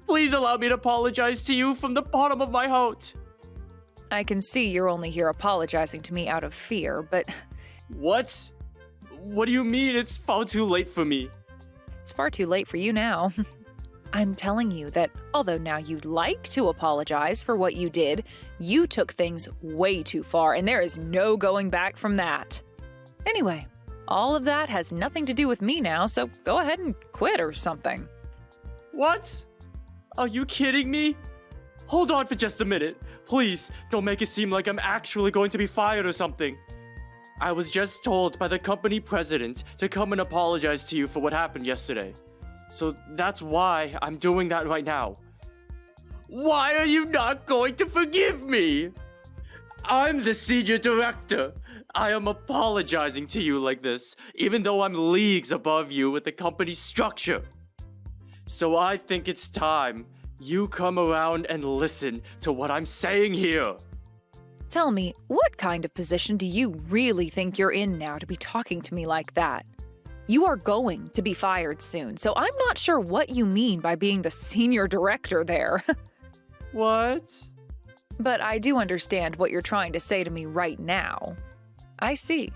S8: Please allow me to apologize to you from the bottom of my heart.
S1: I can see you're only here apologizing to me out of fear, but
S8: What? What do you mean it's far too late for me?
S1: it's far too late for you now. I'm telling you that although now you'd like to apologize for what you did, you took things way too far, and there is no going back from that. Anyway, all of that has nothing to do with me now, so go ahead and quit or something.
S8: What? Are you kidding me? Hold on for just a minute. Please, don't make it seem like I'm actually going to be fired or something. I was just told by the company president to come and apologize to you for what happened yesterday. So that's why I'm doing that right now. Why are you not going to forgive me? I'm the senior director. I am apologizing to you like this, even though I'm leagues above you with the company's structure. So I think it's time you come around and listen to what I'm saying here.
S1: Tell me, what kind of position do you really think you're in now to be talking to me like that? You are going to be fired soon, so I'm not sure what you mean by being the senior director there.
S8: What?
S1: But I do understand what you're trying to say to me right now. I see.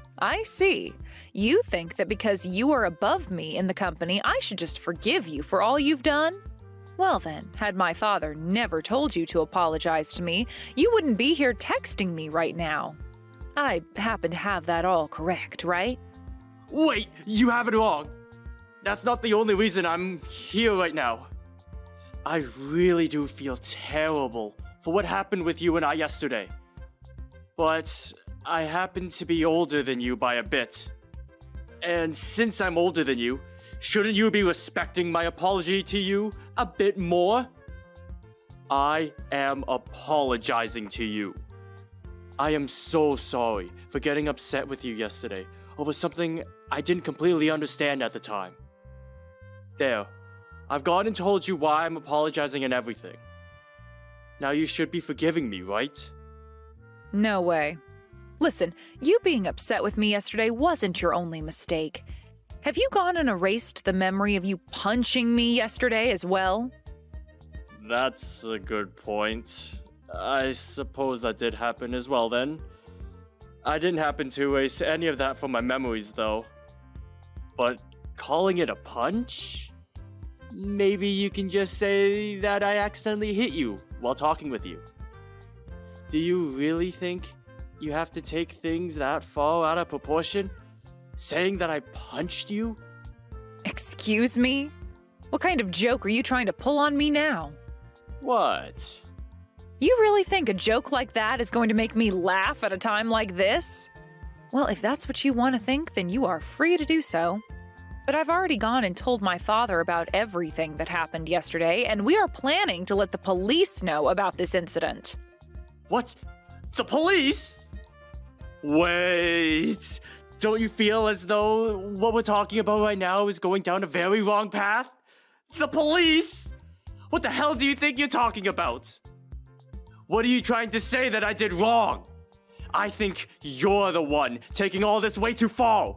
S1: You think that because you are above me in the company, I should just forgive you for all you've done? Well then, had my father never told you to apologize to me, you wouldn't be here texting me right now. I happen to have that all correct, right?
S8: Wait, you have it wrong. That's not the only reason I'm here right now. I really do feel terrible for what happened with you and I yesterday. But I happen to be older than you by a bit. And since I'm older than you, shouldn't you be respecting my apology to you a bit more? I am apologizing to you. I am so sorry for getting upset with you yesterday over something I didn't completely understand at the time. There, I've gone and told you why I'm apologizing and everything. Now you should be forgiving me, right?
S1: No way. Listen, you being upset with me yesterday wasn't your only mistake. Have you gone and erased the memory of you punching me yesterday as well?
S8: That's a good point. I suppose that did happen as well then. I didn't happen to erase any of that from my memories though. But calling it a punch? Maybe you can just say that I accidentally hit you while talking with you. Do you really think you have to take things that far out of proportion? Saying that I punched you?
S1: Excuse me? What kind of joke are you trying to pull on me now?
S8: What?
S1: You really think a joke like that is going to make me laugh at a time like this? Well, if that's what you want to think, then you are free to do so. But I've already gone and told my father about everything that happened yesterday, and we are planning to let the police know about this incident.
S8: What? The police? Wait. Don't you feel as though what we're talking about right now is going down a very wrong path? The police? What the hell do you think you're talking about? What are you trying to say that I did wrong? I think you're the one taking all this way too far.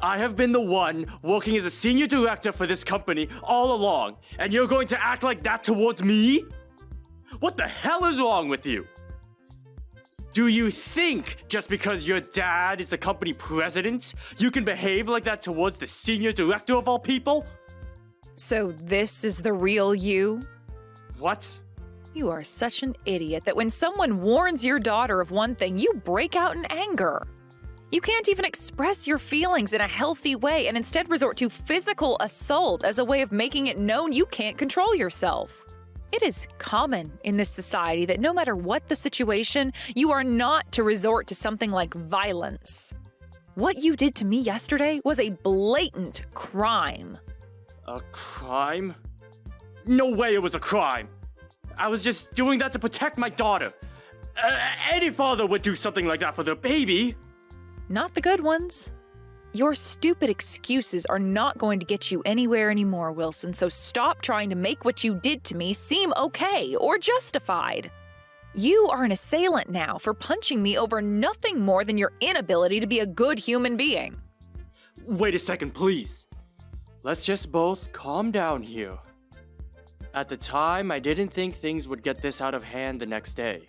S8: I have been the one working as a senior director for this company all along, and you're going to act like that towards me? What the hell is wrong with you? Do you think just because your dad is the company president, you can behave like that towards the senior director of all people?
S1: So this is the real you?
S8: What?
S1: You are such an idiot that when someone warns your daughter of one thing, you break out in anger. You can't even express your feelings in a healthy way and instead resort to physical assault as a way of making it known you can't control yourself. It is common in this society that no matter what the situation, you are not to resort to something like violence. What you did to me yesterday was a blatant crime.
S8: A crime? No way it was a crime. I was just doing that to protect my daughter. Any father would do something like that for their baby.
S1: Not the good ones. Your stupid excuses are not going to get you anywhere anymore, Wilson, so stop trying to make what you did to me seem okay or justified. You are an assailant now for punching me over nothing more than your inability to be a good human being.
S8: Wait a second, please. Let's just both calm down here. At the time, I didn't think things would get this out of hand the next day.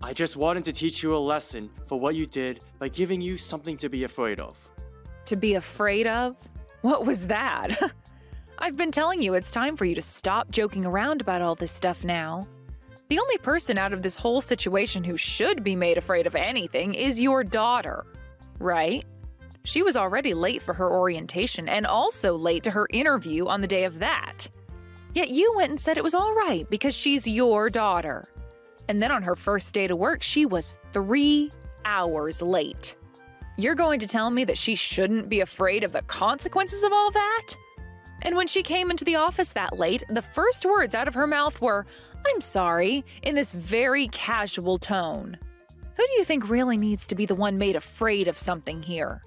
S8: I just wanted to teach you a lesson for what you did by giving you something to be afraid of.
S1: To be afraid of? What was that? I've been telling you it's time for you to stop joking around about all this stuff now. The only person out of this whole situation who should be made afraid of anything is your daughter, right? She was already late for her orientation and also late to her interview on the day of that. Yet you went and said it was all right because she's your daughter. And then on her first day to work, she was 3 hours late. You're going to tell me that she shouldn't be afraid of the consequences of all that? And when she came into the office that late, the first words out of her mouth were, "I'm sorry," in this very casual tone. Who do you think really needs to be the one made afraid of something here?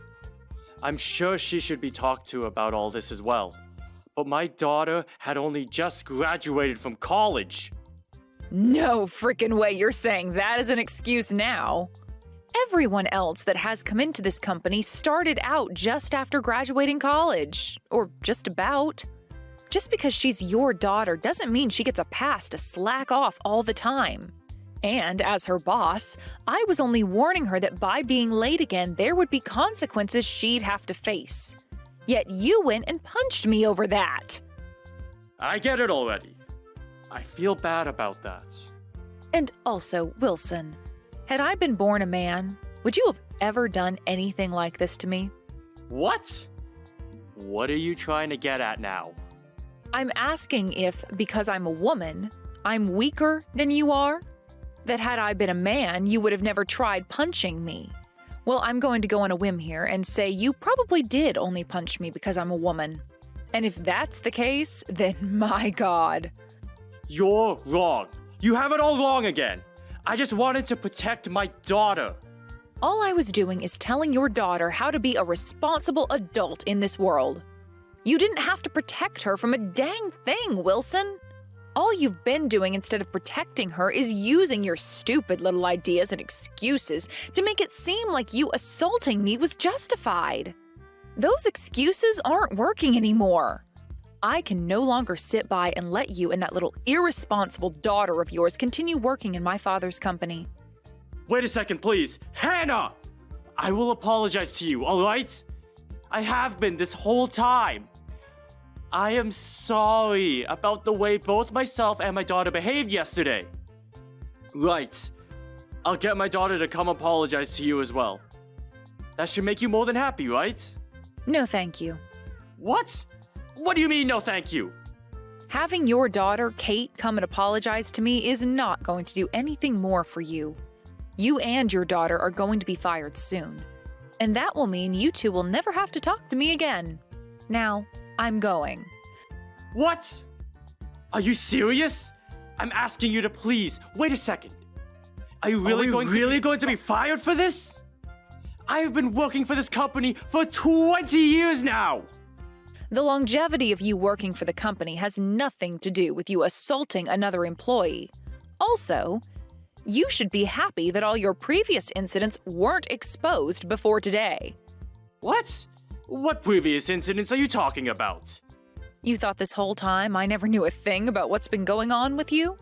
S8: I'm sure she should be talked to about all this as well. But my daughter had only just graduated from college.
S1: No frickin' way you're saying that as an excuse now. Everyone else that has come into this company started out just after graduating college. Or just about. Just because she's your daughter doesn't mean she gets a pass to slack off all the time. And as her boss, I was only warning her that by being late again, there would be consequences she'd have to face. Yet you went and punched me over that.
S8: I get it already. I feel bad about that.
S1: And also, Wilson, had I been born a man, would you have ever done anything like this to me?
S8: What? What are you trying to get at now?
S1: I'm asking if, because I'm a woman, I'm weaker than you are? That had I been a man, you would have never tried punching me. Well, I'm going to go on a whim here and say you probably did only punch me because I'm a woman. And if that's the case, then my God.
S8: You're wrong. You have it all wrong again. I just wanted to protect my daughter.
S1: All I was doing is telling your daughter how to be a responsible adult in this world. You didn't have to protect her from a dang thing, Wilson. All you've been doing instead of protecting her is using your stupid little ideas and excuses to make it seem like you assaulting me was justified. Those excuses aren't working anymore. I can no longer sit by and let you and that little irresponsible daughter of yours continue working in my father's company.
S8: Wait a second, please. Hannah! I will apologize to you, alright? I have been this whole time. I am sorry about the way both myself and my daughter behaved yesterday. Right. I'll get my daughter to come apologize to you as well. That should make you more than happy, right?
S1: No, thank you.
S8: What? What do you mean, no thank you?
S1: Having your daughter, Kate, come and apologize to me is not going to do anything more for you. You and your daughter are going to be fired soon. And that will mean you two will never have to talk to me again. Now, I'm going.
S8: What? Are you serious? I'm asking you to please, wait a second. Are you really going to be fired for this? I have been working for this company for 20 years now!
S1: The longevity of you working for the company has nothing to do with you assaulting another employee. Also, you should be happy that all your previous incidents weren't exposed before today.
S8: What? What previous incidents are you talking about?
S1: You thought this whole time I never knew a thing about what's been going on with you?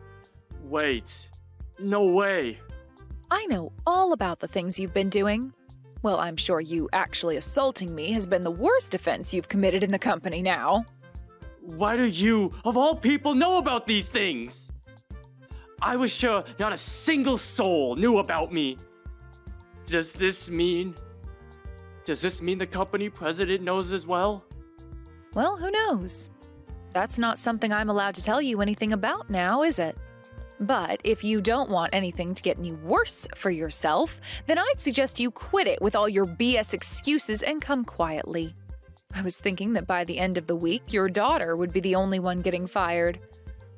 S8: Wait. No way.
S1: I know all about the things you've been doing. Well, I'm sure you actually assaulting me has been the worst offense you've committed in the company now.
S8: Why do you, of all people, know about these things? I was sure not a single soul knew about me. Does this mean the company president knows as well?
S1: Well, who knows? That's not something I'm allowed to tell you anything about now, is it? But if you don't want anything to get any worse for yourself, then I'd suggest you quit it with all your BS excuses and come quietly. I was thinking that by the end of the week, your daughter would be the only one getting fired.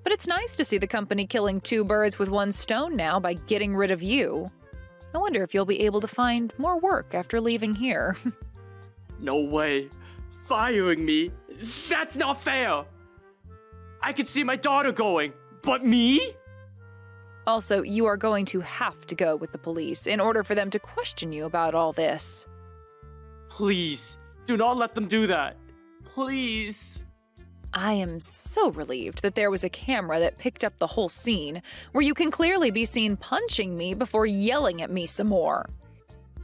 S1: But it's nice to see the company killing 2 birds with 1 stone now by getting rid of you. I wonder if you'll be able to find more work after leaving here.
S8: No way. Firing me? That's not fair. I could see my daughter going, but me?
S1: Also, you are going to have to go with the police in order for them to question you about all this.
S8: Please, do not let them do that. Please.
S1: I am so relieved that there was a camera that picked up the whole scene, where you can clearly be seen punching me before yelling at me some more.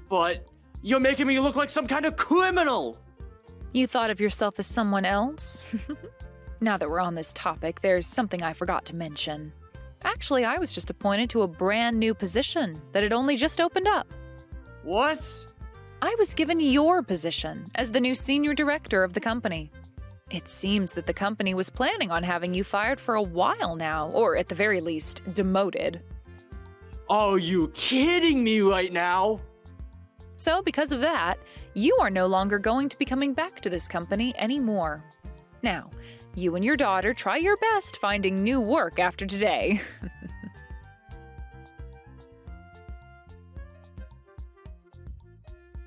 S8: But you're making me look like some kind of criminal.
S1: You thought of yourself as someone else? Now that we're on this topic, there's something I forgot to mention. Actually, I was just appointed to a brand new position that had only just opened up.
S8: What?
S1: I was given your position as the new senior director of the company. It seems that the company was planning on having you fired for a while now, or at the very least, demoted.
S8: Are you kidding me right now?
S1: So, because of that, you are no longer going to be coming back to this company anymore. Now, you and your daughter try your best finding new work after today.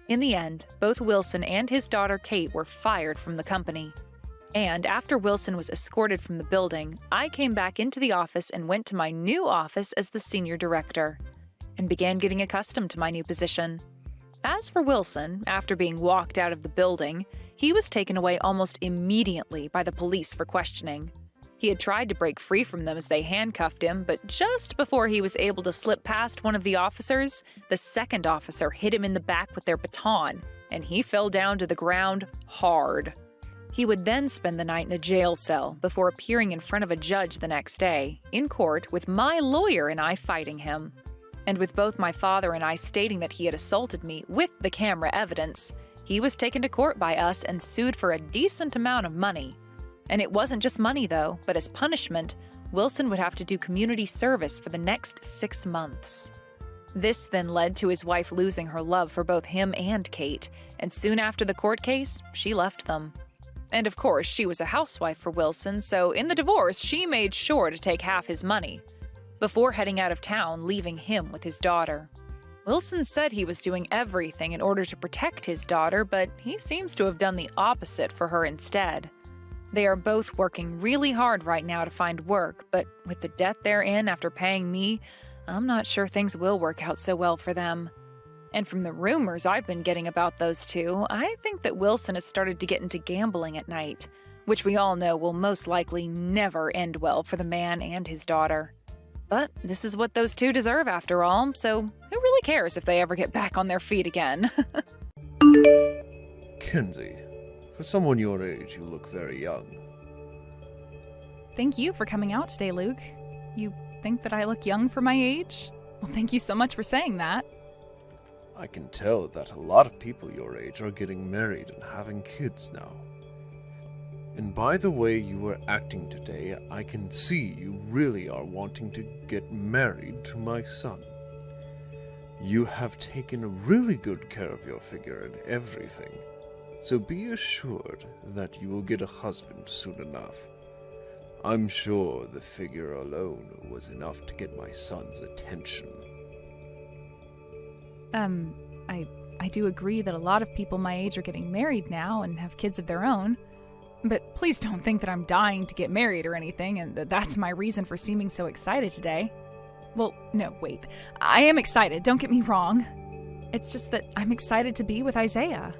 S1: In the end, both Wilson and his daughter Kate were fired from the company. And after Wilson was escorted from the building, I came back into the office and went to my new office as the senior director, and began getting accustomed to my new position. As for Wilson, after being walked out of the building, he was taken away almost immediately by the police for questioning. He had tried to break free from them as they handcuffed him, but just before he was able to slip past one of the officers, the second officer hit him in the back with their baton, and he fell down to the ground hard. He would then spend the night in a jail cell before appearing in front of a judge the next day, in court, with my lawyer and I fighting him. And with both my father and I stating that he had assaulted me with the camera evidence, he was taken to court by us and sued for a decent amount of money. And it wasn't just money, though, but as punishment, Wilson would have to do community service for the next 6 months. This then led to his wife losing her love for both him and Kate, and soon after the court case, she left them. And of course, she was a housewife for Wilson, so in the divorce, she made sure to take half his money, before heading out of town, leaving him with his daughter. Wilson said he was doing everything in order to protect his daughter, but he seems to have done the opposite for her instead. They are both working really hard right now to find work, but with the debt they're in after paying me, I'm not sure things will work out so well for them. And from the rumors I've been getting about those two, I think that Wilson has started to get into gambling at night, which we all know will most likely never end well for the man and his daughter. But this is what those two deserve after all, so who really cares if they ever get back on their feet again?
S6: Kenzie, for someone your age, you look very young.
S1: Thank you for coming out today, Luke. You think that I look young for my age? Well, thank you so much for saying that.
S6: I can tell that a lot of people your age are getting married and having kids now. And by the way you were acting today, I can see you really are wanting to get married to my son. You have taken really good care of your figure and everything, so be assured that you will get a husband soon enough. I'm sure the figure alone was enough to get my son's attention.
S1: I do agree that a lot of people my age are getting married now and have kids of their own. But please don't think that I'm dying to get married or anything, and that that's my reason for seeming so excited today. Well, no, wait. I am excited, don't get me wrong. It's just that I'm excited to be with Isaiah.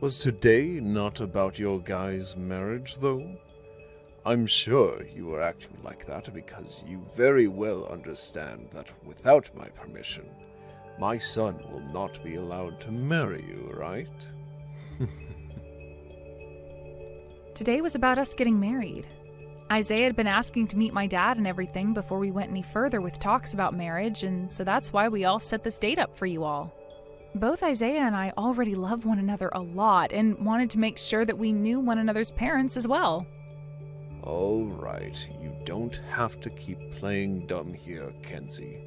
S6: Was today not about your guys' marriage, though? I'm sure you were acting like that because you very well understand that without my permission, my son will not be allowed to marry you, right?
S1: Today was about us getting married. Isaiah had been asking to meet my dad and everything before we went any further with talks about marriage, and so that's why we all set this date up for you all. Both Isaiah and I already love one another a lot and wanted to make sure that we knew one another's parents as well.
S6: All right, you don't have to keep playing dumb here, Kenzie.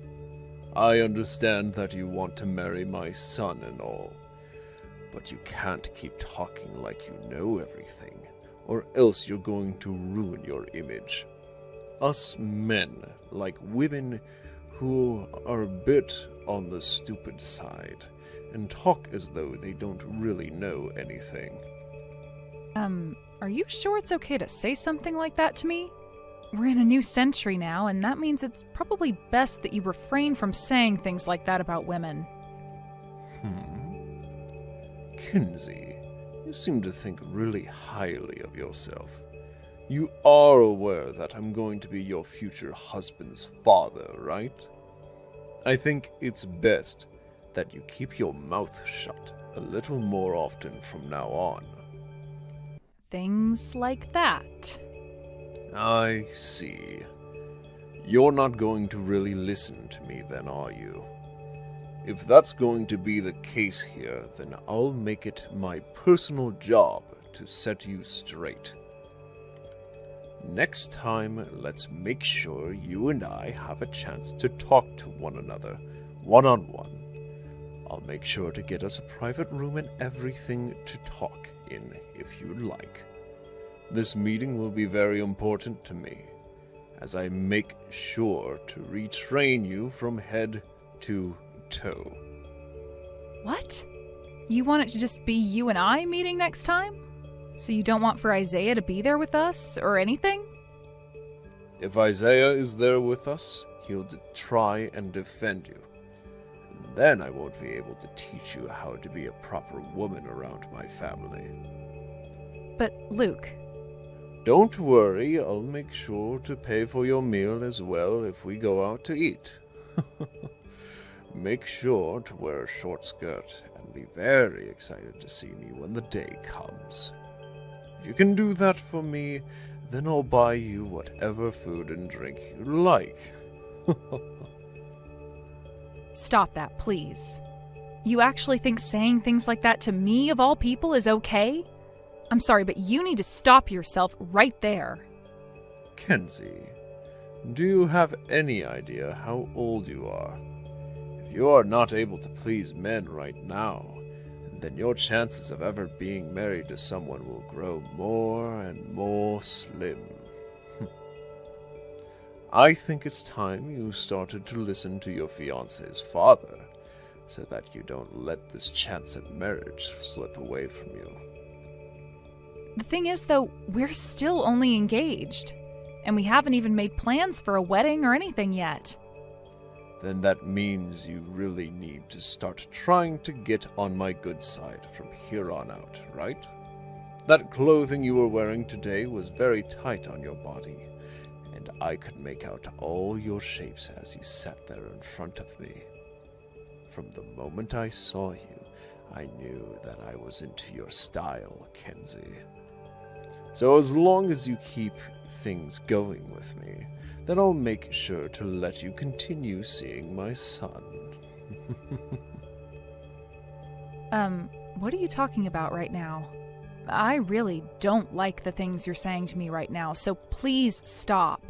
S6: I understand that you want to marry my son and all, but you can't keep talking like you know everything, or else you're going to ruin your image. Us men like women who are a bit on the stupid side, and talk as though they don't really know anything.
S1: Are you sure it's okay to say something like that to me? We're in a new century now, and that means it's probably best that you refrain from saying things like that about women.
S6: Kinsey, you seem to think really highly of yourself. You are aware that I'm going to be your future husband's father, right? I think it's best that you keep your mouth shut a little more often from now on.
S1: Things like that.
S6: I see. You're not going to really listen to me then, are you? If that's going to be the case here, then I'll make it my personal job to set you straight. Next time, let's make sure you and I have a chance to talk to one another, one-on-one. I'll make sure to get us a private room and everything to talk in, if you'd like. This meeting will be very important to me, as I make sure to retrain you from head to toe.
S1: What? You want it to just be you and I meeting next time? So you don't want for Isaiah to be there with us, or anything?
S6: If Isaiah is there with us, he'll try and defend you. And then I won't be able to teach you how to be a proper woman around my family.
S1: But, Luke...
S6: Don't worry, I'll make sure to pay for your meal as well if we go out to eat. Make sure to wear a short skirt and be very excited to see me when the day comes. If you can do that for me, then I'll buy you whatever food and drink you like.
S1: Stop that, please. You actually think saying things like that to me, of all people, is okay? I'm sorry, but you need to stop yourself right there.
S6: Kenzie, do you have any idea how old you are? If you are not able to please men right now, then your chances of ever being married to someone will grow more and more slim. I think it's time you started to listen to your fiancé's father, so that you don't let this chance at marriage slip away from you.
S1: The thing is, though, we're still only engaged, and we haven't even made plans for a wedding or anything yet.
S6: Then that means you really need to start trying to get on my good side from here on out, right? That clothing you were wearing today was very tight on your body, and I could make out all your shapes as you sat there in front of me. From the moment I saw you, I knew that I was into your style, Kenzie. So as long as you keep things going with me, then I'll make sure to let you continue seeing my son.
S1: What are you talking about right now? I really don't like the things you're saying to me right now, so please stop.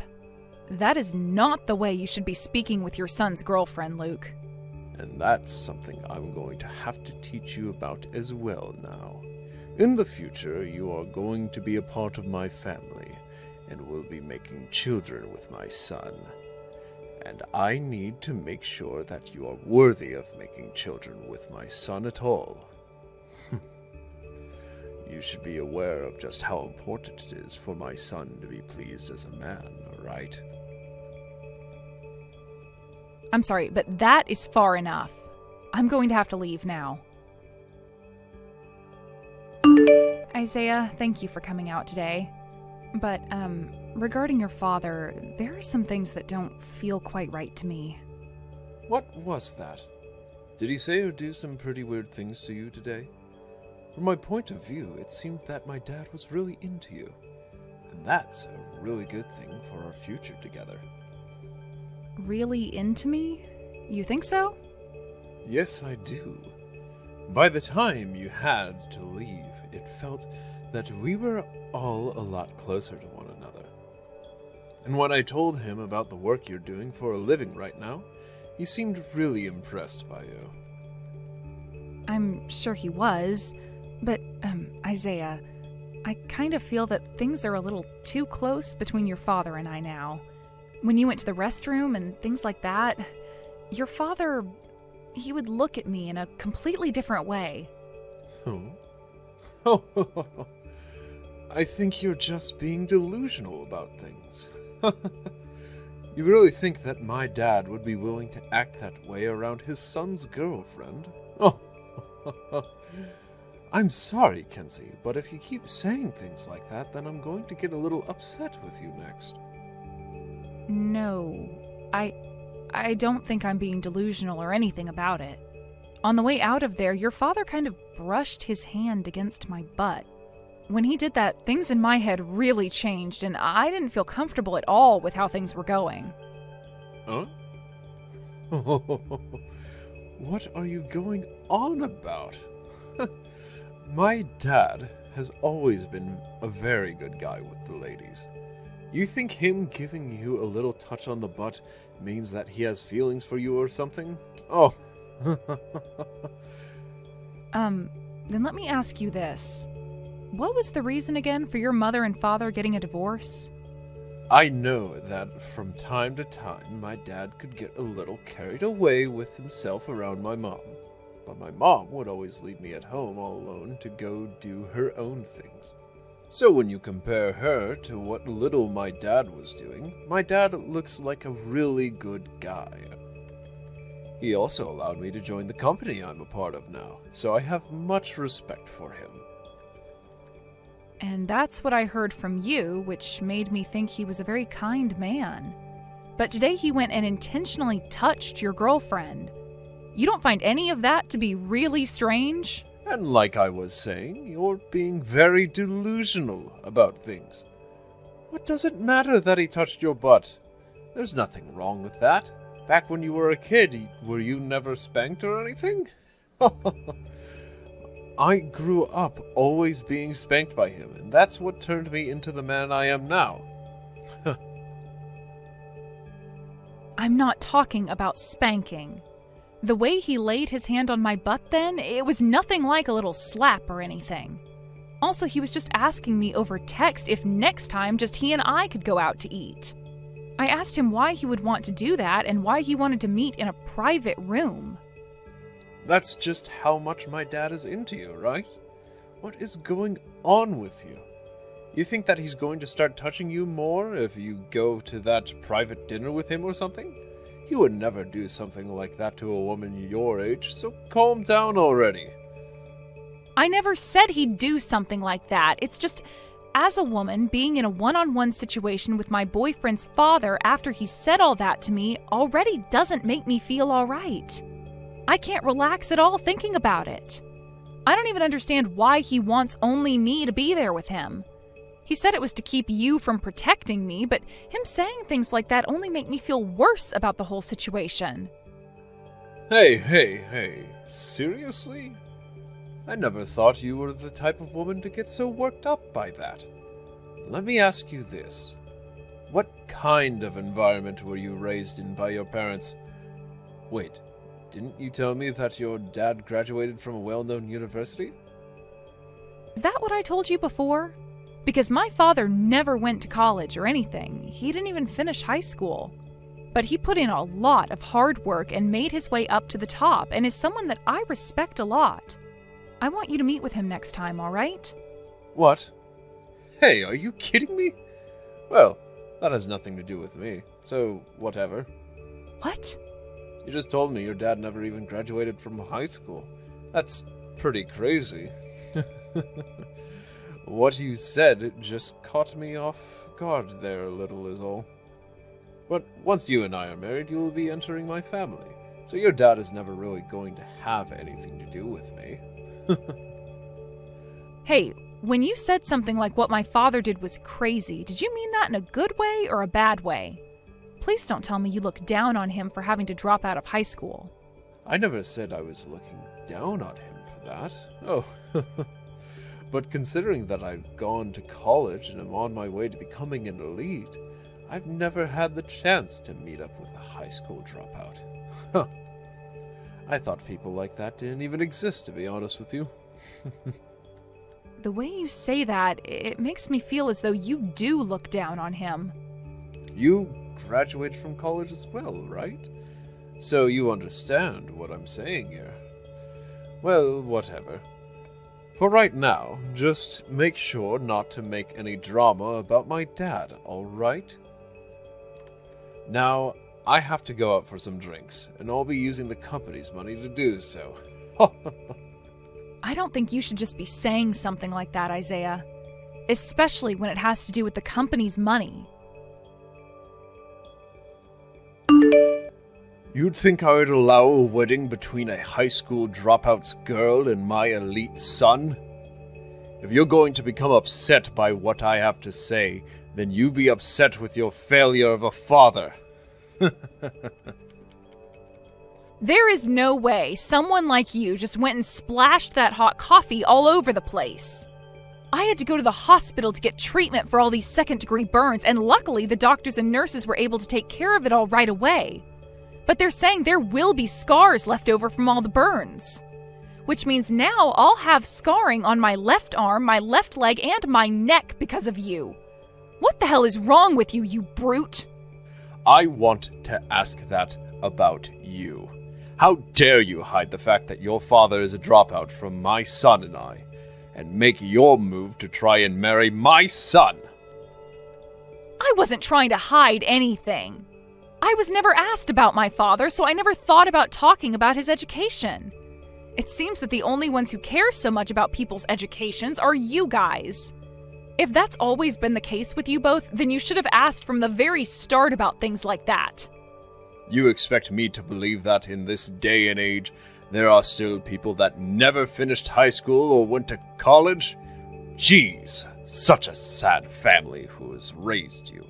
S1: That is not the way you should be speaking with your son's girlfriend, Luke.
S6: And that's something I'm going to have to teach you about as well now. In the future, you are going to be a part of my family, and will be making children with my son. And I need to make sure that you are worthy of making children with my son at all. You should be aware of just how important it is for my son to be pleased as a man, right?
S1: I'm sorry, but that is far enough. I'm going to have to leave now. Isaiah, thank you for coming out today. But, regarding your father, there are some things that don't feel quite right to me.
S6: What was that? Did he say or do some pretty weird things to you today? From my point of view, it seemed that my dad was really into you. And that's a really good thing for our future together.
S1: Really into me? You think so?
S6: Yes, I do. By the time you had to leave, it felt that we were all a lot closer to one another. And when I told him about the work you're doing for a living right now, he seemed really impressed by you.
S1: I'm sure he was, but, Isaiah, I kind of feel that things are a little too close between your father and I now. When you went to the restroom and things like that, your father, he would look at me in a completely different way.
S6: Oh. I think you're just being delusional about things. You really think that my dad would be willing to act that way around his son's girlfriend? Oh. I'm sorry, Kenzie, but if you keep saying things like that, then I'm going to get a little upset with you next.
S1: No, I don't think I'm being delusional or anything about it. On the way out of there, your father kind of brushed his hand against my butt. When he did that, things in my head really changed, and I didn't feel comfortable at all with how things were going.
S6: Huh? What are you going on about? My dad has always been a very good guy with the ladies. You think him giving you a little touch on the butt means that he has feelings for you or something? Oh.
S1: Then let me ask you this. What was the reason again for your mother and father getting a divorce?
S6: I know that from time to time my dad could get a little carried away with himself around my mom. But my mom would always leave me at home all alone to go do her own things. So when you compare her to what little my dad was doing, my dad looks like a really good guy. He also allowed me to join the company I'm a part of now, so I have much respect for him.
S1: And that's what I heard from you, which made me think he was a very kind man. But today he went and intentionally touched your girlfriend. You don't find any of that to be really strange?
S6: And like I was saying, you're being very delusional about things. What does it matter that he touched your butt? There's nothing wrong with that. Back when you were a kid, were you never spanked or anything? I grew up always being spanked by him, and that's what turned me into the man I am now.
S1: I'm not talking about spanking. The way he laid his hand on my butt then, it was nothing like a little slap or anything. Also, he was just asking me over text if next time just he and I could go out to eat. I asked him why he would want to do that and why he wanted to meet in a private room.
S6: That's just how much my dad is into you, right? What is going on with you? You think that he's going to start touching you more if you go to that private dinner with him or something? He would never do something like that to a woman your age, so calm down already.
S1: I never said he'd do something like that. It's just, as a woman, being in a one-on-one situation with my boyfriend's father after he said all that to me already doesn't make me feel all right. I can't relax at all thinking about it. I don't even understand why he wants only me to be there with him. He said it was to keep you from protecting me, but him saying things like that only make me feel worse about the whole situation.
S6: Hey, seriously? I never thought you were the type of woman to get so worked up by that. Let me ask you this. What kind of environment were you raised in by your parents? Wait, didn't you tell me that your dad graduated from a well-known university?
S1: Is that what I told you before? Because my father never went to college or anything. He didn't even finish high school. But he put in a lot of hard work and made his way up to the top and is someone that I respect a lot. I want you to meet with him next time, all right?
S6: What? Hey, are you kidding me? Well, that has nothing to do with me, so whatever.
S1: What?
S6: You just told me your dad never even graduated from high school. That's pretty crazy. What you said just caught me off guard there a little is all. But once you and I are married, you will be entering my family, so your dad is never really going to have anything to do with me.
S1: Hey, when you said something like what my father did was crazy, did you mean that in a good way or a bad way? Please don't tell me you look down on him for having to drop out of high school.
S6: I never said I was looking down on him for that. Oh. But considering that I've gone to college and am on my way to becoming an elite, I've never had the chance to meet up with a high school dropout. Huh. I thought people like that didn't even exist, to be honest with you.
S1: The way you say that, it makes me feel as though you do look down on him.
S6: You graduated from college as well, right? So you understand what I'm saying here. Well, whatever. For right now, just make sure not to make any drama about my dad, alright? Now, I have to go out for some drinks, and I'll be using the company's money to do so.
S1: I don't think you should just be saying something like that, Isaiah. Especially when it has to do with the company's money.
S6: You'd think I would allow a wedding between a high school dropout's girl and my elite son? If you're going to become upset by what I have to say, then you be upset with your failure of a father.
S1: There is no way someone like you just went and splashed that hot coffee all over the place. I had to go to the hospital to get treatment for all these second-degree burns, and luckily the doctors and nurses were able to take care of it all right away. But they're saying there will be scars left over from all the burns. Which means now I'll have scarring on my left arm, my left leg, and my neck because of you. What the hell is wrong with you, you brute?
S6: I want to ask that about you. How dare you hide the fact that your father is a dropout from my son and I, and make your move to try and marry my son?
S1: I wasn't trying to hide anything. I was never asked about my father, so I never thought about talking about his education. It seems that the only ones who care so much about people's educations are you guys. If that's always been the case with you both, then you should have asked from the very start about things like that.
S6: You expect me to believe that in this day and age, there are still people that never finished high school or went to college? Jeez, such a sad family who has raised you.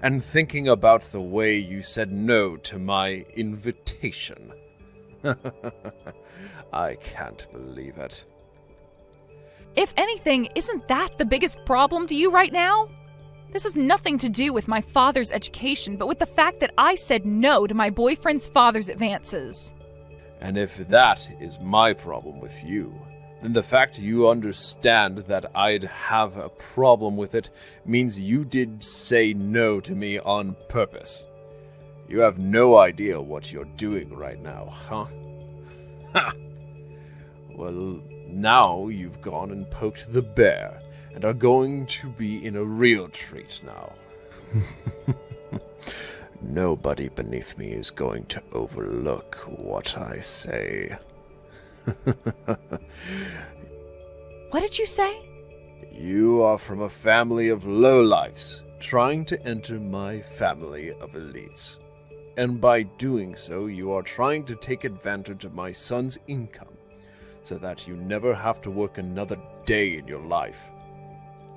S6: And thinking about the way you said no to my invitation. I can't believe it.
S1: If anything, isn't that the biggest problem to you right now? This has nothing to do with my father's education, but with the fact that I said no to my boyfriend's father's advances.
S6: And if that is my problem with you, then the fact you understand that I'd have a problem with it means you did say no to me on purpose. You have no idea what you're doing right now, huh? Ha! Well, now you've gone and poked the bear, and are going to be in a real treat now. Nobody beneath me is going to overlook what I say.
S1: What did you say?
S6: You are from a family of lowlifes, trying to enter my family of elites. And by doing so, you are trying to take advantage of my son's income, so that you never have to work another day in your life.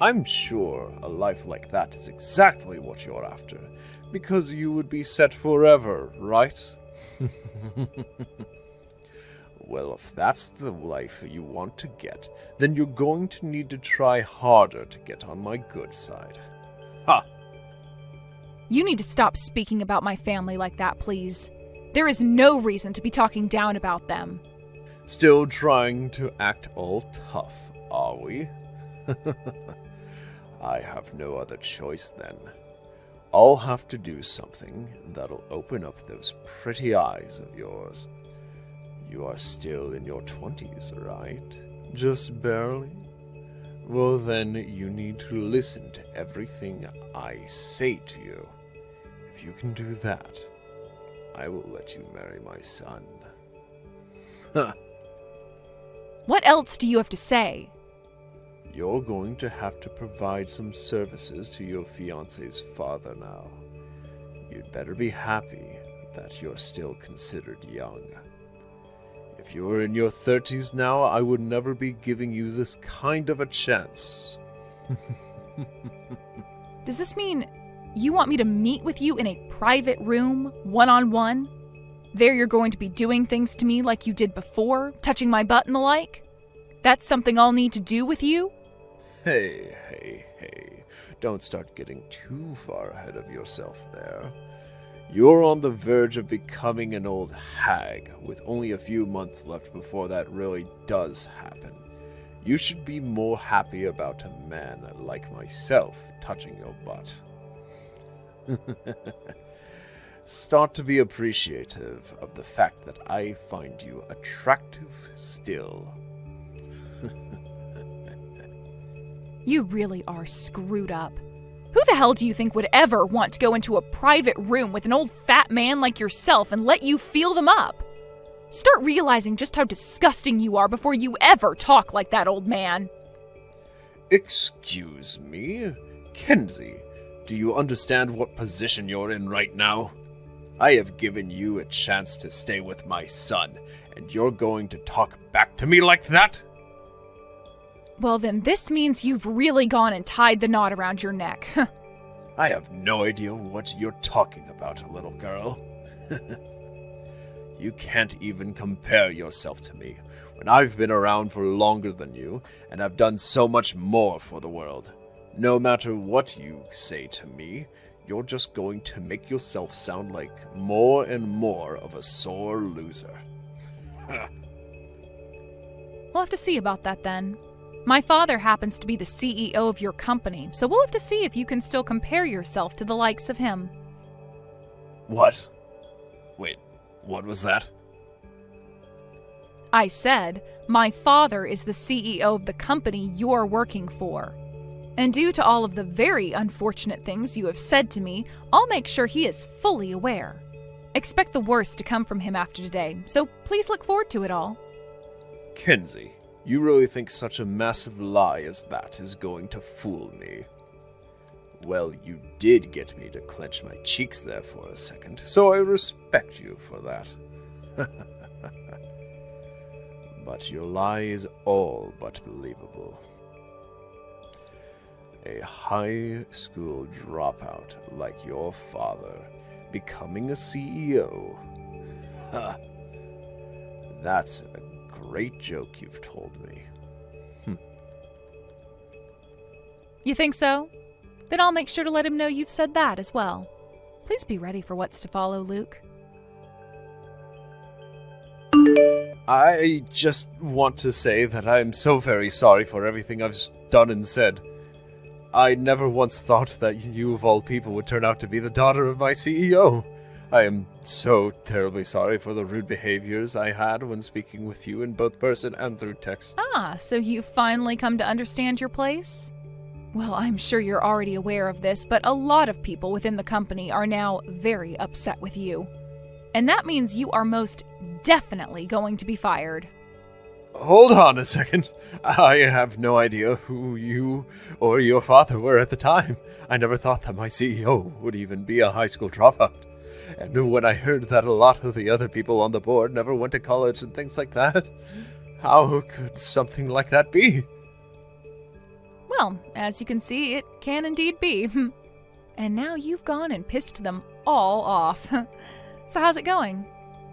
S6: I'm sure a life like that is exactly what you're after, because you would be set forever, right? Well, if that's the life you want to get, then you're going to need to try harder to get on my good side. Ha!
S1: You need to stop speaking about my family like that, please. There is no reason to be talking down about them.
S6: Still trying to act all tough, are we? I have no other choice then. I'll have to do something that'll open up those pretty eyes of yours. You are still in your 20s, right? Just barely? Well, then you need to listen to everything I say to you. If you can do that, I will let you marry my son. Huh.
S1: What else do you have to say?
S6: You're going to have to provide some services to your fiancé's father now. You'd better be happy that you're still considered young. If you were in your 30s now, I would never be giving you this kind of a chance.
S1: Does this mean you want me to meet with you in a private room, one-on-one? There you're going to be doing things to me like you did before, touching my butt and the like? That's something I'll need to do with you?
S6: Hey. Don't start getting too far ahead of yourself there. You're on the verge of becoming an old hag, with only a few months left before that really does happen. You should be more happy about a man like myself touching your butt. start to be appreciative of the fact that I find you attractive still.
S1: You really are screwed up. Who the hell do you think would ever want to go into a private room with an old fat man like yourself and let you feel them up? Start realizing just how disgusting you are before you ever talk like that old man.
S6: Excuse me? Kenzie, do you understand what position you're in right now? I have given you a chance to stay with my son, and you're going to talk back to me like that?
S1: Well, then this means you've really gone and tied the knot around your neck.
S6: I have no idea what you're talking about, little girl. You can't even compare yourself to me, when I've been around for longer than you, and I've done so much more for the world. No matter what you say to me, you're just going to make yourself sound like more and more of a sore loser.
S1: We'll have to see about that then. My father happens to be the CEO of your company, so we'll have to see if you can still compare yourself to the likes of him.
S6: What? Wait, what was that?
S1: I said, my father is the CEO of the company you're working for. And due to all of the very unfortunate things you have said to me, I'll make sure he is fully aware. Expect the worst to come from him after today, so please look forward to it all.
S6: Kenzie, you really think such a massive lie as that is going to fool me? Well, you did get me to clench my cheeks there for a second, so I respect you for that. But your lie is all but believable. A high school dropout like your father becoming a CEO. That's a great joke you've told me.
S1: You think so? Then I'll make sure to let him know you've said that as well. Please be ready for what's to follow, Luke.
S6: I just want to say that I'm so very sorry for everything I've done and said. I never once thought that you of all people would turn out to be the daughter of my CEO. I am so terribly sorry for the rude behaviors I had when speaking with you in both person and through text.
S1: Ah, so you've finally come to understand your place? Well, I'm sure you're already aware of this, but a lot of people within the company are now very upset with you. And that means you are most definitely going to be fired.
S6: Hold on a second. I have no idea who you or your father were at the time. I never thought that my CEO would even be a high school dropout. And when I heard that a lot of the other people on the board never went to college and things like that, how could something like that be?
S1: Well, as you can see, it can indeed be. And now you've gone and pissed them all off. So how's it going?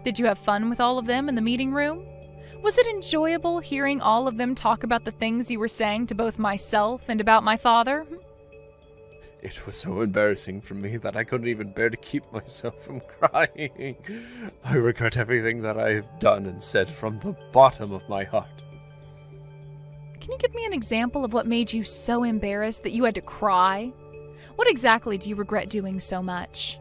S1: Did you have fun with all of them in the meeting room? Was it enjoyable hearing all of them talk about the things you were saying to both myself and about my father?
S6: It was so embarrassing for me that I couldn't even bear to keep myself from crying. I regret everything that I have done and said from the bottom of my heart.
S1: Can you give me an example of what made you so embarrassed that you had to cry? What exactly do you regret doing so much?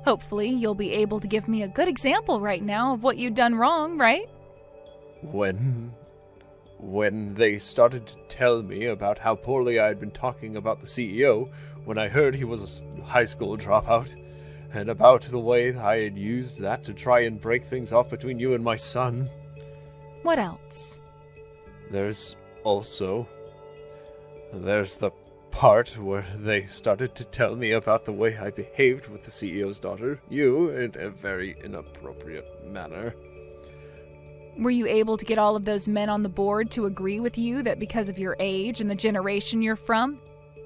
S1: Hopefully, you'll be able to give me a good example right now of what you'd done wrong, right?
S6: When they started to tell me about how poorly I had been talking about the CEO when I heard he was a high school dropout, and about the way I had used that to try and break things off between you and my son.
S1: What else?
S6: There's the part where they started to tell me about the way I behaved with the CEO's daughter, you, in a very inappropriate manner.
S1: Were you able to get all of those men on the board to agree with you that because of your age and the generation you're from,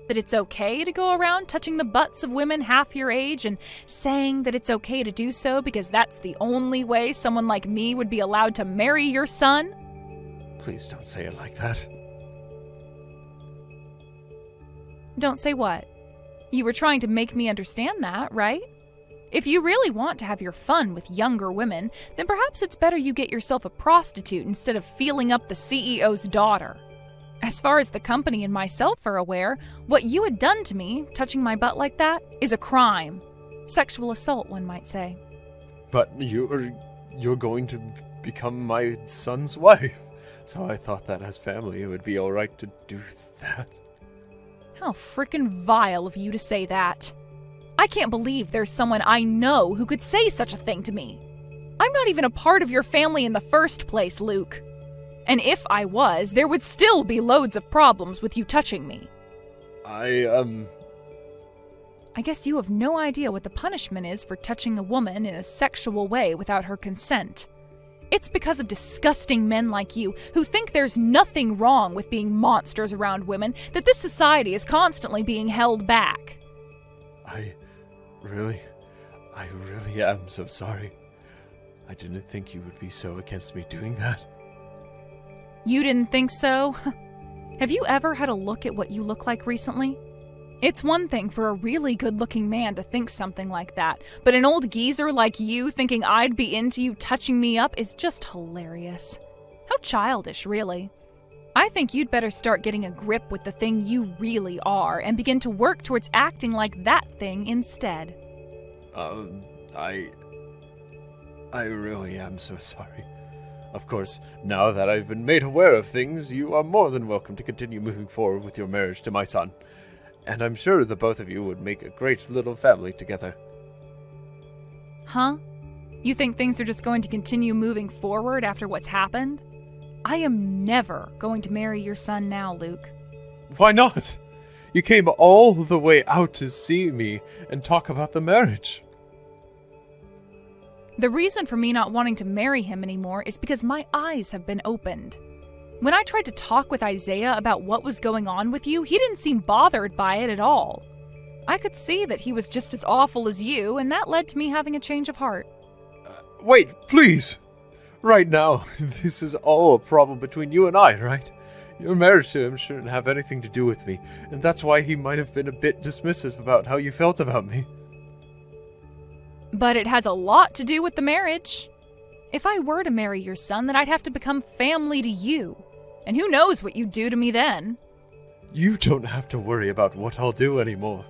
S1: that it's okay to go around touching the butts of women half your age and saying that it's okay to do so because that's the only way someone like me would be allowed to marry your son?
S6: Please don't say it like that.
S1: Don't say what? You were trying to make me understand that, right? If you really want to have your fun with younger women, then perhaps it's better you get yourself a prostitute instead of feeling up the CEO's daughter. As far as the company and myself are aware, what you had done to me, touching my butt like that, is a crime. Sexual assault, one might say.
S6: But you're going to become my son's wife. So I thought that as family it would be alright to do that.
S1: How frickin' vile of you to say that. I can't believe there's someone I know who could say such a thing to me. I'm not even a part of your family in the first place, Luke. And if I was, there would still be loads of problems with you touching me. I guess you have no idea what the punishment is for touching a woman in a sexual way without her consent. It's because of disgusting men like you who think there's nothing wrong with being monsters around women that this society is constantly being held back.
S6: I really am so sorry. I didn't think you would be so against me doing that.
S1: You didn't think so? Have you ever had a look at what you look like recently? It's one thing for a really good-looking man to think something like that, but an old geezer like you thinking I'd be into you touching me up is just hilarious. How childish, really. I think you'd better start getting a grip with the thing you really are and begin to work towards acting like that thing instead.
S6: I really am so sorry. Of course, now that I've been made aware of things, you are more than welcome to continue moving forward with your marriage to my son. And I'm sure the both of you would make a great little family together.
S1: Huh? You think things are just going to continue moving forward after what's happened? I am never going to marry your son now, Luke.
S6: Why not? You came all the way out to see me and talk about the marriage.
S1: The reason for me not wanting to marry him anymore is because my eyes have been opened. When I tried to talk with Isaiah about what was going on with you, he didn't seem bothered by it at all. I could see that he was just as awful as you, and that led to me having a change of heart.
S6: Wait, please! Right now, this is all a problem between you and I, right? Your marriage to him shouldn't have anything to do with me, and that's why he might have been a bit dismissive about how you felt about me.
S1: But it has a lot to do with the marriage. If I were to marry your son, then I'd have to become family to you. And who knows what you'd do to me then?
S6: You don't have to worry about what I'll do anymore.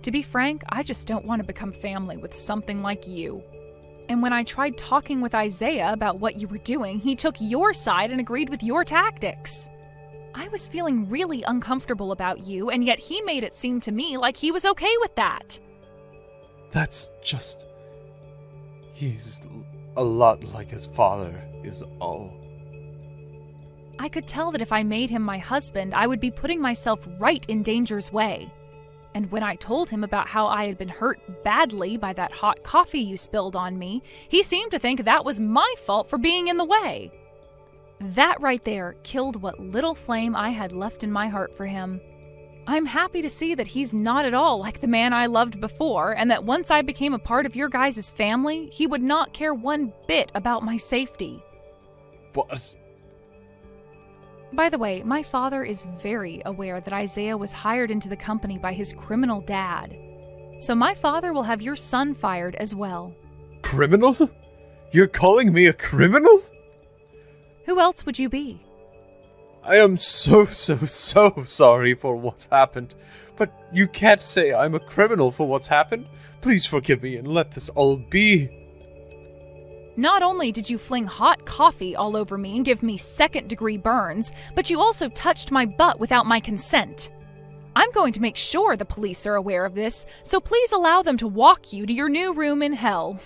S1: To be frank, I just don't want to become family with something like you. And when I tried talking with Isaiah about what you were doing, he took your side and agreed with your tactics. I was feeling really uncomfortable about you, and yet he made it seem to me like he was okay with that.
S6: That's just... He's a lot like his father, is all.
S1: I could tell that if I made him my husband, I would be putting myself right in danger's way. And when I told him about how I had been hurt badly by that hot coffee you spilled on me, he seemed to think that was my fault for being in the way. That right there killed what little flame I had left in my heart for him. I'm happy to see that he's not at all like the man I loved before, and that once I became a part of your guys' family, he would not care one bit about my safety.
S6: What?
S1: By the way, my father is very aware that Isaiah was hired into the company by his criminal dad. So my father will have your son fired as well.
S6: Criminal? You're calling me a criminal?
S1: Who else would you be?
S6: I am so sorry for what's happened. But you can't say I'm a criminal for what's happened. Please forgive me and let this all be.
S1: Not only did you fling hot coffee all over me and give me second-degree burns, but you also touched my butt without my consent. I'm going to make sure the police are aware of this, so please allow them to walk you to your new room in hell.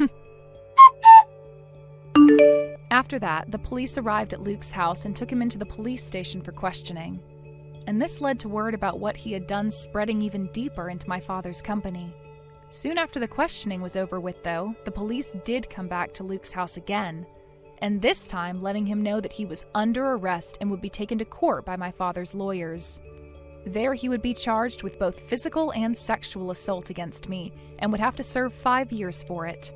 S1: After that, the police arrived at Luke's house and took him into the police station for questioning. And this led to word about what he had done spreading even deeper into my father's company. Soon after the questioning was over with, though, the police did come back to Luke's house again, and this time letting him know that he was under arrest and would be taken to court by my father's lawyers. There he would be charged with both physical and sexual assault against me, and would have to serve 5 years for it.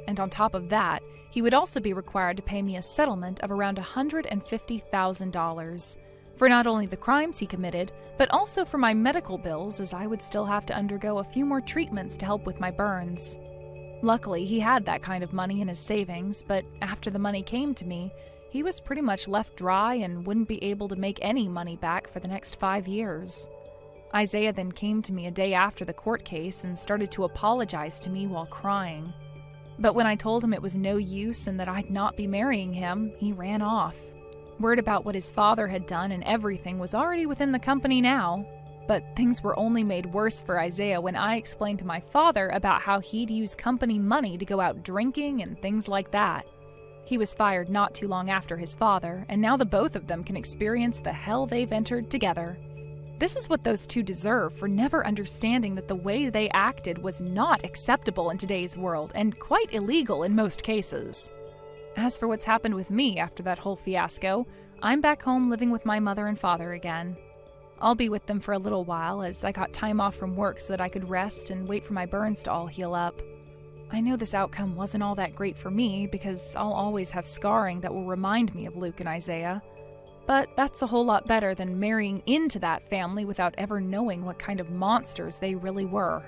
S1: And on top of that, he would also be required to pay me a settlement of around $150,000 for not only the crimes he committed, but also for my medical bills, as I would still have to undergo a few more treatments to help with my burns. Luckily, he had that kind of money in his savings, but after the money came to me, he was pretty much left dry and wouldn't be able to make any money back for the next 5 years. Isaiah then came to me a day after the court case and started to apologize to me while crying. But when I told him it was no use and that I'd not be marrying him, he ran off. Word about what his father had done and everything was already within the company now. But things were only made worse for Isaiah when I explained to my father about how he'd use company money to go out drinking and things like that. He was fired not too long after his father, and now the both of them can experience the hell they've entered together. This is what those two deserve for never understanding that the way they acted was not acceptable in today's world and quite illegal in most cases. As for what's happened with me after that whole fiasco, I'm back home living with my mother and father again. I'll be with them for a little while as I got time off from work so that I could rest and wait for my burns to all heal up. I know this outcome wasn't all that great for me because I'll always have scarring that will remind me of Luke and Isaiah. But that's a whole lot better than marrying into that family without ever knowing what kind of monsters they really were.